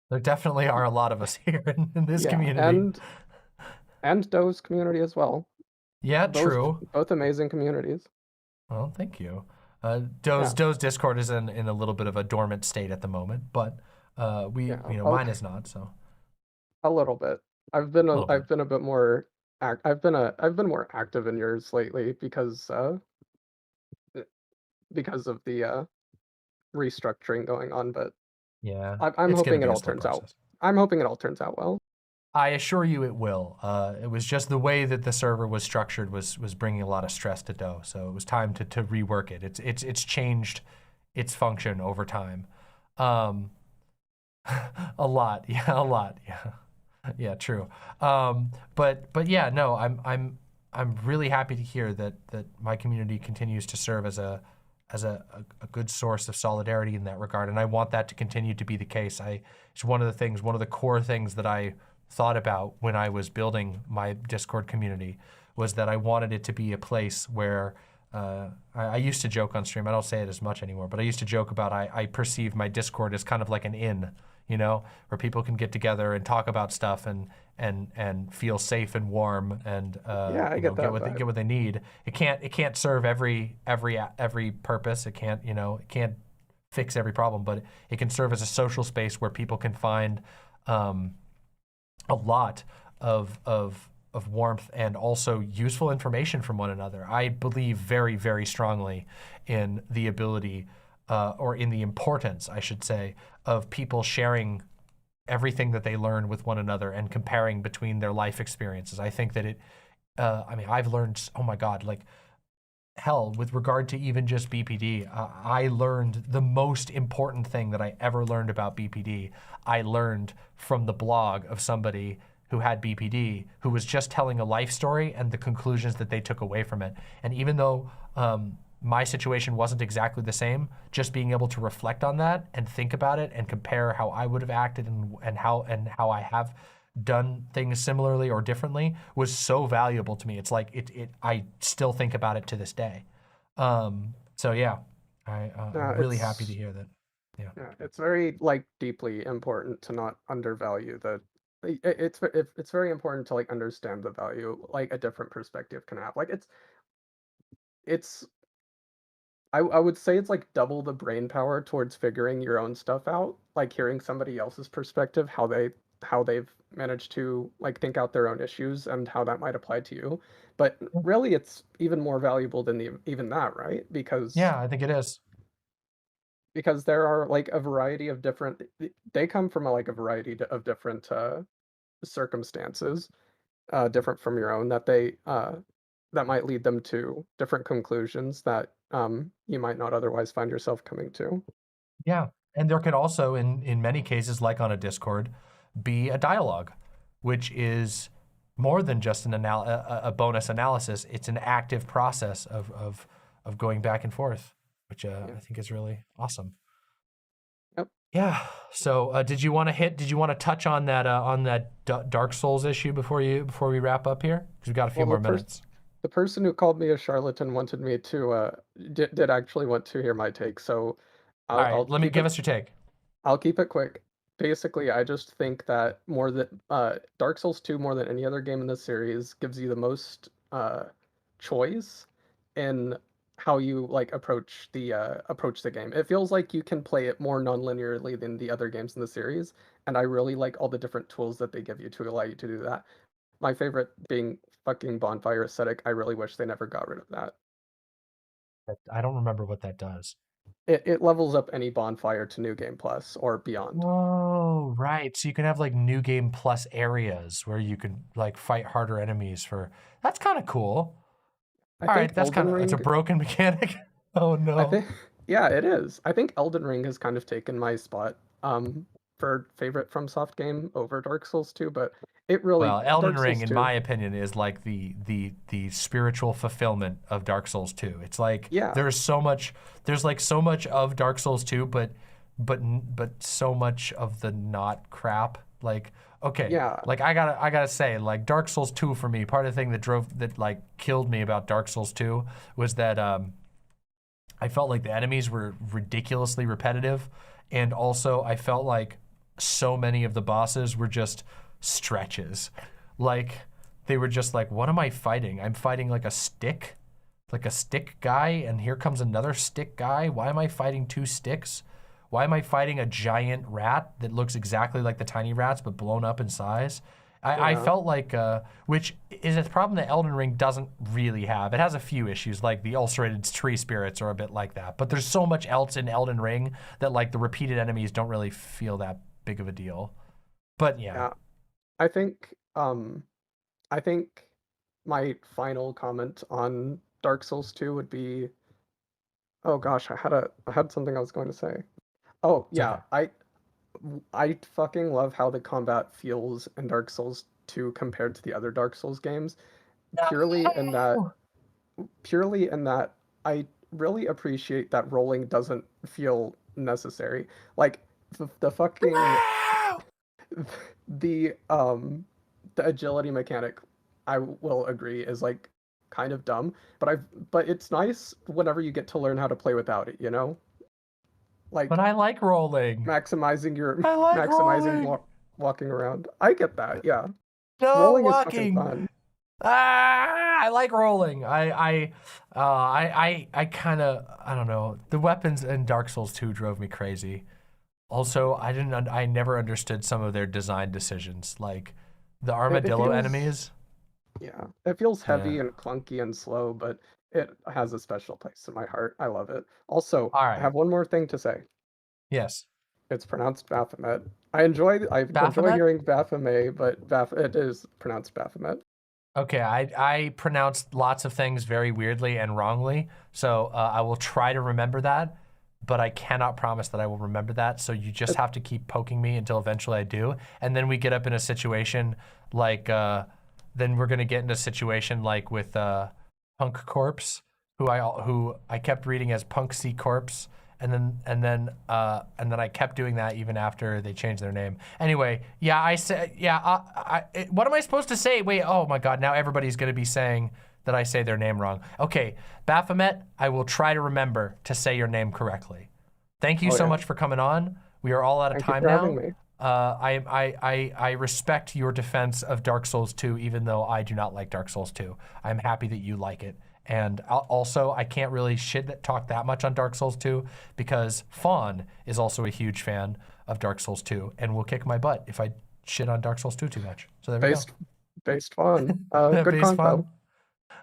There definitely are a lot of us here in this Yeah, community. and Doe's community as well. Yeah, true. Both amazing communities. Well, thank you. Doe's Discord is in a little bit of a dormant state at the moment, but mine is not. So a little bit. I've been a bit more. I've been more active in yours lately because of the restructuring going on. But yeah, I'm it's hoping gonna it be a all slow turns out. process. I'm hoping it all turns out well. I assure you it will. It was just the way that the server was structured was bringing a lot of stress to Doe, so it was time to rework it. It's changed its function over time. A lot, yeah, true. But yeah, no, I'm really happy to hear that my community continues to serve as a good source of solidarity in that regard, and I want that to continue to be the case. It's one of the core things that I thought about when I was building my Discord community was that I wanted it to be a place where I used to joke on stream. I don't say it as much anymore, but I used to joke about I perceive my Discord as kind of like an inn, where people can get together and talk about stuff and feel safe and warm and get what they need. It can't serve every purpose. It can't fix every problem, but it can serve as a social space where people can find a lot of warmth and also useful information from one another. I believe very, very strongly in the ability, or in the importance, I should say, of people sharing everything that they learn with one another and comparing between their life experiences. I think that I've learned, oh my God, like, hell, with regard to even just BPD, I learned the most important thing that I ever learned about BPD. I learned from the blog of somebody who had BPD, who was just telling a life story and the conclusions that they took away from it. And even though my situation wasn't exactly the same, just being able to reflect on that and think about it and compare how I would have acted and how I have done things similarly or differently was so valuable to me. It's like I still think about it to this day. So yeah, I'm really happy to hear that. Yeah, it's very deeply important to not undervalue the. It's very important to understand the value a different perspective can have. It's I would say it's double the brain power towards figuring your own stuff out. Hearing somebody else's perspective, how they've managed to think out their own issues and how that might apply to you. But really, it's even more valuable than even that, right? Because yeah, I think it is. Because there are a variety of different. They come from a variety of different circumstances, different from your own, that might lead them to different conclusions that you might not otherwise find yourself coming to. Yeah, and there can also, in many cases, like on a Discord, be a dialogue, which is more than just a bonus analysis. It's an active process of going back and forth, which I think is really awesome. Yep. Yeah. So did you want to touch on that Dark Souls issue before we wrap up here? Because we've got a few more minutes. The person who called me a charlatan wanted me to did actually want to hear my take. So All right, give us your take. I'll keep it quick. Basically, I just think that Dark Souls 2 more than any other game in the series gives you the most choice in how you like approach the game. It feels like you can play it more non-linearly than the other games in the series, and I really like all the different tools that they give you to allow you to do that. My favorite being fucking bonfire aesthetic. I really wish they never got rid of that. I don't remember what that does. It levels up any bonfire to New Game Plus or beyond. Oh, right. So you can have like New Game Plus areas where you can like fight harder enemies for. That's kind of cool. All right, that's it's a broken mechanic. Oh no. Yeah, it is. I think Elden Ring has kind of taken my spot for favorite FromSoft game over Dark Souls 2, but Elden Ring, in my opinion, is like the spiritual fulfillment of Dark Souls 2. It's like there's so much of Dark Souls 2, but so much of the not crap. Like, okay, like I gotta say, like Dark Souls 2 for me, part of the thing that killed me about Dark Souls 2 was that I felt like the enemies were ridiculously repetitive, and also I felt like so many of the bosses were just stretches. Like they were just like, what am I fighting? I'm fighting like a stick guy, and here comes another stick guy. Why am I fighting two sticks? Why am I fighting a giant rat that looks exactly like the tiny rats but blown up in size? I felt like, which is a problem that Elden Ring doesn't really have. It has a few issues, like the ulcerated tree spirits are a bit like that. But there's so much else in Elden Ring that like the repeated enemies don't really feel that big of a deal. But yeah. I think my final comment on Dark Souls 2 would be, oh gosh, I had something I was going to say. Oh yeah, okay. I fucking love how the combat feels in Dark Souls 2 compared to the other Dark Souls games. Purely in that I really appreciate that rolling doesn't feel necessary. Like the fucking the agility mechanic, I will agree, is like kind of dumb, but it's nice whenever you get to learn how to play without it, you know? Like, but I like rolling. Maximizing walking around. I get that, yeah. No, rolling walking. Is fucking fun. I like rolling. I kind of, I don't know. The weapons in Dark Souls 2 drove me crazy. Also, I never understood some of their design decisions, like the armadillo enemies. Yeah, it feels heavy and clunky and slow, but it has a special place in my heart. I love it. Also, I have one more thing to say. Yes. It's pronounced Baphomette. I enjoy hearing Baphomette, but it is pronounced Baphomette. Okay, I pronounced lots of things very weirdly and wrongly, so I will try to remember that, but I cannot promise that I will remember that, so you just have to keep poking me until eventually I do, and then we get up in a situation like, then we're going to get into a situation like with Punk Corpse, who I kept reading as Punk C Corpse, and then I kept doing that even after they changed their name. Anyway, yeah, I said, yeah, what am I supposed to say? Wait, oh my God, now everybody's going to be saying that I say their name wrong. Okay, Baphomette, I will try to remember to say your name correctly. Thank you so much for coming on. We are all out of time now. Having me. I respect your defense of Dark Souls 2, even though I do not like Dark Souls 2. I'm happy that you like it. And also, I can't really talk that much on Dark Souls 2 because Fawn is also a huge fan of Dark Souls 2 and will kick my butt if I shit on Dark Souls 2 too much. So there we go. Based Fawn. Good convo.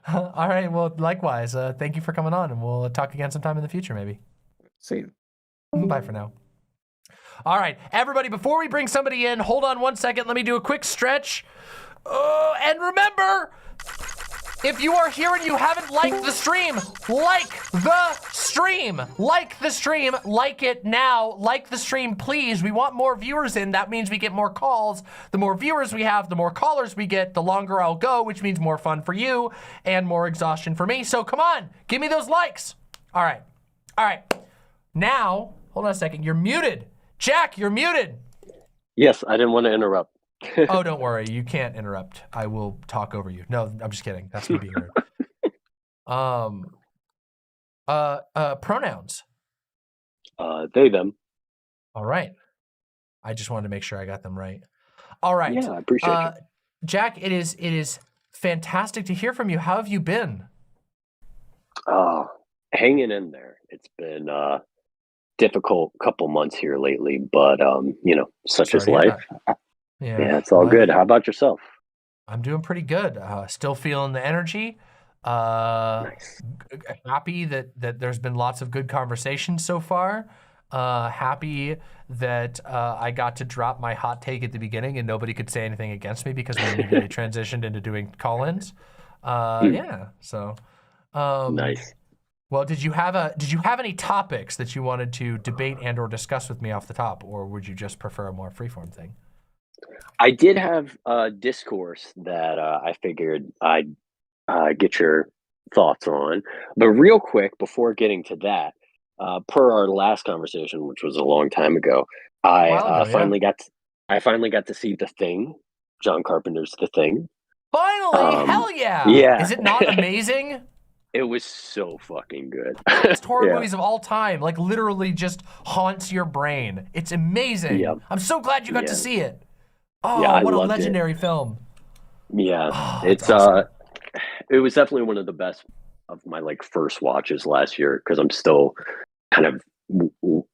All right, well, likewise. Thank you for coming on, and we'll talk again sometime in the future, maybe. See you. Bye for now. All right, everybody, before we bring somebody in, hold on 1 second. Let me do a quick stretch. And remember, if you are here and you haven't liked the stream, like the stream. Like the stream. Like it now. Like the stream, please. We want more viewers in. That means we get more calls. The more viewers we have, the more callers we get, the longer I'll go, which means more fun for you and more exhaustion for me. So come on, give me those likes. All right. Now, hold on a second. You're muted. Jack, you're muted. Yes, I didn't want to interrupt. Oh, don't worry. You can't interrupt. I will talk over you. No, I'm just kidding. That's me being rude. Pronouns. They, them. All right. I just wanted to make sure I got them right. All right. Yeah, I appreciate it. Jack, it is fantastic to hear from you. How have you been? Hanging in there. It's been difficult couple months here lately, but such is life. Yeah, it's all good. How about yourself? I'm doing pretty good. Still feeling the energy. Nice. Happy that there's been lots of good conversations so far. Happy that I got to drop my hot take at the beginning and nobody could say anything against me because we immediately transitioned into doing call-ins. Yeah. So Nice. Well, did you have any topics that you wanted to debate and or discuss with me off the top, or would you just prefer a more freeform thing? I did have a discourse that I figured I'd get your thoughts on. But real quick, before getting to that, per our last conversation, which was a long time ago, I finally got to see The Thing, John Carpenter's The Thing. Finally, hell yeah! Yeah. Is it not amazing? It was so fucking good. Best horror movies of all time, like literally just haunts your brain. It's amazing. Yep. I'm so glad you got to see it. Oh, Yeah, what a loved legendary film. Yeah, Oh, it's awesome. it was definitely one of the best of my first watches last year because I'm still kind of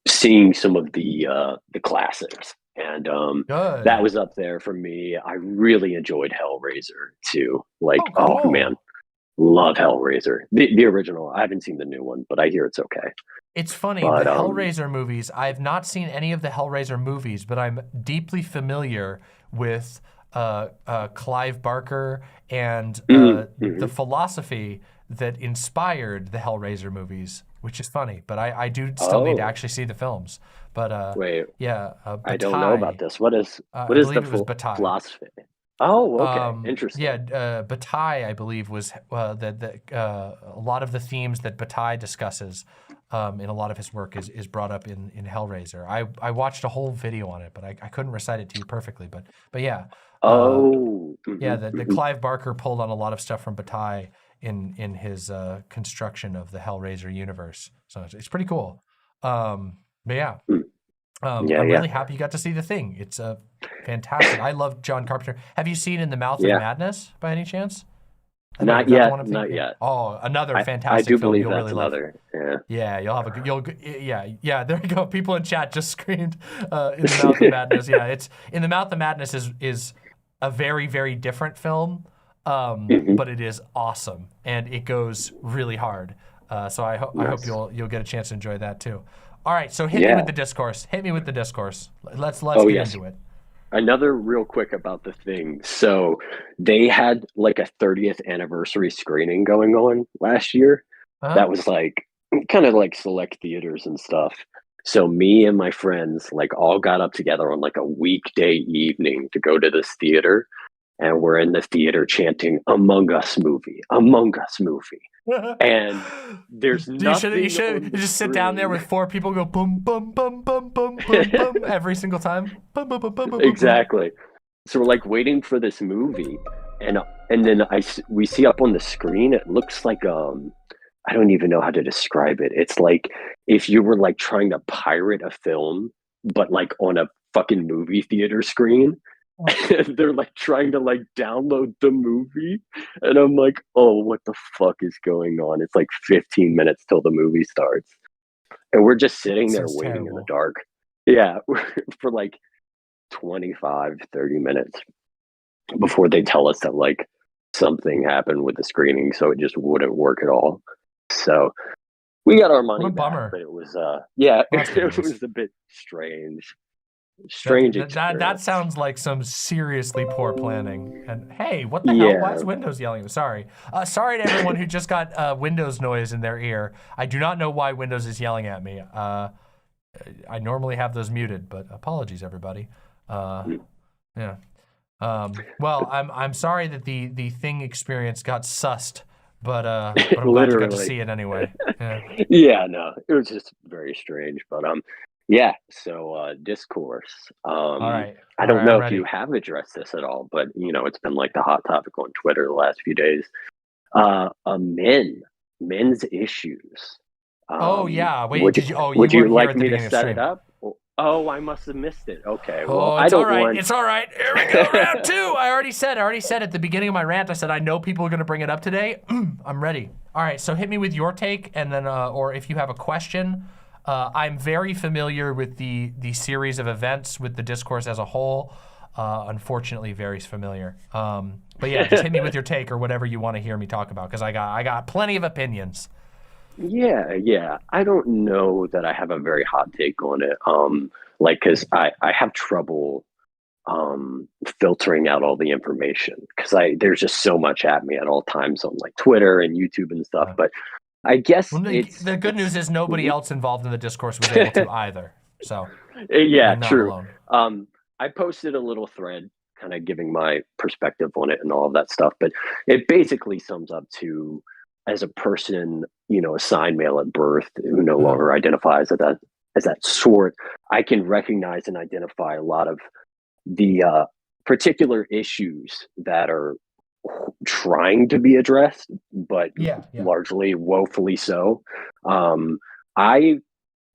seeing some of the classics, and Good. that was up there for me. I really enjoyed Hellraiser too. cool. Oh man, love Hellraiser, the original. I haven't seen the new one, but I hear it's okay. It's funny, But, the Hellraiser movies, I've not seen any of the Hellraiser movies, but I'm deeply familiar with Clive Barker and the philosophy that inspired the Hellraiser movies, which is funny, but I do still need to actually see the films. But Wait, yeah, I don't know about this. What is I the believe it was Bataille. philosophy? Oh, okay, interesting. Yeah, Bataille, I believe, was a lot of the themes that Bataille discusses in a lot of his work is brought up in Hellraiser. I watched a whole video on it, but I couldn't recite it to you perfectly. But yeah. Yeah, the Clive Barker pulled on a lot of stuff from Bataille in his construction of the Hellraiser universe. So it's pretty cool. But yeah. I'm really happy you got to see The Thing. It's fantastic. I love John Carpenter. Have you seen In the Mouth of Madness by any chance? Not yet. Not yet. Oh, another fantastic I do film believe you'll that's really love. another. Yeah. Yeah, you'll have a yeah. There you go. People in chat just screamed In the Mouth of Madness. Yeah, it's In the Mouth of Madness is a very, very different film, but it is awesome and it goes really hard. So I hope you'll get a chance to enjoy that too. All right, so hit me with the discourse. Hit me with the discourse. Let's get into it. Another real quick about The Thing. So they had a 30th anniversary screening going on last year. That was kind of select theaters and stuff. So me and my friends all got up together on a weekday evening to go to this theater. And we're in the theater chanting Among Us movie, Among Us movie. And there's nothing. You should just sit down there with four people, go boom, boom, boom, boom, boom, boom, boom, every single time. Boom, boom, boom, boom, boom. Exactly. So we're waiting for this movie, and then we see up on the screen. It looks like I don't even know how to describe it. It's like if you were trying to pirate a film, but on a fucking movie theater screen. And they're trying to download the movie, and I'm oh, what the fuck is going on? It's 15 minutes till the movie starts, and we're just sitting there waiting in the dark. Yeah, for 25, 30 minutes before they tell us that something happened with the screening, so it just wouldn't work at all. So we got our money back, but it was it was a bit strange. That sounds like some seriously poor planning. And hey, what the hell? Why is Windows yelling at me? Sorry to everyone who just got Windows noise in their ear. I do not know why Windows is yelling at me. I normally have those muted, but apologies, everybody. Yeah. Well, I'm sorry that the Thing experience got sussed, but I'm glad you got to see it anyway. Yeah. Yeah, no, it was just very strange, but Yeah, so discourse. All right. I don't I'm know if ready. you have addressed this at all, but it's been like the hot topic on Twitter the last few days. Men's issues. Oh yeah. Wait. Would Did you? Oh, would you you weren't here like at the me to beginning of set stream. it up? Oh, I must have missed it. Okay. Well, Oh, I it's don't all right. want. It's all right. Here we go. Round 2. I already said at the beginning of my rant. I said I know people are going to bring it up today. I'm ready. All right. So hit me with your take, and then, or if you have a question. I'm very familiar with the series of events with the discourse as a whole. Unfortunately, very familiar. But yeah, just hit me with your take or whatever you want to hear me talk about, because I got plenty of opinions. Yeah. I don't know that I have a very hot take on it. Because I have trouble filtering out all the information, because there's just so much at me at all times on like Twitter and YouTube and stuff. But I guess Well, the good news is nobody else involved in the discourse was able to either. So yeah, you're not true. alone. I posted a little thread kind of giving my perspective on it and all of that stuff, but it basically sums up to, as a person, assigned male at birth who no longer identifies as that sort, I can recognize and identify a lot of the particular issues that are trying to be addressed, but largely woefully so. I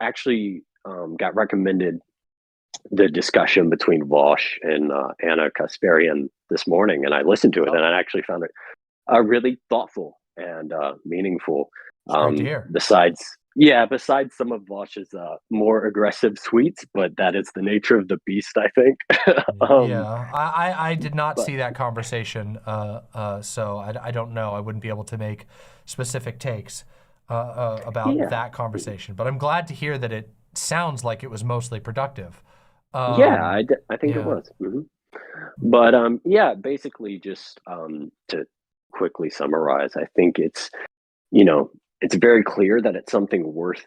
actually got recommended the discussion between Vosh and Anna Kasparian this morning, and I listened to it, and I actually found it really thoughtful and meaningful. Great to hear. Besides some of Vosh's more aggressive tweets, but that is the nature of the beast, I think. I did not see that conversation, so I don't know. I wouldn't be able to make specific takes about that conversation, but I'm glad to hear that it sounds like it was mostly productive. I think it was. Mm-hmm. But basically just to quickly summarize, I think it's very clear that it's something worth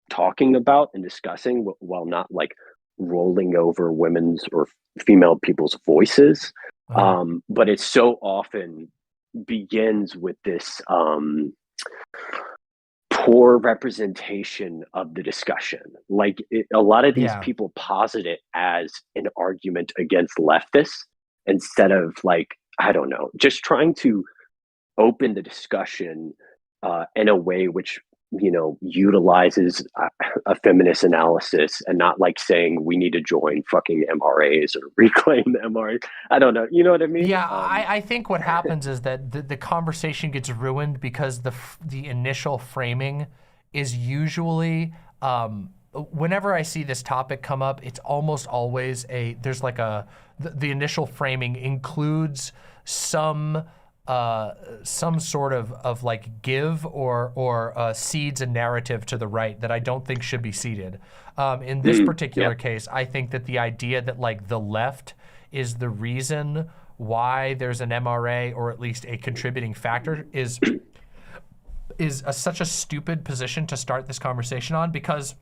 talking about and discussing while not like rolling over women's or female people's voices. But it so often begins with this poor representation of the discussion. Like a lot of these people posit it as an argument against leftists instead of like, I don't know, just trying to open the discussion in a way which utilizes a feminist analysis, and not like saying we need to join fucking MRAs or reclaim the MRAs. I don't know. You know what I mean? Yeah, I think what happens is that the conversation gets ruined because the initial framing is usually, whenever I see this topic come up, it's almost always there's like the initial framing includes some sort of like give or seeds a narrative to the right that I don't think should be seeded. In this particular case, I think that the idea that like the left is the reason why there's an MRA, or at least a contributing factor, is such a stupid position to start this conversation on, because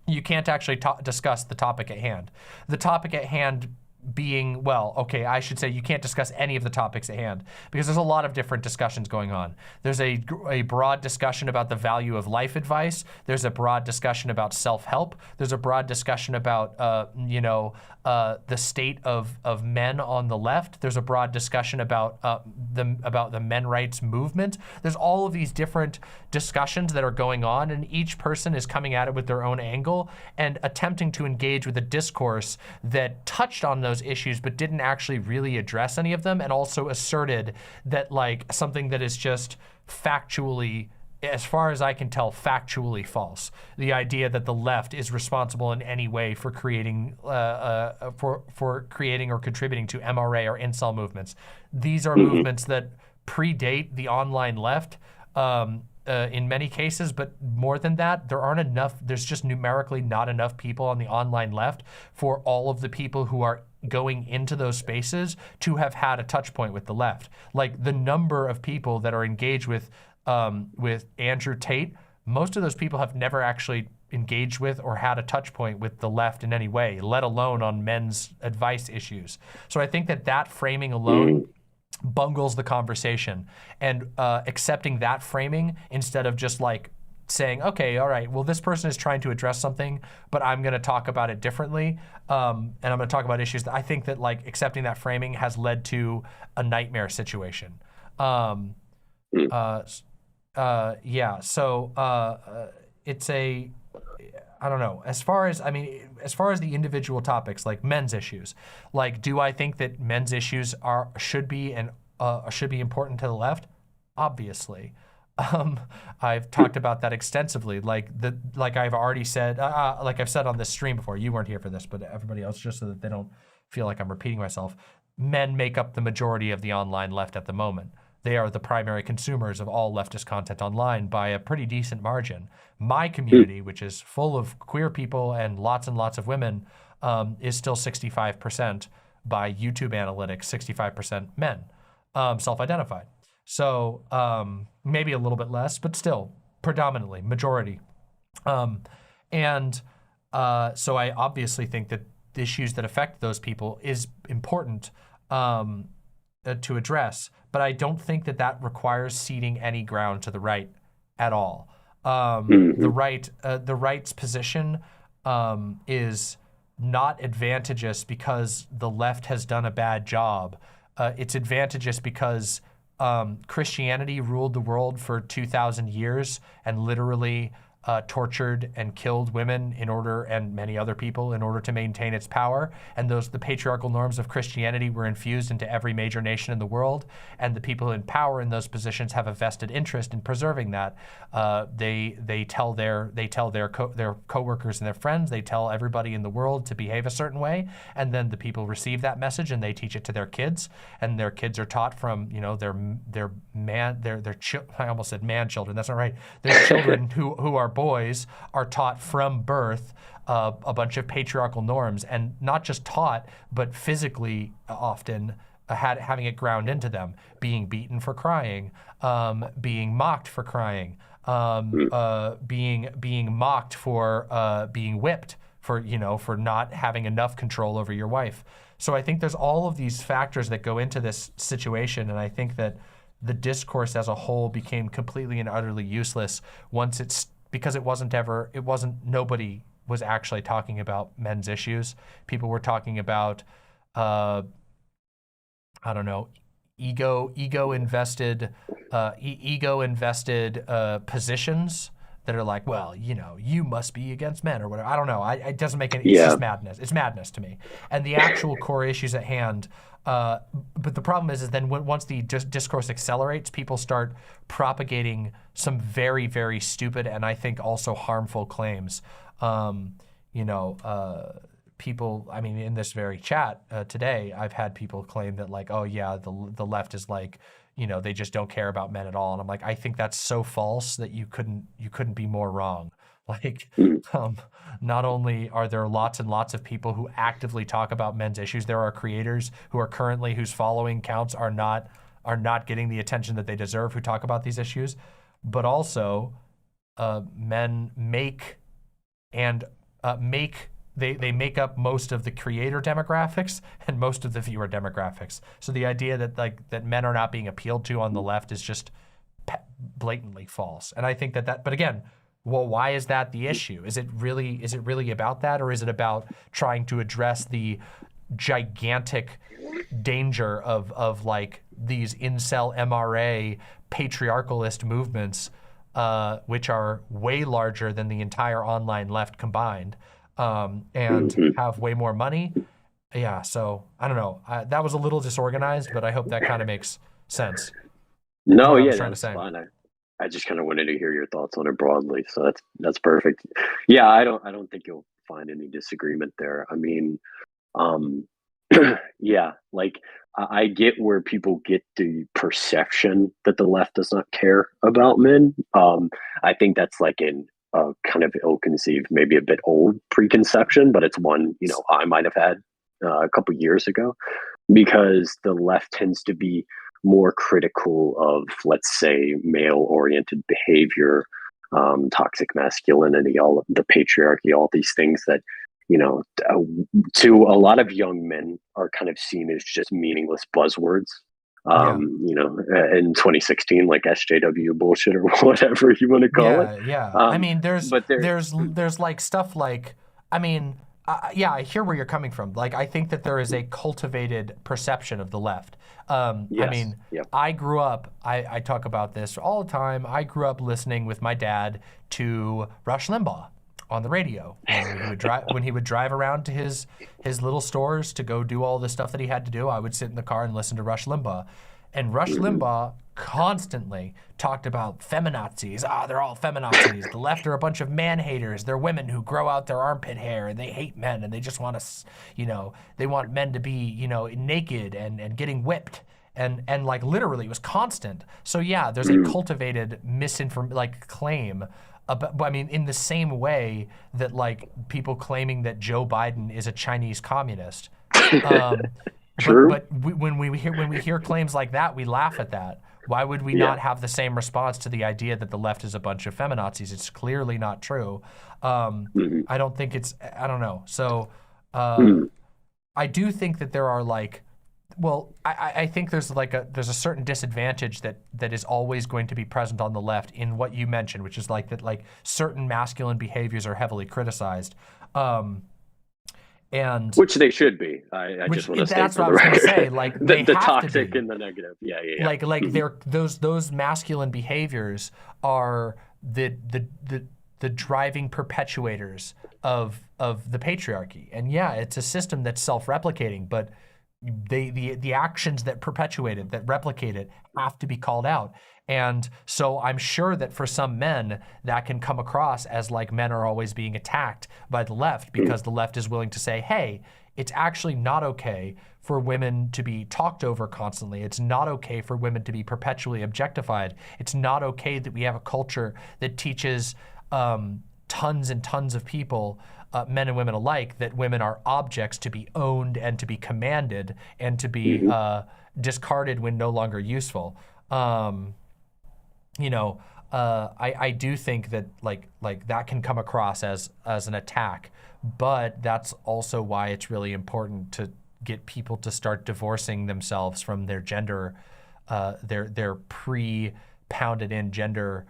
you can't actually discuss the topic at hand. The topic at hand being, well, okay, I should say you can't discuss any of the topics at hand, because there's a lot of different discussions going on. There's a broad discussion about the value of life advice. There's a broad discussion about self-help. There's a broad discussion about, the state of men on the left. There's a broad discussion about the men rights movement. There's all of these different discussions that are going on, and each person is coming at it with their own angle and attempting to engage with a discourse that touched on those issues but didn't actually really address any of them, and also asserted that like something that is just factually, as far as I can tell, factually false. The idea that the left is responsible in any way for creating for creating or contributing to MRA or incel movements. These are movements that predate the online left in many cases, but more than that, there's just numerically not enough people on the online left for all of the people who are going into those spaces to have had a touch point with the left. Like the number of people that are engaged with Andrew Tate, most of those people have never actually engaged with or had a touch point with the left in any way, let alone on men's advice issues. So I think that framing alone bungles the conversation, and accepting that framing instead of just like saying, okay, all right, well, this person is trying to address something, but I'm going to talk about it differently. And I'm going to talk about issues that I think that like accepting that framing has led to a nightmare situation. Yeah, so it's a, I don't know, as far as the individual topics, like men's issues, like, do I think that men's issues should be important to the left? Obviously. I've talked about that extensively. Like I've already said, like I've said on this stream before, you weren't here for this, but everybody else, just so that they don't feel like I'm repeating myself, men make up the majority of the online left at the moment. They are the primary consumers of all leftist content online by a pretty decent margin. My community, which is full of queer people and lots of women, is still 65% by YouTube analytics, 65% men, self-identified. So maybe a little bit less, but still predominantly majority. So I obviously think that the issues that affect those people is important to address, but I don't think that requires ceding any ground to the right at all. The right's position is not advantageous because the left has done a bad job. It's advantageous because Christianity ruled the world for 2,000 years and literally tortured and killed women and many other people in order to maintain its power. And the patriarchal norms of Christianity were infused into every major nation in the world. And the people in power in those positions have a vested interest in preserving that. They tell their coworkers and their friends, they tell everybody in the world to behave a certain way. And then the people receive that message and they teach it to their kids. And their kids are taught from, I almost said man children. That's not right. Their children who are boys are taught from birth a bunch of patriarchal norms, and not just taught, but physically often having it ground into them, being beaten for crying, being mocked for crying, being mocked for being whipped for not having enough control over your wife. So I think there's all of these factors that go into this situation, and I think that the discourse as a whole became completely and utterly useless because nobody was actually talking about men's issues. People were talking about, ego-invested positions that are like, well, you must be against men or whatever. I don't know. It doesn't make any, it's just madness. It's madness to me. And the actual core issues at hand, but the problem is then once the discourse accelerates, people start propagating some very, very stupid and I think also harmful claims. People, in this very chat today, I've had people claim that like, oh yeah, the left is like, they just don't care about men at all. And I'm like, I think that's so false that you couldn't be more wrong. Like, not only are there lots and lots of people who actively talk about men's issues, there are creators whose following counts are not getting the attention that they deserve who talk about these issues, but also men make up most of the creator demographics and most of the viewer demographics. So the idea that men are not being appealed to on the left is just blatantly false. And I think that, but again, well, why is that the issue? Is it really about that, or is it about trying to address the gigantic danger of like these incel MRA patriarchalist movements, which are way larger than the entire online left combined, and have way more money? Yeah, so I don't know. That was a little disorganized, but I hope that kind of makes sense. No, yeah, that's fine. I just kind of wanted to hear your thoughts on it broadly, so that's perfect. Yeah, I don't think you'll find any disagreement there. Yeah, like I get where people get the perception that the left does not care about men. I think that's like in a kind of ill-conceived, maybe a bit old preconception, but it's one I might have had a couple years ago, because the left tends to be more critical of, let's say, male-oriented behavior, toxic masculinity, all of the patriarchy, all these things that, to a lot of young men are kind of seen as just meaningless buzzwords. You know, in 2016, like SJW bullshit or whatever you want to call it. Yeah. I mean, there's but there's like stuff like, I mean, yeah, I hear where you're coming from. Like, I think that there is a cultivated perception of the left. I mean, I grew up, I talk about this all the time. I grew up listening with my dad to Rush Limbaugh on the radio when he would drive around to his little stores to go do all the stuff that he had to do. I would sit in the car and listen to Rush Limbaugh, and Rush Limbaugh constantly talked about feminazis. They're all feminazis. The left are a bunch of man haters. They're women who grow out their armpit hair and they hate men and they just want to, you know, they want men to be, you know, naked and getting whipped. And like literally it was constant. So yeah, there's a cultivated claim. I mean, in the same way that like people claiming that Joe Biden is a Chinese communist. True. But when we hear claims like that, we laugh at that. Why would we not have the same response to the idea that the left is a bunch of feminazis? It's clearly not true. I don't think it's. I don't know. So I do think that there are like. Well, I think there's a certain disadvantage that is always going to be present on the left in what you mentioned, which is like that like certain masculine behaviors are heavily criticized, and which they should be. I just want to say that's for what I the was going record. to say. Like the have toxic to be. and the negative. Yeah. Like they're those masculine behaviors are the driving perpetuators of the patriarchy, and yeah, it's a system that's self-replicating, but the actions that perpetuate it, that replicate it, have to be called out. And so I'm sure that for some men that can come across as like men are always being attacked by the left because the left is willing to say, hey, it's actually not okay for women to be talked over constantly. It's not okay for women to be perpetually objectified. It's not okay that we have a culture that teaches tons and tons of people, men and women alike, that women are objects to be owned and to be commanded and to be discarded when no longer useful. You know, I do think that like that can come across as an attack, but that's also why it's really important to get people to start divorcing themselves from their gender, their pre-pounded in gender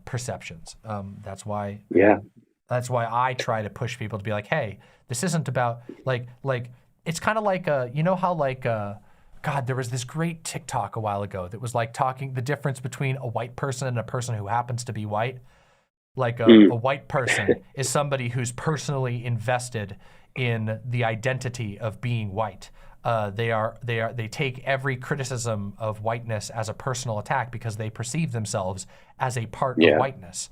perceptions. That's why. Yeah. That's why I try to push people to be like, hey, this isn't about like it's kind of like you know how like God, there was this great TikTok a while ago that was like talking the difference between a white person and a person who happens to be white. Like a white person is somebody who's personally invested in the identity of being white. They take every criticism of whiteness as a personal attack because they perceive themselves as a part of whiteness.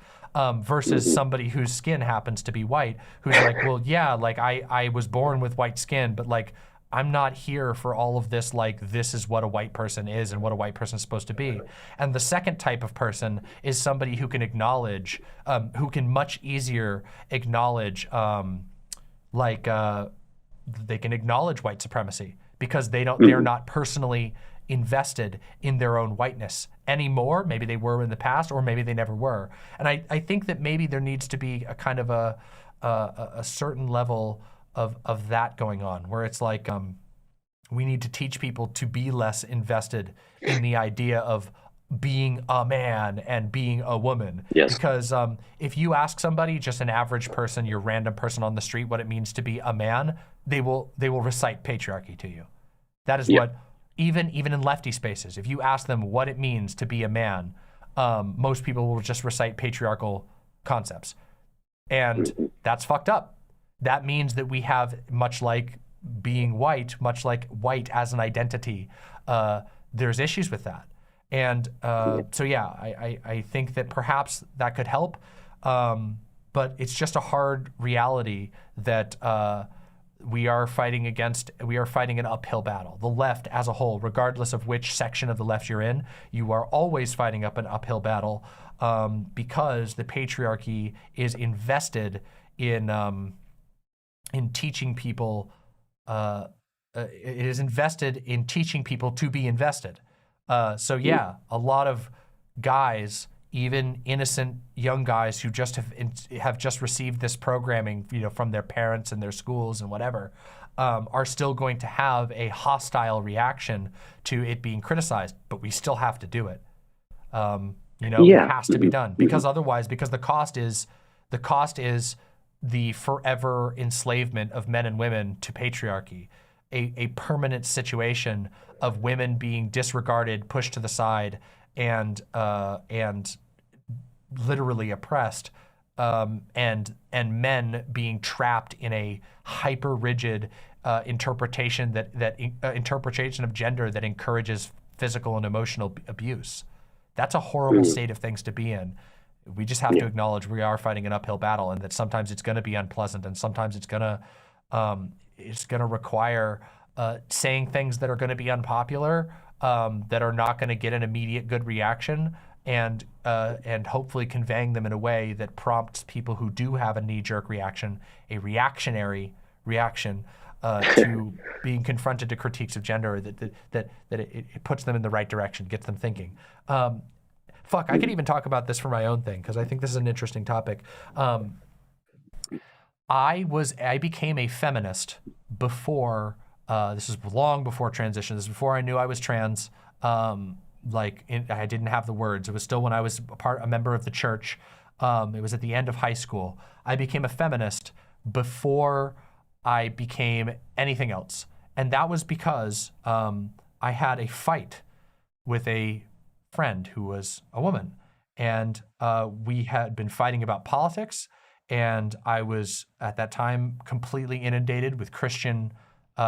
Versus somebody whose skin happens to be white, who's like, well, yeah, like I was born with white skin, but like I'm not here for all of this, like this is what a white person is and what a white person is supposed to be. And the second type of person is somebody who can acknowledge, who can much easier acknowledge, they can acknowledge white supremacy because they're not personally invested in their own whiteness anymore. Maybe they were in the past, or maybe they never were. And I think that maybe there needs to be a kind of a certain level of that going on, where it's like we need to teach people to be less invested in the idea of being a man and being a woman. Yes. Because if you ask somebody, just an average person, your random person on the street, what it means to be a man, they will recite patriarchy to you. That is what, even in lefty spaces, if you ask them what it means to be a man, most people will just recite patriarchal concepts. And that's fucked up. That means that we have, much like being white, much like white as an identity, there's issues with that. And so, yeah, I think that perhaps that could help, but it's just a hard reality that we are fighting an uphill battle. The left as a whole, regardless of which section of the left you're in, you are always fighting up an uphill battle because the patriarchy is invested in teaching people. It is invested in teaching people to be invested. So yeah, a lot of guys, even innocent young guys who just have just received this programming, from their parents and their schools and whatever, are still going to have a hostile reaction to it being criticized, but we still have to do it. It has to be done because otherwise, because the cost is the forever enslavement of men and women to patriarchy, a permanent situation of women being disregarded, pushed to the side, and literally oppressed, and men being trapped in a hyper rigid interpretation interpretation of gender that encourages physical and emotional abuse. That's a horrible state of things to be in. We just have to acknowledge we are fighting an uphill battle, and that sometimes it's going to be unpleasant, and sometimes it's going to require saying things that are going to be unpopular, that are not going to get an immediate good reaction, and hopefully conveying them in a way that prompts people who do have a knee-jerk reaction, a reactionary reaction to being confronted to critiques of gender, that it puts them in the right direction, gets them thinking. I could even talk about this for my own thing because I think this is an interesting topic. I became a feminist before. This is long before transition. This is before I knew I was trans. I didn't have the words. It was still when I was a member of the church. It was at the end of high school. I became a feminist before I became anything else. And that was because I had a fight with a friend who was a woman. And we had been fighting about politics. And I was, at that time, completely inundated with Christian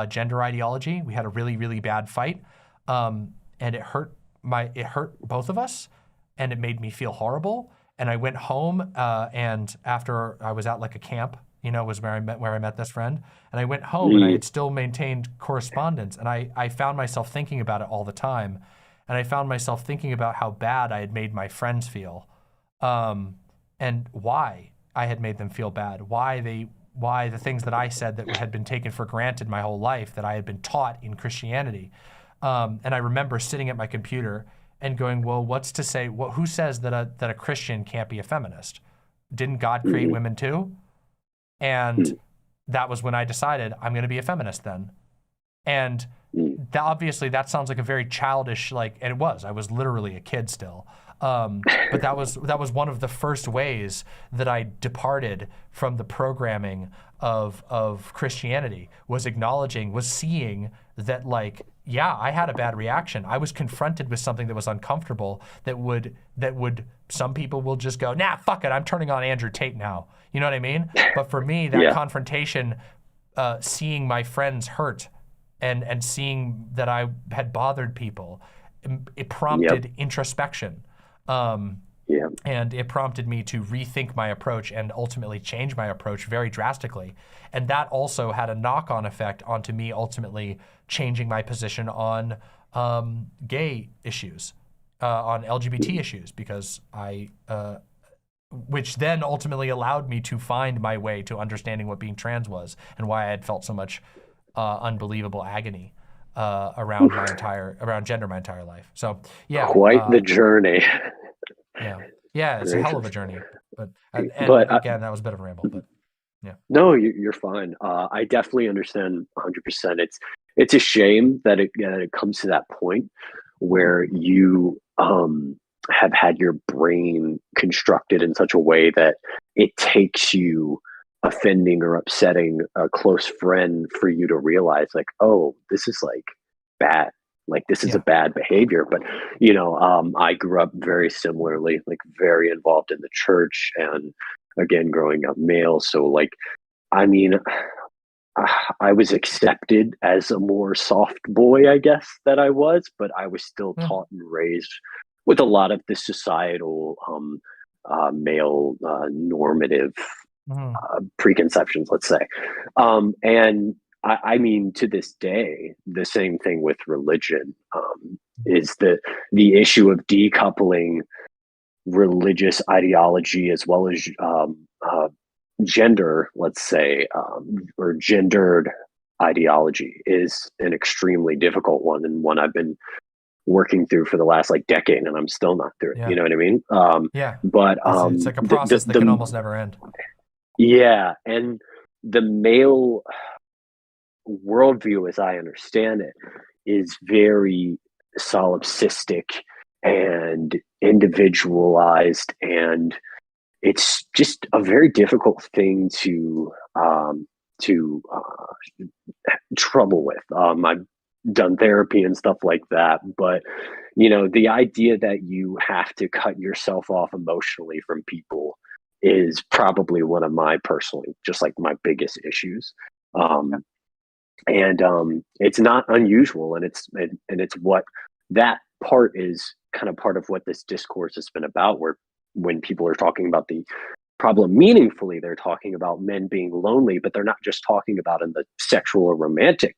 gender ideology. We had a really, really bad fight. And it hurt both of us. And it made me feel horrible. And I went home, and after I was at like a camp, was where I met this friend. And I went home and I had still maintained correspondence. And I found myself thinking about it all the time. And I found myself thinking about how bad I had made my friends feel, and why I had made them feel bad. Why the things that I said that had been taken for granted my whole life, that I had been taught in Christianity. And I remember sitting at my computer and going, well, what's to say? Who says that a Christian can't be a feminist? Didn't God create women too? And that was when I decided I'm going to be a feminist then. And obviously that sounds like a very childish, and it was. I was literally a kid still. But that was one of the first ways that I departed from the programming of Christianity, was seeing that I had a bad reaction. I was confronted with something that was uncomfortable that would some people will just go, nah, fuck it, I'm turning on Andrew Tate now. You know what I mean? But for me, that confrontation, seeing my friends hurt and seeing that I had bothered people, it prompted introspection. And it prompted me to rethink my approach and ultimately change my approach very drastically. And that also had a knock-on effect onto me ultimately changing my position on gay issues, on LGBT issues, because which then ultimately allowed me to find my way to understanding what being trans was and why I had felt so much unbelievable agony around gender my entire life. So quite the journey. Yeah, it's a hell of a journey. But again, that was a bit of a ramble. But no, you're fine. I definitely understand 100%. It's a shame that it comes to that point where you have had your brain constructed in such a way that it takes you offending or upsetting a close friend for you to realize oh, this is bad. This is a bad behavior. But, I grew up very similarly, very involved in the church, and again, growing up male. So I was accepted as a more soft boy, I guess, that I was, but I was still taught and raised with a lot of the societal male normative preconceptions, let's say. And I mean, to this day, the same thing with religion is the issue of decoupling religious ideology as well as gender, let's say, or gendered ideology is an extremely difficult one, and one I've been working through for the last decade, and I'm still not through it. You know what I mean? But it's like a process that can almost never end. Yeah, and the male worldview, as I understand it, is very solipsistic and individualized, and it's just a very difficult thing to trouble with. I've done therapy and stuff like that, but the idea that you have to cut yourself off emotionally from people is probably one of my personally, just like my biggest issues. And it's not unusual, and it's what that part is kind of part of what this discourse has been about, where when people are talking about the problem meaningfully, they're talking about men being lonely, but they're not just talking about in the sexual or romantic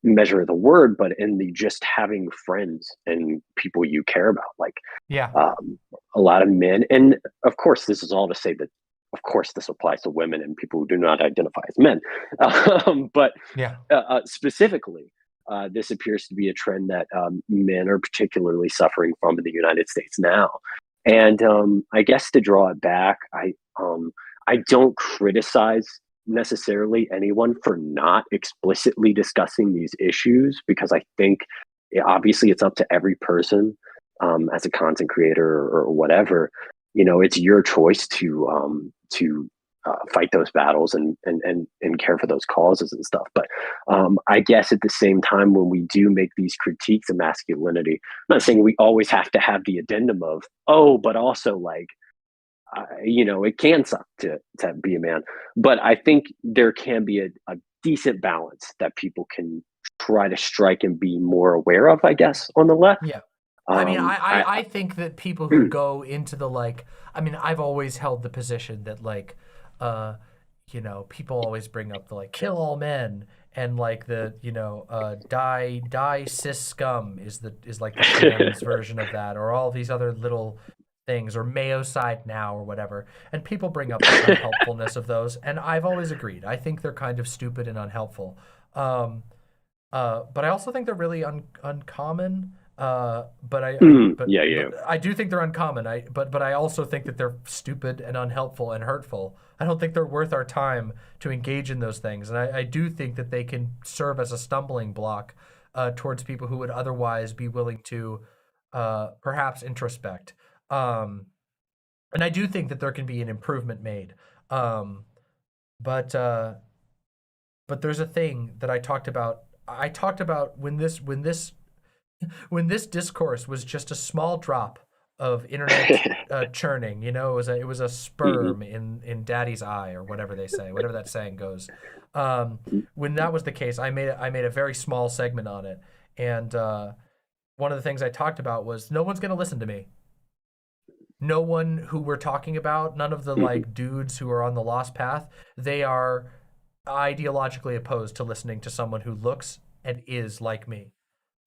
measure of the word, but in the just having friends and people you care about. Like, a lot of men, and of course, this is all to say that, of course, this applies to women and people who do not identify as men. But specifically, this appears to be a trend that men are particularly suffering from in the United States now. And I guess to draw it back, I don't criticize necessarily anyone for not explicitly discussing these issues, because I think obviously it's up to every person as a content creator or whatever. It's your choice to fight those battles and care for those causes and stuff. But I guess at the same time, when we do make these critiques of masculinity, I'm not saying we always have to have the addendum of, but also like, it can suck to be a man. But I think there can be a decent balance that people can try to strike and be more aware of, I guess, on the left. Yeah. I mean, I think that people who go into the I've always held the position that people always bring up the kill all men, and die cis scum is like the trans version of that, or all these other little things, or Mayo-cide now, or whatever. And people bring up the unhelpfulness of those, and I've always agreed. I think they're kind of stupid and unhelpful. But I also think they're really uncommon. But I do think they're uncommon. But I also think that they're stupid and unhelpful and hurtful. I don't think they're worth our time to engage in those things. And I do think that they can serve as a stumbling block towards people who would otherwise be willing to perhaps introspect. And I do think that there can be an improvement made. But there's a thing that I talked about. I talked about when this discourse was just a small drop of internet churning. It was a sperm in daddy's eye, or whatever they say, whatever that saying goes. When that was the case, I made a very small segment on it, and one of the things I talked about was no one's gonna listen to me. No one who we're talking about, none of the dudes who are on the lost path, they are ideologically opposed to listening to someone who looks and is like me.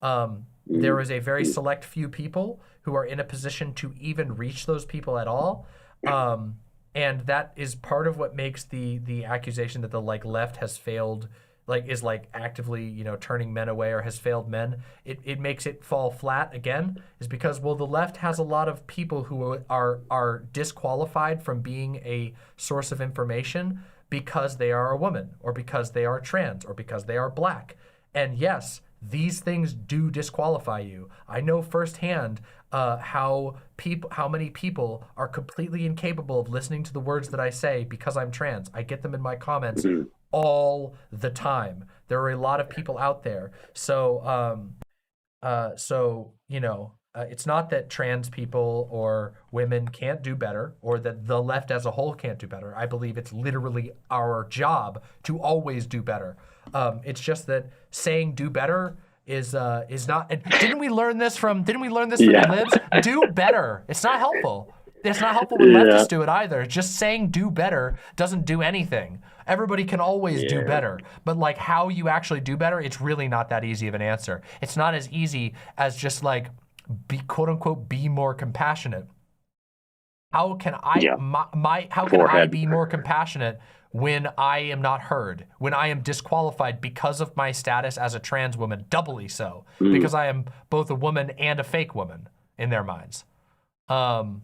There is a very select few people who are in a position to even reach those people at all. And that is part of what makes the accusation that the left has failed, is actively, turning men away or has failed men. It makes it fall flat again, is because, the left has a lot of people who are disqualified from being a source of information because they are a woman, or because they are trans, or because they are black. And yes, these things do disqualify you. I know firsthand how many people are completely incapable of listening to the words that I say because I'm trans. I get them in my comments all the time. There are a lot of people out there. So it's not that trans people or women can't do better, or that the left as a whole can't do better. I believe it's literally our job to always do better. It's just that saying "do better" is not. Didn't we learn this from the libs? Do better. It's not helpful. It's not helpful when leftists do it either. Just saying "do better" doesn't do anything. Everybody can always do better, but how you actually do better, it's really not that easy of an answer. It's not as easy as just be quote unquote be more compassionate. How can I be more compassionate when I am not heard, when I am disqualified because of my status as a trans woman, doubly so, because I am both a woman and a fake woman in their minds. So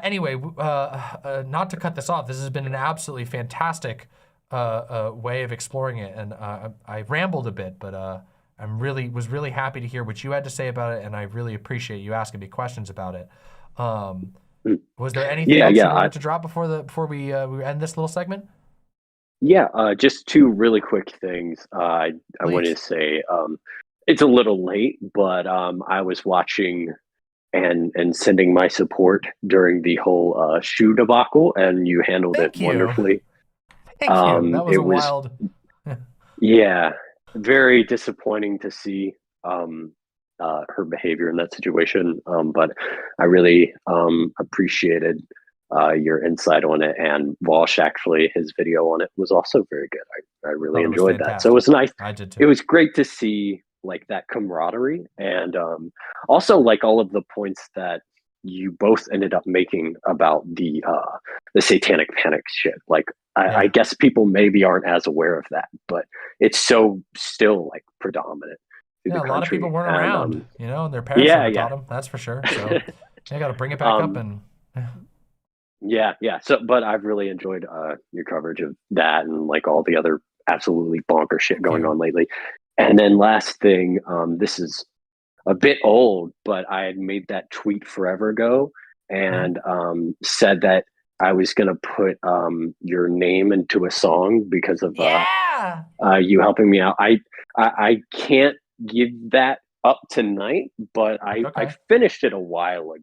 anyway, not to cut this off, this has been an absolutely fantastic way of exploring it, and I rambled a bit, but was really happy to hear what you had to say about it, and I really appreciate you asking me questions about it. Was there anything else you wanted to drop before we end this little segment? Yeah, just two really quick things. I wanted to say it's a little late, but I was watching and sending my support during the whole shoe debacle, and you handled it wonderfully. Thank you. That was wild. Yeah, very disappointing to see her behavior in that situation. But I really appreciated your insight on it, and Walsh, actually, his video on it was also very good. I really enjoyed that. So it was nice. I did too. It was great to see like that camaraderie, and also like all of the points that you both ended up making about the satanic panic shit. Like I guess people maybe aren't as aware of that, but it's so still like predominant. Yeah, a lot of people weren't around, and their parents taught them. That's for sure. So I got to bring it back up and. Yeah. So, but I've really enjoyed your coverage of that and like all the other absolutely bonker shit going on lately. And then last thing, this is a bit old, but I had made that tweet forever ago and said that I was going to put your name into a song because of you helping me out. I can't give that up tonight, but I finished it a while ago.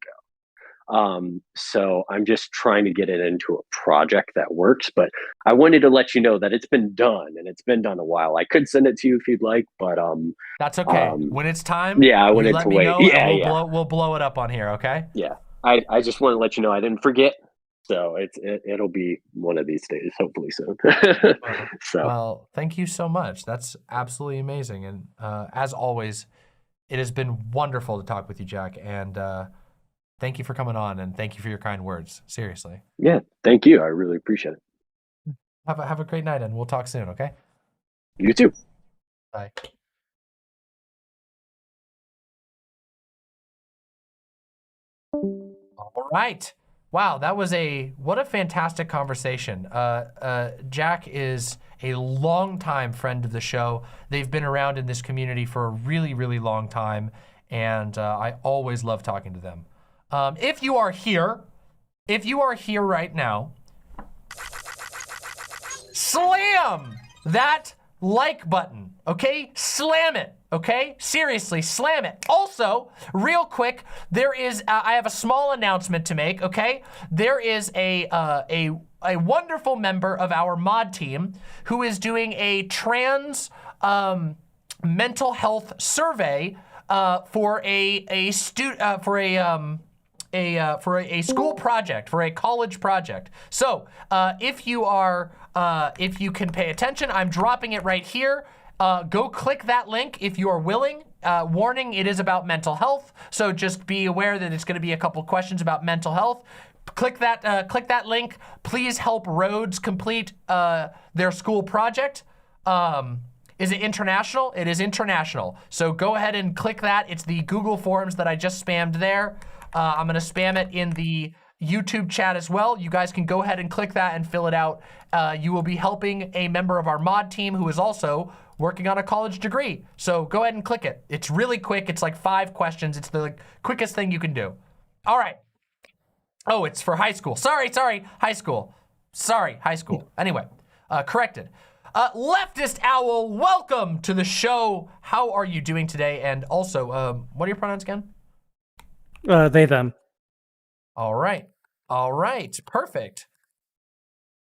So I'm just trying to get it into a project that works, but I wanted to let you know that it's been done and it's been done a while. I could send it to you if you'd like, but that's okay. When it's time, I wanted to wait. We'll blow it up on here, okay? Yeah. I just want to let you know I didn't forget. So it'll be one of these days, hopefully soon. Well, thank you so much. That's absolutely amazing. And as always, it has been wonderful to talk with you, Jack. And thank you for coming on, and thank you for your kind words. Seriously. Yeah, thank you. I really appreciate it. Have a great night, and we'll talk soon, okay? You too. Bye. All right. Wow, what a fantastic conversation. Jack is a longtime friend of the show. They've been around in this community for a really, really long time, and I always love talking to them. If you are here right now, slam that like button, okay? Slam it, okay? Seriously, slam it. Also, real quick, there is, I have a small announcement to make, okay? There is a wonderful member of our mod team who is doing a trans mental health survey for a school project, for a college project. So if you can pay attention, I'm dropping it right here. Go click that link if you are willing. Warning, it is about mental health. So just be aware that it's gonna be a couple questions about mental health. Click that link. Please help Rhodes complete their school project. Is it international? It is international. So go ahead and click that. It's the Google Forms that I just spammed there. I'm gonna spam it in the YouTube chat as well. You guys can go ahead and click that and fill it out. You will be helping a member of our mod team who is also working on a college degree. So go ahead and click it. It's really quick. It's like 5 questions. It's the quickest thing you can do. All right. Oh, it's for high school. Sorry, high school. Sorry, high school. Anyway, corrected. Leftist Owl, welcome to the show. How are you doing today? And also, what are your pronouns again? They, them. All right. Perfect.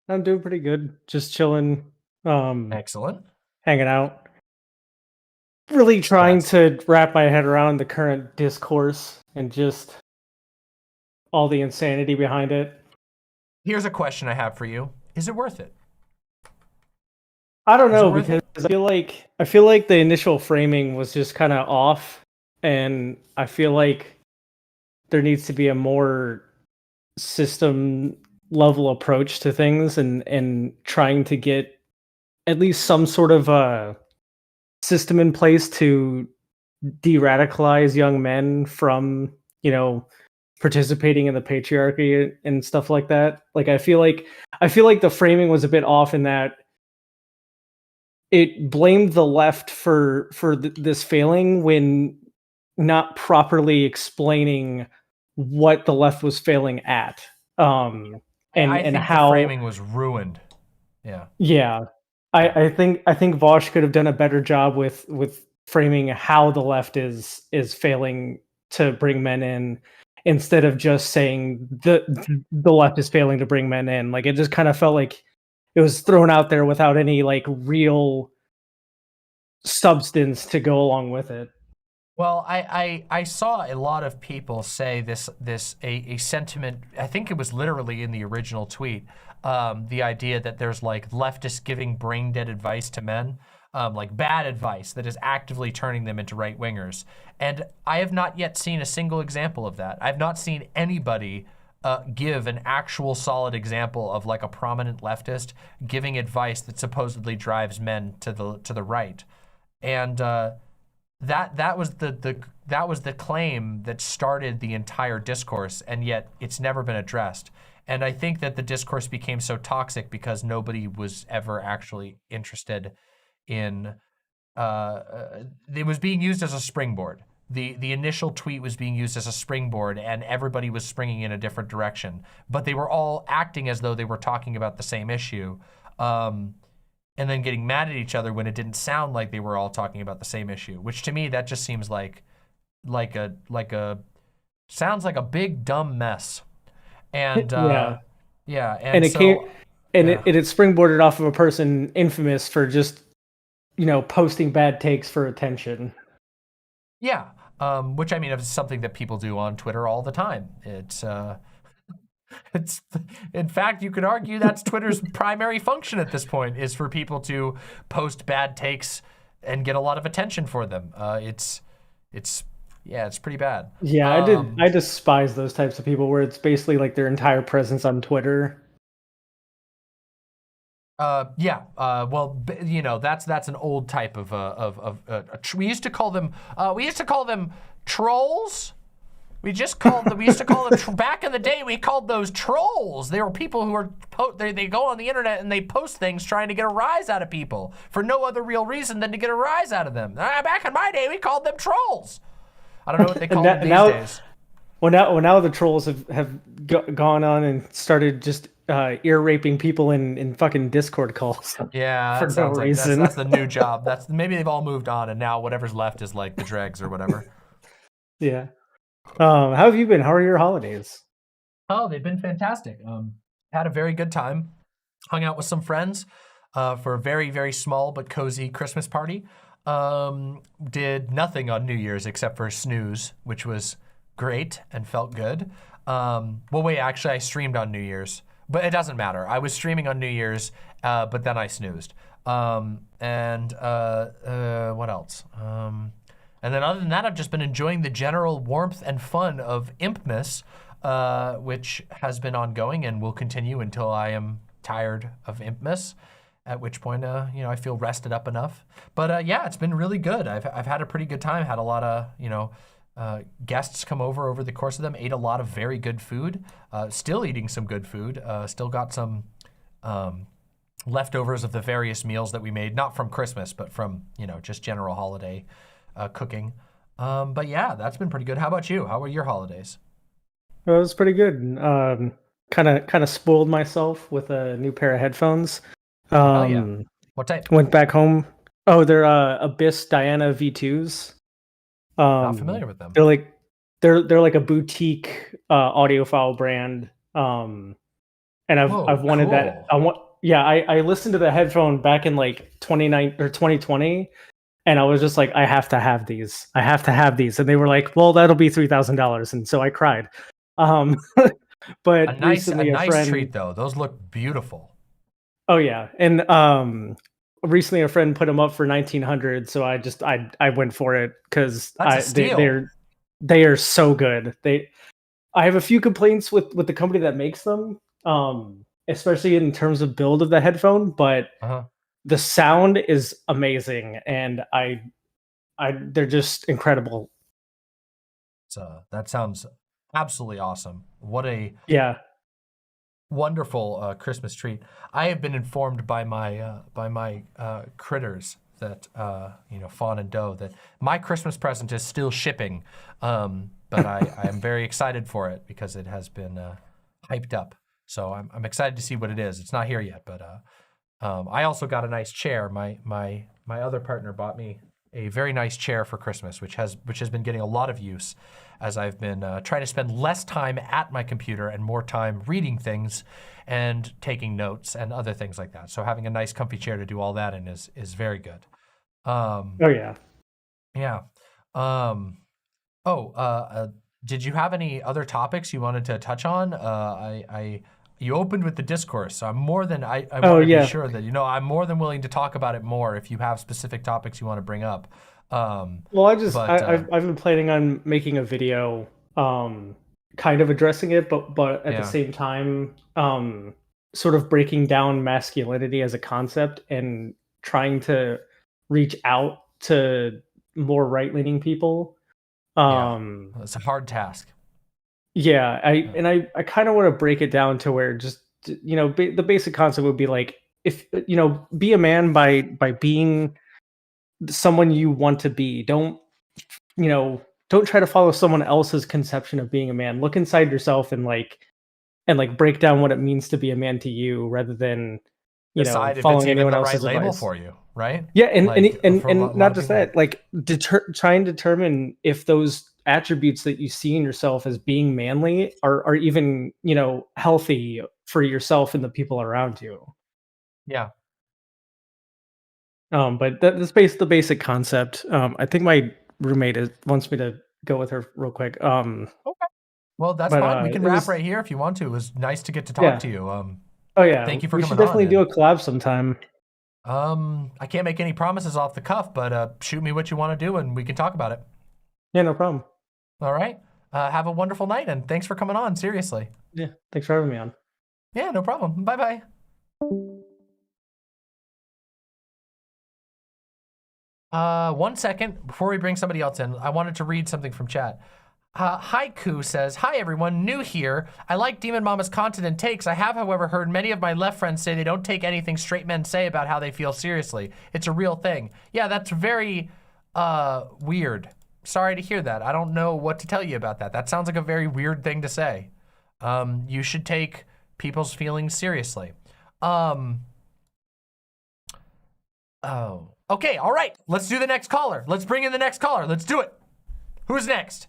I'm doing pretty good. Just chilling. Excellent. Hanging out. Really trying to wrap my head around the current discourse and just all the insanity behind it. Here's a question I have for you. Is it worth it? I don't know, because I feel like the initial framing was just kind of off, and I feel like there needs to be a more system level approach to things, and trying to get at least some sort of a system in place to de-radicalize young men from, participating in the patriarchy and stuff like that. Like I feel like the framing was a bit off in that it blamed the left for this failing when not properly explaining what the left was failing at. And I think how the framing was ruined. Yeah. Yeah. I think Vosh could have done a better job with framing how the left is failing to bring men in, instead of just saying the left is failing to bring men in. Like, it just kind of felt like it was thrown out there without any like real substance to go along with it. Well, I saw a lot of people say a sentiment. I think it was literally in the original tweet. The idea that there's like leftists giving brain dead advice to men, like bad advice that is actively turning them into right wingers. And I have not yet seen a single example of that. I've not seen anybody give an actual solid example of like a prominent leftist giving advice that supposedly drives men to the right. And that was the claim that started the entire discourse, and yet it's never been addressed. And I think that the discourse became so toxic because nobody was ever actually interested in. It was being used as a springboard. The initial tweet was being used as a springboard, and everybody was springing in a different direction. But they were all acting as though they were talking about the same issue. And then getting mad at each other when it didn't sound like they were all talking about the same issue, which to me, that just seems sounds like a big dumb mess. And Yeah. And it so, came, and yeah. it springboarded off of a person infamous for just, posting bad takes for attention. Yeah, which I mean, is something that people do on Twitter all the time. It's, in fact, you could argue that's Twitter's primary function at this point, is for people to post bad takes and get a lot of attention for them. It's pretty bad. Yeah, I despise those types of people where it's basically like their entire presence on Twitter. Well, that's an old type of we used to call them trolls. We used to call them back in the day. We called those trolls. They were people who are they go on the internet and they post things trying to get a rise out of people for no other real reason than to get a rise out of them. Back in my day, we called them trolls. I don't know what they call them these days. Well, now the trolls have gone on and started just ear raping people in fucking Discord calls. Yeah, for no reason. That's the new job. Maybe they've all moved on, and now whatever's left is like the dregs or whatever. Yeah. How have you been? How are your holidays? Oh, they've been fantastic. Had a very good time. Hung out with some friends for a very, very small but cozy Christmas party. Did nothing on New Year's except for snooze, which was great and felt good. Actually, I streamed on New Year's, but it doesn't matter. I was streaming on New Year's, but then I snoozed. What else? And then other than that, I've just been enjoying the general warmth and fun of Impmas, which has been ongoing and will continue until I am tired of Impmas, at which point, I feel rested up enough. But it's been really good. I've had a pretty good time. Had a lot of, guests come over the course of them. Ate a lot of very good food. Still eating some good food. Still got some leftovers of the various meals that we made, not from Christmas, but from, just general holiday cooking. But yeah, that's been pretty good. How about you? How were your holidays? It was pretty good. Kind of spoiled myself with a new pair of headphones. What type? Went back home. Oh, they're Abyss Diana V2s. Not familiar with them. They're like a boutique audiophile brand. And I've wanted that. I listened to the headphone back in like 2020. And I was just like, I have to have these. And they were like, well, that'll be $3,000. And so I cried. But a nice friend, treat though. Those look beautiful. Oh yeah. And recently a friend put them up for $1,900. So I went for it because they are so good. I have a few complaints with the company that makes them, especially in terms of build of the headphone, but the sound is amazing, and they're just incredible. So that sounds absolutely awesome. What a wonderful Christmas treat. I have been informed by my critters that Fawn and Doe, that my Christmas present is still shipping, but I am very excited for it because it has been hyped up. So I'm excited to see what it is. It's not here yet, but I also got a nice chair. My other partner bought me a very nice chair for Christmas, which has been getting a lot of use as I've been trying to spend less time at my computer and more time reading things and taking notes and other things like that. So having a nice comfy chair to do all that in is very good. Oh yeah. Yeah. Did you have any other topics you wanted to touch on? You opened with the discourse, so I'm more than I want to be sure that I'm more than willing to talk about it more if you have specific topics you want to bring up. Well, I've been planning on making a video, kind of addressing it, but at the same time, sort of breaking down masculinity as a concept and trying to reach out to more right-leaning people. It's a hard task. Yeah, I kind of want to break it down to where just the basic concept would be like, if be a man by being someone you want to be. Don't try to follow someone else's conception of being a man. Look inside yourself and break down what it means to be a man to you, rather than decide if following it's even anyone the else's right label advice for you, right? Yeah, and not just that, like try and determine if those attributes that you see in yourself as being manly are even healthy for yourself and the people around you. Yeah. But that's the basic concept. I think my roommate wants me to go with her real quick. Okay. Well, that's fine. We can wrap right here if you want to. It was nice to get to talk to you. Oh yeah. Thank you for we coming on. We should definitely do a collab sometime. I can't make any promises off the cuff, but shoot me what you want to do and we can talk about it. Yeah, no problem. All right. Have a wonderful night and thanks for coming on. Seriously. Yeah. Thanks for having me on. Yeah, no problem. Bye-bye. One second before we bring somebody else in, I wanted to read something from chat. Haiku says, "Hi everyone, new here. I like Demon Mama's content and takes. I have, however, heard many of my left friends say they don't take anything straight men say about how they feel seriously. It's a real thing." Yeah, that's very weird. Sorry to hear that. I don't know what to tell you about that. That sounds like a very weird thing to say. You should take people's feelings seriously. Oh. Okay, all right. Let's do the next caller. Let's bring in the next caller. Let's do it. Who's next?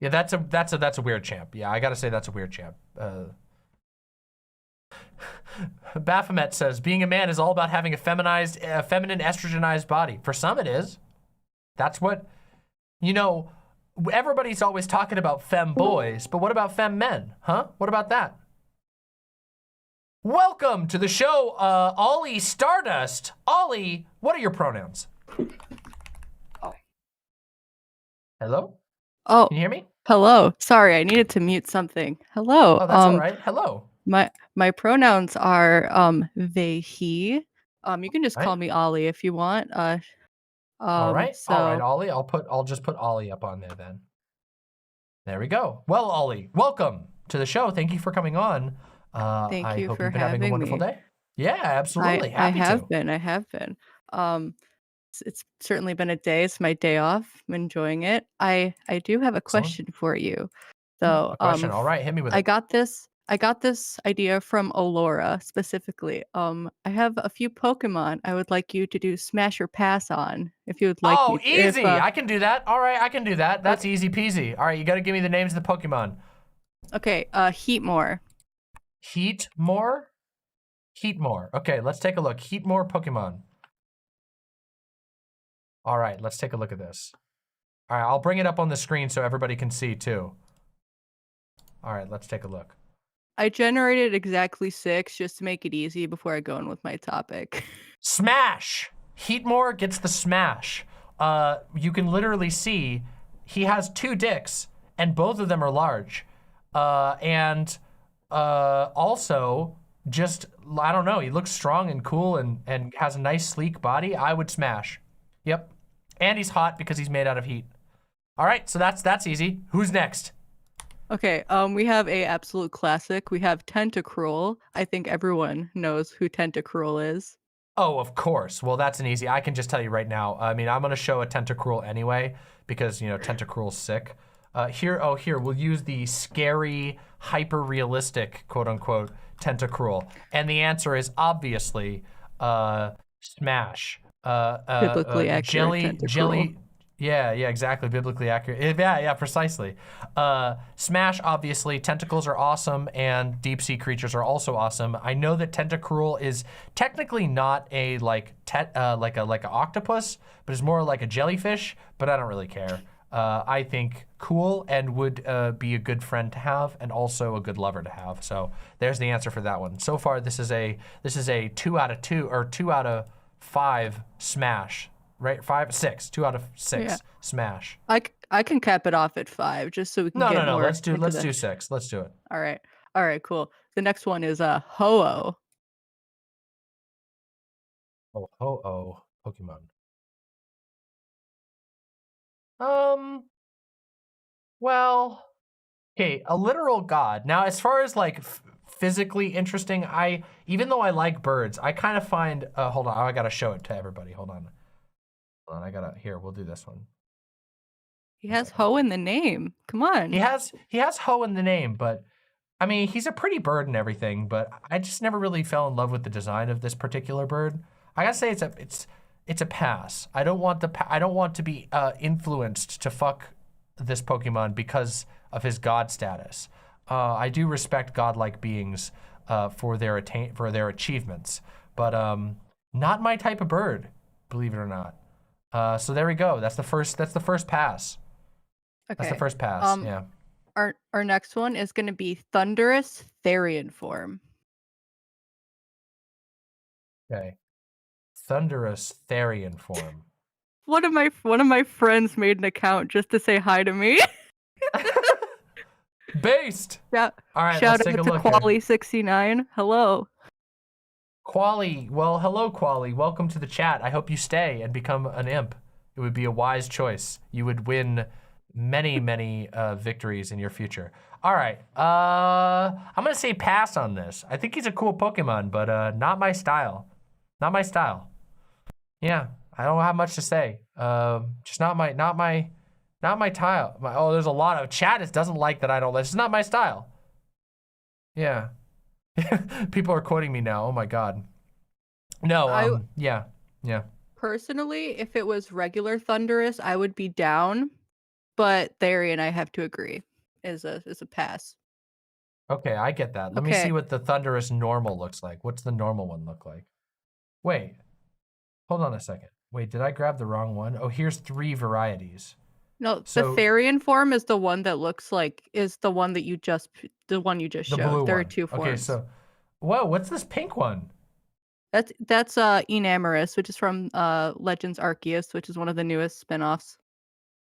Yeah, that's a weird champ. Yeah, I gotta say that's a weird champ. Baphomette says, "Being a man is all about having a feminine, estrogenized body. For some, it is. That's what, everybody's always talking about femme boys, but what about femme men? Huh? What about that?" Welcome to the show, Ollie Stardust. Ollie, what are your pronouns? Hello? Oh, can you hear me? Hello. Sorry, I needed to mute something. Hello. Oh, that's all right. Hello. My pronouns are they, he. You can just call me Ollie if you want. All right. All right, Ollie. I'll just put Ollie up on there then. There we go. Well, Ollie, welcome to the show. Thank you for coming on. Thank you hope for you've been having a wonderful day. Yeah, absolutely. I Happy have to. been. I have been. It's certainly been a day. It's my day off. I'm enjoying it. I do have a question for you. So, a question. All right, hit me with it. I got this idea from Olora specifically. I have a few Pokemon I would like you to do smash or pass on if you would like. Oh, easy. I can do that. All right, I can do that. That's easy peasy. All right, you got to give me the names of the Pokemon. Okay, Heatmore. Heatmore? Heatmore. Okay, let's take a look. Heatmore Pokemon. All right, let's take a look at this. All right, I'll bring it up on the screen so everybody can see too. All right, let's take a look. I generated exactly 6 just to make it easy before I go in with my topic. Smash! Heatmore gets the smash. You can literally see he has 2 dicks and both of them are large. Also, just, I don't know, he looks strong and cool and has a nice sleek body, I would smash. Yep. And he's hot because he's made out of heat. All right, so that's easy. Who's next? Okay, we have a absolute classic. We have Tentacruel. I think everyone knows who Tentacruel is. Oh, of course. Well, that's an easy. I can just tell you right now. I mean, I'm gonna show a Tentacruel anyway because Tentacruel's sick. Here, we'll use the scary, hyper-realistic, quote-unquote, Tentacruel, and the answer is obviously Smash. Biblically accurate jelly. Yeah, exactly. Biblically accurate. Yeah, precisely. Smash, obviously. Tentacles are awesome, and deep sea creatures are also awesome. I know that Tentacruel is technically not a like a octopus, but is more like a jellyfish. But I don't really care. I think cool and would be a good friend to have, and also a good lover to have. So there's the answer for that one. So far, this is a 2 out of 2 or 2 out of 5 Smash. Right, 5, 6, 2 out of 6, yeah. Smash. I can cap it off at 5 just so we can get more. No. Let's do 6. Let's do it. All right, cool. The next one is Ho-Oh. Oh, Ho-Oh, Pokemon. Well, okay, a literal god. Now, as far as like physically interesting, even though I like birds, I kind of find. Hold on, I gotta show it to everybody. Hold on. Here, we'll do this one. He has Ho in the name. Come on. He has Ho in the name, but I mean, he's a pretty bird and everything, but I just never really fell in love with the design of this particular bird. I gotta say it's a pass. I don't want to be influenced to fuck this Pokemon because of his god status. I do respect godlike beings for their achievements, but not my type of bird, believe it or not. So there we go. That's the first pass. Okay. That's the first pass. Yeah. Our next one is going to be Thunderous Therian form. Okay. Thunderous Therian form. One of my friends made an account just to say hi to me. Based. Yeah. All right. Shout let's take out a to look Quali69. Hello. Quali, well, hello, Quali. Welcome to the chat. I hope you stay and become an imp. It would be a wise choice. You would win many, many victories in your future. All right. I'm going to say pass on this. I think he's a cool Pokemon, but not my style. Not my style. Yeah, I don't have much to say. Just not my tile. There's a lot of chat. It doesn't like that I don't. This is not my style. Yeah. People are quoting me now. Oh my god. No, yeah. Personally, if it was regular Thunderous, I would be down. But Therian, I have to agree, is a pass. Okay, I get that. Let me see what the Thunderous normal looks like. What's the normal one look like? Wait. Hold on a second. Wait, did I grab the wrong one? Oh, here's 3 varieties. No, the Therian form is the one that looks like the one you just showed. There are 2 forms. Okay, so whoa, what's this pink one? That's Enamorous, which is from Legends Arceus, which is one of the newest spin-offs.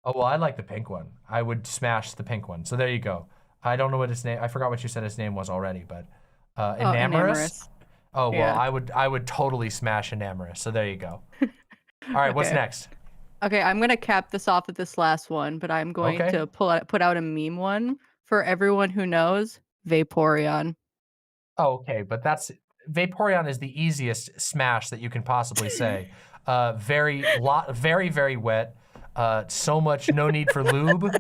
Oh well, I like the pink one. I would smash the pink one. So there you go. I don't know what his name. I forgot what you said his name was already, but Enamorous. Oh well, yeah. I would totally smash Enamorous. So there you go. All right, what's next? Okay, I'm gonna cap this off at this last one, but I'm going to put out a meme one for everyone who knows Vaporeon. Oh, okay, but Vaporeon is the easiest smash that you can possibly say. Very, very wet. So much, no need for lube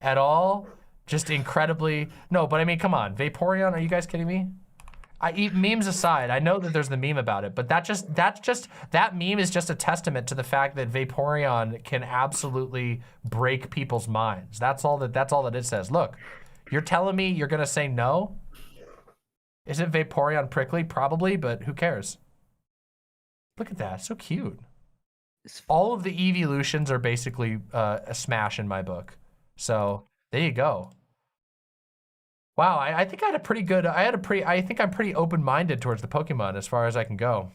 at all. Just incredibly no. But I mean, come on, Vaporeon. Are you guys kidding me? Memes aside, I know that there's the meme about it, but that meme is just a testament to the fact that Vaporeon can absolutely break people's minds. That's all that it says. Look, you're telling me you're gonna say no? Isn't Vaporeon prickly? Probably, but who cares? Look at that, so cute. All of the evolutions are basically a smash in my book. So there you go. Wow, I think I think I'm pretty open-minded towards the Pokemon as far as I can go.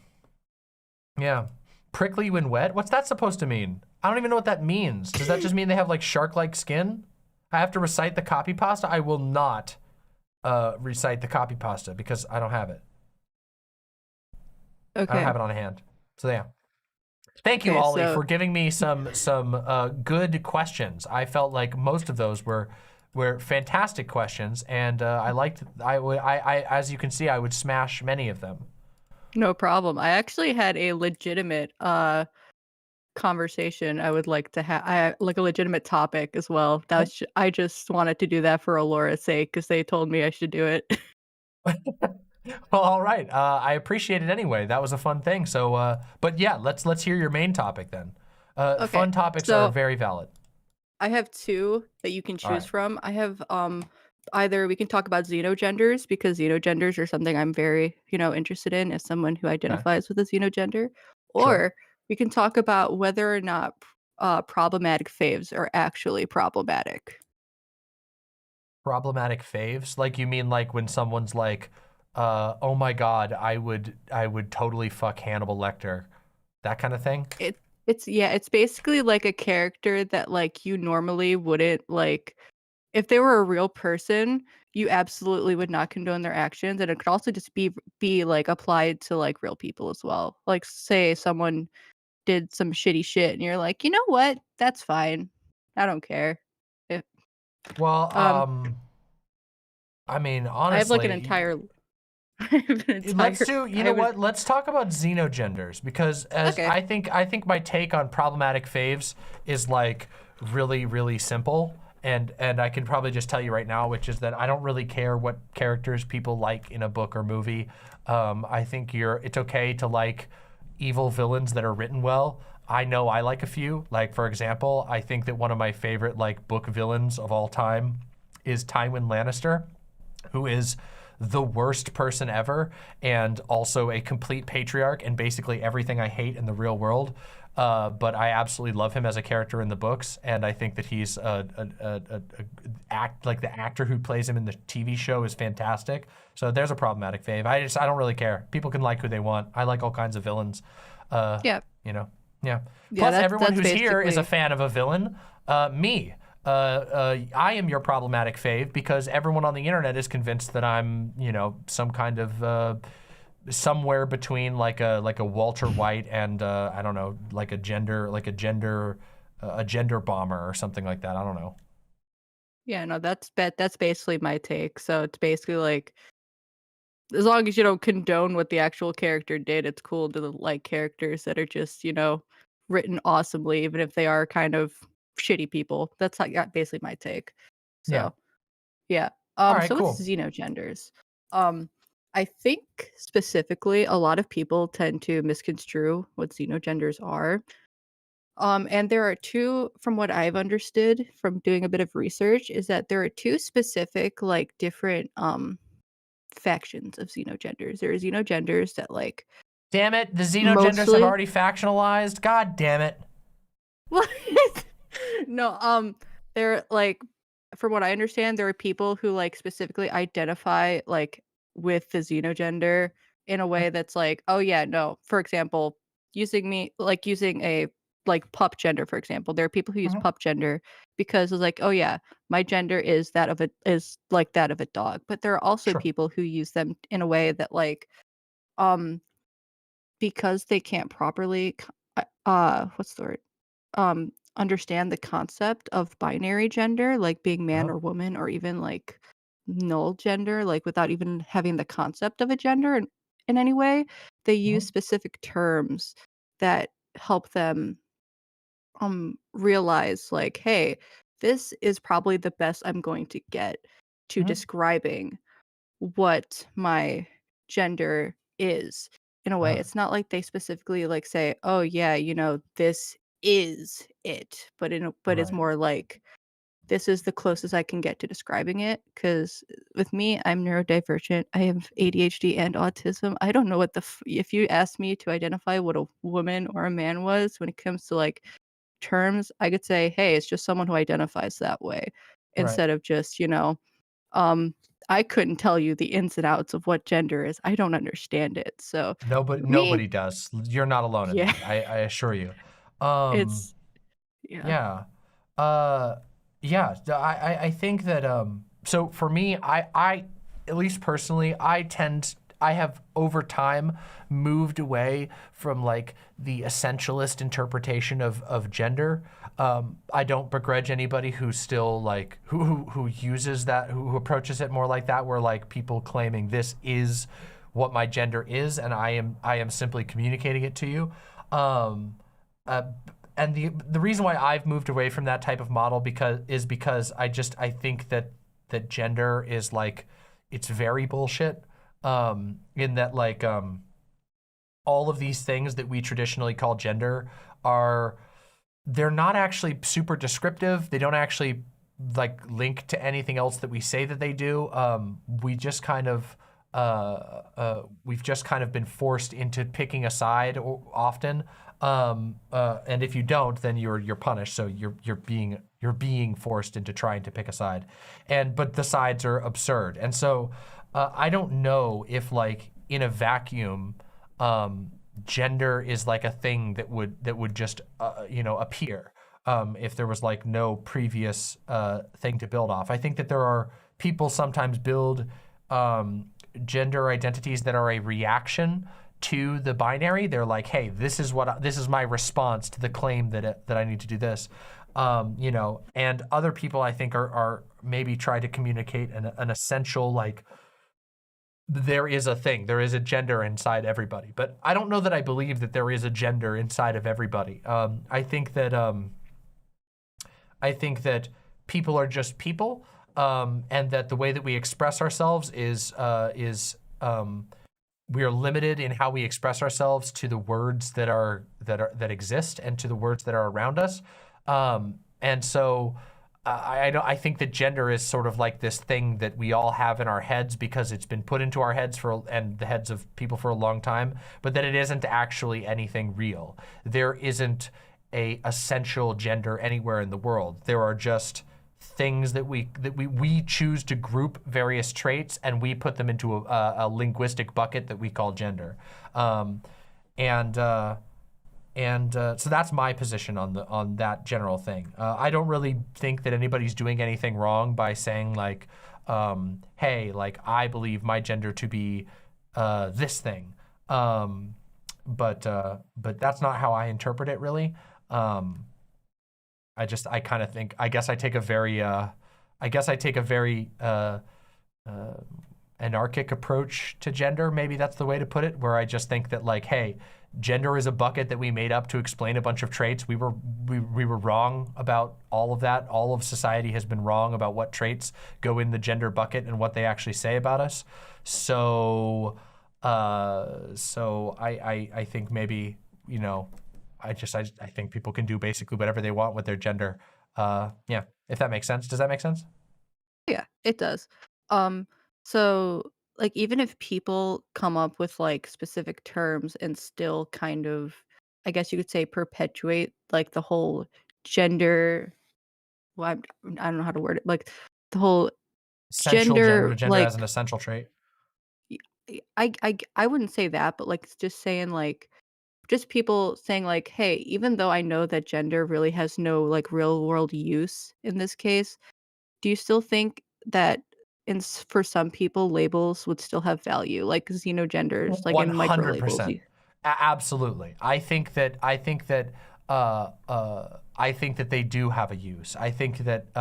Yeah. Prickly when wet? What's that supposed to mean? I don't even know what that means. Does that just mean they have like shark-like skin? I have to recite the copy pasta? I will not recite the copy pasta because I don't have it. I don't Okay. have it on hand. So yeah. Thank you, Okay, Ollie, so- for giving me some good questions. I felt like most of those were fantastic questions, and I liked. I as you can see, I would smash many of them. No problem. I actually had a legitimate conversation I would like to have, like a legitimate topic as well. That was I just wanted to do that for Alora's sake because they told me I should do it. Well, all right. I appreciate it anyway. That was a fun thing. So, but yeah, let's hear your main topic then. Okay, Fun topics so- are very valid. I have two that you can choose Alright. from. I have either we can talk about xenogenders because xenogenders are something I'm very, interested in as someone who identifies with a xenogender, or we can talk about whether or not problematic faves are actually problematic. Problematic faves? Like you mean like when someone's like, oh my God, I would totally fuck Hannibal Lecter, that kind of thing? It's basically like a character that like you normally wouldn't like if they were a real person, you absolutely would not condone their actions, and it could also just be like applied to like real people as well. Like say someone did some shitty shit and you're like, "You know what? That's fine. I don't care." Well, I mean, honestly, I have like an entire I have an let's entire- do. You I know have an- what? Let's talk about xenogenders because as Okay. I think my take on problematic faves is like really simple, and I can probably just tell you right now, which is that I don't really care what characters people like in a book or movie. I think it's okay to like evil villains that are written well. I know I like a few. Like for example, I think that one of my favorite like book villains of all time is Tywin Lannister, who is the worst person ever and also a complete patriarch and basically everything I hate in the real world. But I absolutely love him as a character in the books, and I think that he's the actor who plays him in the TV show is fantastic. So there's a problematic fave. I don't really care. People can like who they want. I like all kinds of villains. Yeah. Yeah. Yeah, Plus, that's everyone who's here is a basically- fan of a villain. Me. I am your problematic fave because everyone on the internet is convinced that I'm, some kind of somewhere between like a Walter White and I don't know, like a gender bomber or something like that. I don't know. Yeah, no, that's basically my take. So it's basically like as long as you don't condone what the actual character did, it's cool to like characters that are just, written awesomely, even if they are kind of shitty people. That's basically my take. So yeah. All right, So cool. what's xenogenders? I think specifically a lot of people tend to misconstrue what xenogenders are. And there are two, from what I've understood from doing a bit of research, is that there are two specific, like, different factions of xenogenders. There are xenogenders that like Damn it, the xenogenders have Mostly- already factionalized. God damn it. what? No, they're like from what I understand, there are people who like specifically identify like with the xenogender in a way that's like, oh yeah, no. For example, using a like pup gender, for example. There are people who use pup gender because it's like, oh yeah, my gender is like that of a dog. But there are also Sure. people who use them in a way that like because they can't properly what's the word? Understand the concept of binary gender, like being man or woman, or even like null gender, like without even having the concept of a gender in any way. They use specific terms that help them realize like, hey, this is probably the best I'm going to get to describing what my gender is in a way. It's not like they specifically like say, oh yeah, this is it, but it's Right. more like this is the closest I can get to describing it. Because with me, I'm neurodivergent. I have ADHD and autism. I don't know what if you asked me to identify what a woman or a man was when it comes to like terms, I could say, hey, it's just someone who identifies that way instead of just, I couldn't tell you the ins and outs of what gender is. I don't understand it. So Nobody does. You're not alone in that. I assure you. it's Yeah. I think that so for me, I at least personally, I over time moved away from like the essentialist interpretation of gender. I don't begrudge anybody who's still like who uses that, who approaches it more like that, where like people claiming this is what my gender is, and I am simply communicating it to you. And the reason why I've moved away from that type of model because I think that gender is like, it's very bullshit. In that like all of these things that we traditionally call gender they're not actually super descriptive. They don't actually like link to anything else that we say that they do. We've just kind of been forced into picking a side often. And if you don't, then you're punished. So you're being forced into trying to pick a side, but the sides are absurd. And so I don't know if like in a vacuum, gender is like a thing that would just appear if there was like no previous thing to build off. I think that there are people sometimes build gender identities that are a reaction to the binary. They're like, hey, this is my response to the claim that I need to do this, and other people I think are maybe try to communicate an essential, like, there is a gender inside everybody. But I don't know that I believe that there is a gender inside of everybody. I think that people are just people, and that the way that we express ourselves is we are limited in how we express ourselves to the words that exist and to the words that are around us. And so I think that gender is sort of like this thing that we all have in our heads because it's been put into our heads and the heads of people for a long time, but that it isn't actually anything real. There isn't a essential gender anywhere in the world. There are just things that we choose to group various traits, and we put them into a linguistic bucket that we call gender. So that's my position on that general thing. I don't really think that anybody's doing anything wrong by saying like, hey, like I believe my gender to be this thing. But that's not how I interpret it really. I kind of think, I guess I take a very anarchic approach to gender. Maybe that's the way to put it, where I just think that like, hey, gender is a bucket that we made up to explain a bunch of traits. We were wrong about all of that. All of society has been wrong about what traits go in the gender bucket and what they actually say about us. So I think maybe, I think people can do basically whatever they want with their gender. Yeah, if that makes sense. Does that make sense? Yeah, it does. So like even if people come up with like specific terms and still kind of, I guess you could say, perpetuate like the whole gender, well, I don't know how to word it, like the whole Essential gender like as an essential trait. I wouldn't say that, but like just saying like, just people saying like, hey, even though I know that gender really has no like real world use in this case, do you still think that for some people labels would still have value, like xenogenders, like in micro labels? 100%. Absolutely. I think that they do have a use. I think that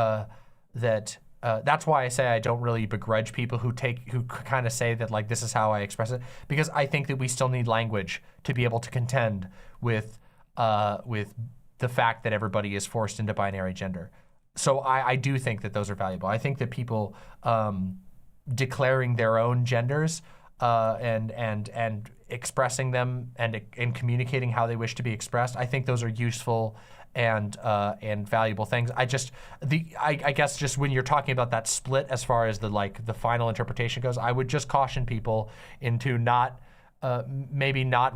that's why I say I don't really begrudge people who kind of say that like this is how I express it, because I think that we still need language to be able to contend with the fact that everybody is forced into binary gender. So I do think that those are valuable. I think that people declaring their own genders and expressing them and communicating how they wish to be expressed, I think those are useful and valuable things. I guess just when you're talking about that split as far as the final interpretation goes, I would just caution people into maybe not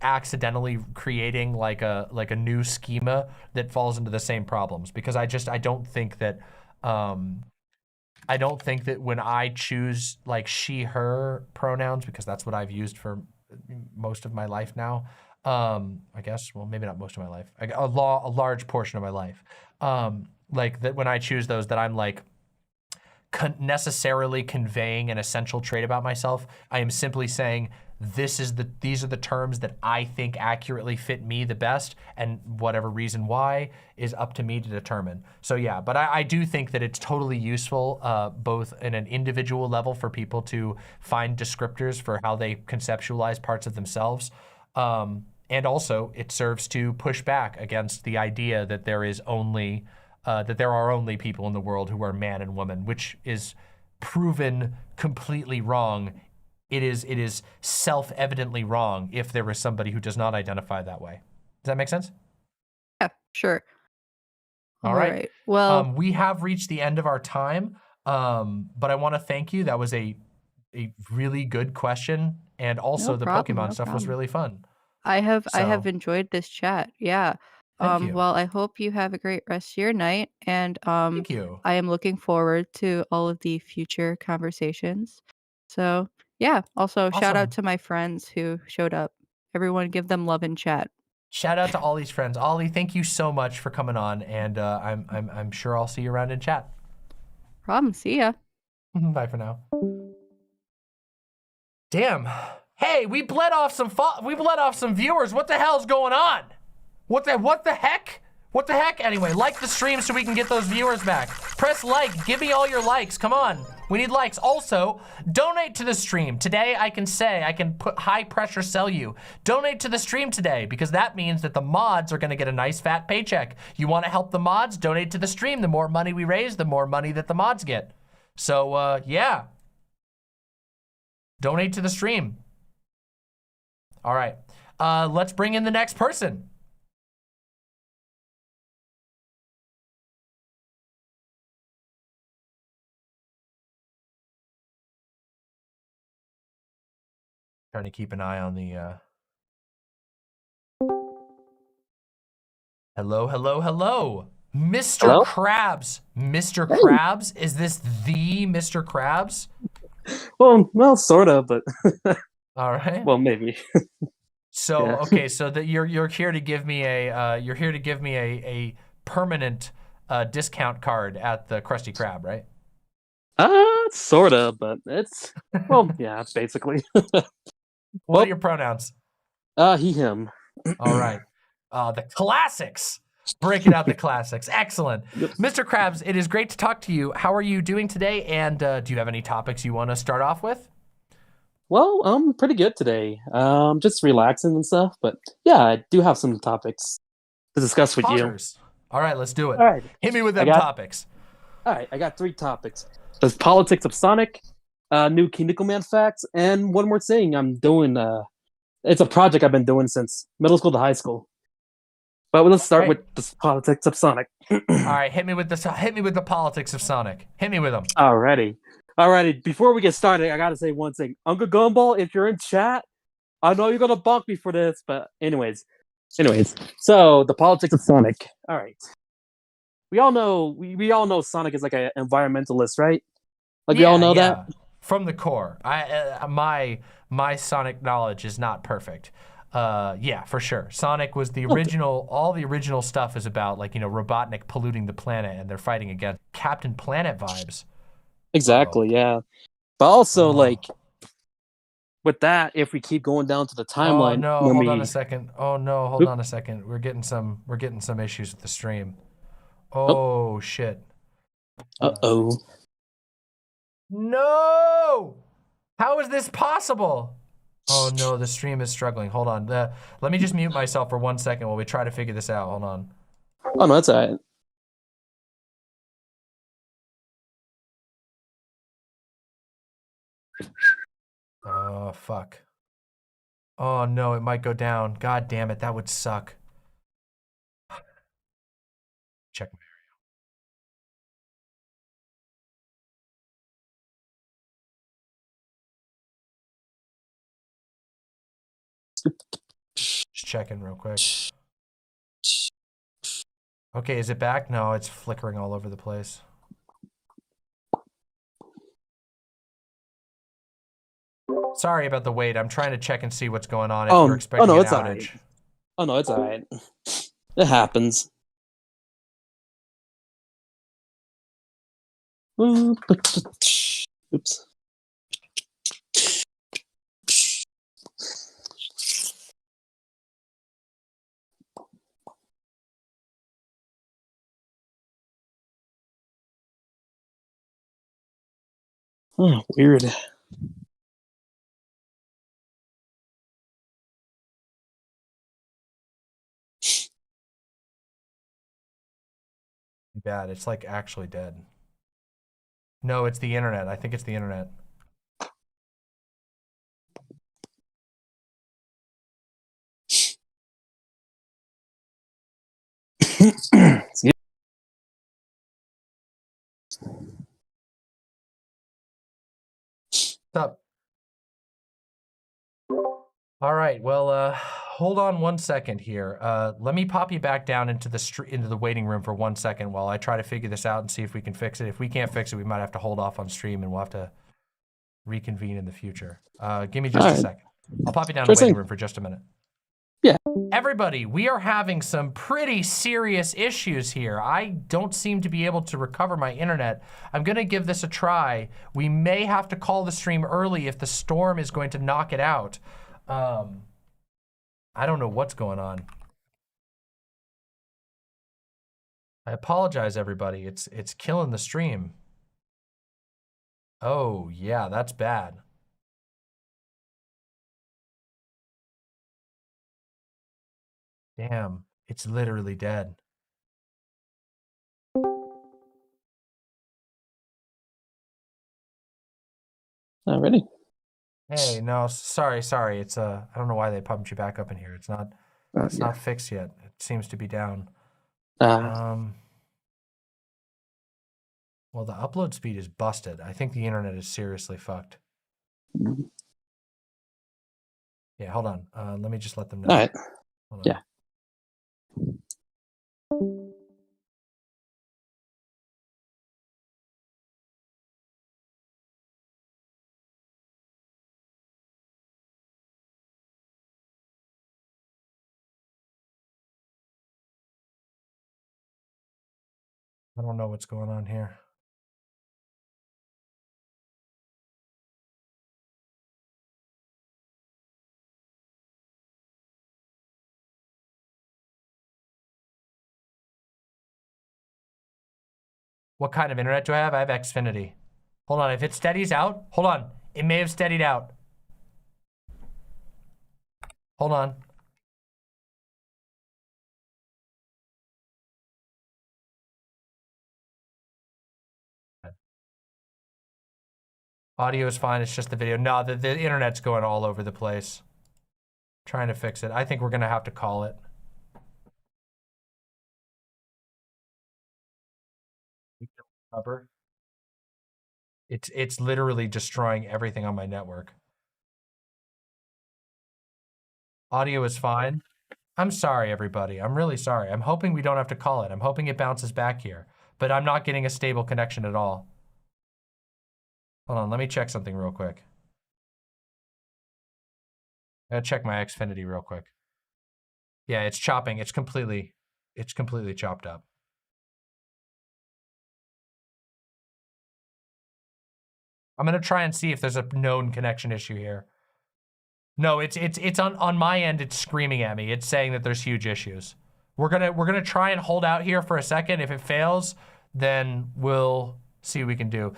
accidentally creating like a new schema that falls into the same problems, because I don't think that when I choose like she, her pronouns, because that's what I've used for most of my life now, I guess, well, maybe not most of my life, a large portion of my life, like that when I choose those, that I'm like necessarily conveying an essential trait about myself. I am simply saying these are the terms that I think accurately fit me the best, and whatever reason why is up to me to determine. So yeah, but I do think that it's totally useful, both in an individual level for people to find descriptors for how they conceptualize parts of themselves. And also it serves to push back against the idea that there is only, that there are only people in the world who are man and woman, which is proven completely wrong. It is self-evidently wrong if there is somebody who does not identify that way. Does that make sense? Yeah, sure. All right. Well, we have reached the end of our time, but I want to thank you. That was a really good question, and also No the problem, Pokemon no stuff was problem. really fun. I have So- enjoyed this chat. Yeah. Thank you. Well, I hope you have a great rest of your night, and Thank you. I am looking forward to all of the future conversations. So, yeah. Also, shout Awesome. out to my friends who showed up. Everyone give them love in chat. Shout out to Ollie's friends. Ollie, thank you so much for coming on, and I'm sure I'll see you around in chat. Problem. See ya. Bye for now. Damn. Hey, we bled off some viewers. What the hell's going on? What the heck? What the heck? Anyway, like the stream so we can get those viewers back. Press like. Give me all your likes. Come on. We need likes. Also, donate to the stream. Today, I can put high pressure sell you. Donate to the stream today, because that means that the mods are gonna get a nice fat paycheck. You wanna help the mods? Donate to the stream. The more money we raise, the more money that the mods get. So, yeah. Donate to the stream. All right, let's bring in the next person. Trying to keep an eye on the, Hello, hello, hello. Mr. Hello? Krabs. Mr. Krabs? Is this the Mr. Krabs? Well, sort of, but All right. well, maybe. So, yeah. okay, so that you're here to give me a permanent discount card at the Krusty Krab, right? Sort of, but it's well, yeah, basically. What are your pronouns? He, him. All right. The classics. Breaking out the classics. Excellent. Yep. Mr. Krabs, it is great to talk to you. How are you doing today? And do you have any topics you want to start off with? Well, I'm pretty good today. Just relaxing and stuff, but yeah, I do have some topics to discuss with you. Poggers. All right, let's do it. All right. Hit me with them got- topics. All right, I got 3 topics. There's politics of Sonic, new Kineko Man facts, and one more thing I'm doing. It's a project I've been doing since middle school to high school. But let's start with the politics of Sonic. All right, hit me with the politics of Sonic. Hit me with them. Alrighty. Before we get started, I gotta say one thing. Uncle Gumball, if you're in chat, I know you're gonna bonk me for this, but anyways. So the politics of Sonic. All right. We all know Sonic is like an environmentalist, right? Like we all know that. From the core. My Sonic knowledge is not perfect. Yeah, for sure. Sonic was the original. All the original stuff is about, like, Robotnik polluting the planet, and they're fighting against Captain Planet vibes. Exactly, yeah. But also, like, with that, if we keep going down to the timeline, Oh no, hold on a second. Oh no, hold on a second. We're getting some issues with the stream. Oh shit. Uh-oh. No! How is this possible? Oh no, the stream is struggling. Hold on. Let me just mute myself for 1 second while we try to figure this out. Hold on. Oh no, that's alright. Oh fuck. Oh no, it might go down. God damn it, that would suck. Check my Just checking real quick. Okay, is it back? No, it's flickering all over the place. Sorry about the wait. I'm trying to check and see what's going on if we're expecting an it's outage. alright. Oh no, it's alright. It happens. Oops. Oh, weird. Bad. It's like actually dead. No, it's the internet. I think it's the internet. What's up? All right. Well, hold on one second here. Let me pop you back down into the waiting room for 1 second while I try to figure this out and see if we can fix it. If we can't fix it, we might have to hold off on stream and we'll have to reconvene in the future. Give me just a second. I'll pop you down in the waiting room for just a minute. Yeah. Everybody, we are having some pretty serious issues here. I don't seem to be able to recover my internet. I'm gonna give this a try. We may have to call the stream early if the storm is going to knock it out. I don't know what's going on. I apologize, everybody. It's killing the stream. Oh, yeah, that's bad. Damn, it's literally dead. Already? Hey, no, sorry. It's I don't know why they pumped you back up in here. It's not not fixed yet. It seems to be down. Well, the upload speed is busted. I think the internet is seriously fucked. Yeah, hold on. Let me just let them know. All right. Yeah. I don't know what's going on here. What kind of internet do I have? I have Xfinity. Hold on, if it steadies out, hold on. It may have steadied out. Hold on. Audio is fine, it's just the video. No, the internet's going all over the place. Trying to fix it. I think we're gonna have to call it. Cover. It's literally destroying everything on my network. Audio is fine. I'm sorry, everybody. I'm really sorry. I'm hoping we don't have to call it. I'm hoping it bounces back here. But I'm not getting a stable connection at all. Hold on, let me check something real quick. I gotta check my Xfinity real quick. Yeah, it's chopping. It's completely chopped up. I'm gonna try and see if there's a known connection issue here. No, it's on my end. It's screaming at me. It's saying that there's huge issues. We're gonna try and hold out here for a second. If it fails, then we'll see what we can do.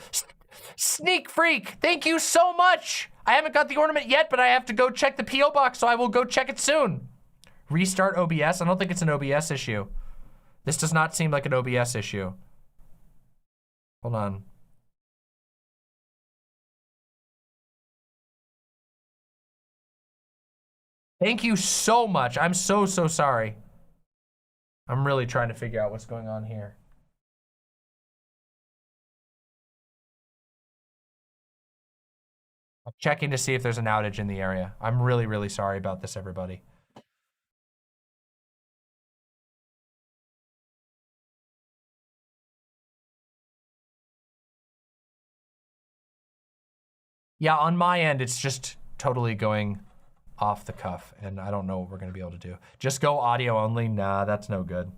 Sneak Freak, thank you so much. I haven't got the ornament yet, but I have to go check the PO box, so I will go check it soon. Restart OBS. I don't think it's an OBS issue. This does not seem like an OBS issue. Hold on. Thank you so much. I'm so sorry. I'm really trying to figure out what's going on here. I'm checking to see if there's an outage in the area. I'm really sorry about this, everybody. Yeah, on my end, it's just totally going off the cuff, and I don't know what we're gonna be able to do. Just go audio only? Nah, that's no good.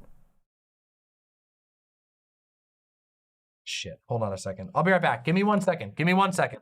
shit. Hold on a second. I'll be right back. Give me 1 second. Give me 1 second.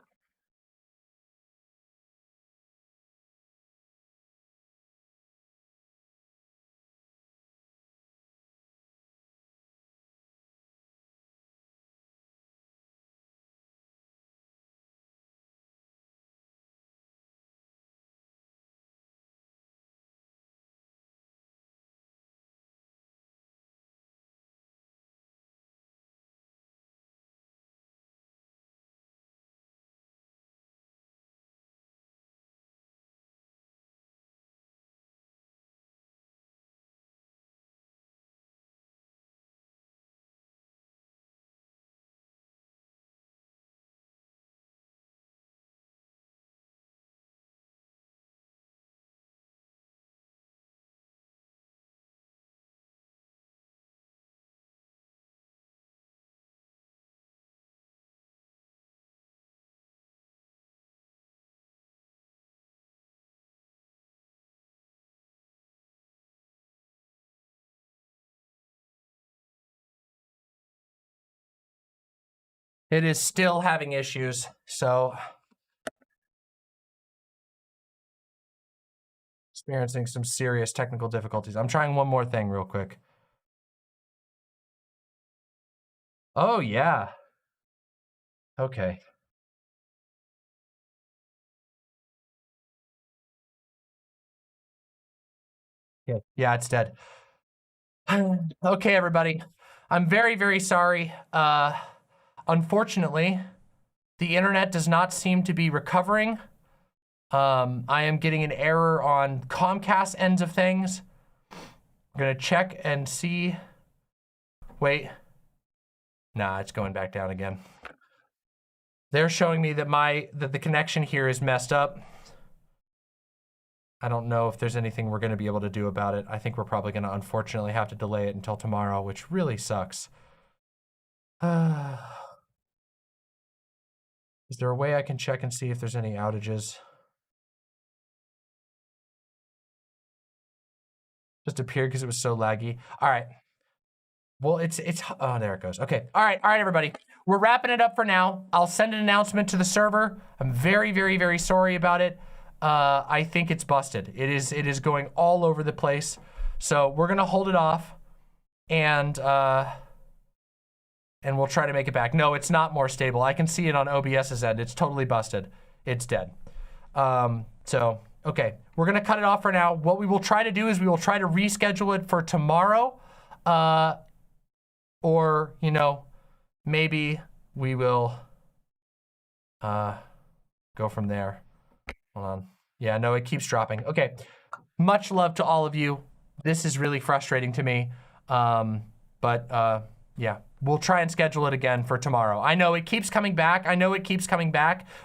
It is still having issues, so experiencing some serious technical difficulties. I'm trying one more thing real quick. Oh, yeah. Okay. Yeah, it's dead. Okay, everybody. I'm very, very sorry. Unfortunately, the internet does not seem to be recovering. I am getting an error on Comcast ends of things. I'm gonna check and see. Wait. Nah, it's going back down again. They're showing me that the connection here is messed up. I don't know if there's anything we're gonna be able to do about it. I think we're probably gonna unfortunately have to delay it until tomorrow, which really sucks. Is there a way I can check and see if there's any outages? Just appeared because it was so laggy. All right. Well, it's, oh, there it goes. Okay. All right, everybody. We're wrapping it up for now. I'll send an announcement to the server. I'm very, very, very sorry about it. I think it's busted. It is going all over the place. So we're gonna hold it off and we'll try to make it back. No, it's not more stable. I can see it on OBS's end. It's totally busted. It's dead. So, okay, we're gonna cut it off for now. What we will try to do is we will try to reschedule it for tomorrow. Or, you know, maybe we will go from there. Hold on. Yeah, no, it keeps dropping. Okay, much love to all of you. This is really frustrating to me. Yeah, we'll try and schedule it again for tomorrow. I know it keeps coming back.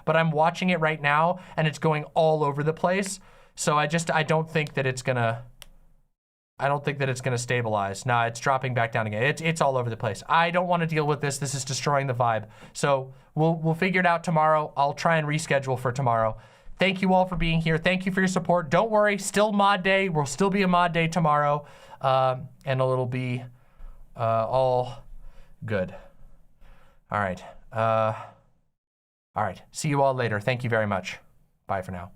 But I'm watching it right now and it's going all over the place. So I don't think that it's gonna stabilize. Nah, it's dropping back down again. It's all over the place. I don't want to deal with this. This is destroying the vibe. So we'll figure it out tomorrow. I'll try and reschedule for tomorrow. Thank you all for being here. Thank you for your support. Don't worry, still mod day. We'll still be a mod day tomorrow. And it'll be all good. All right. See you all later. Thank you very much. Bye for now.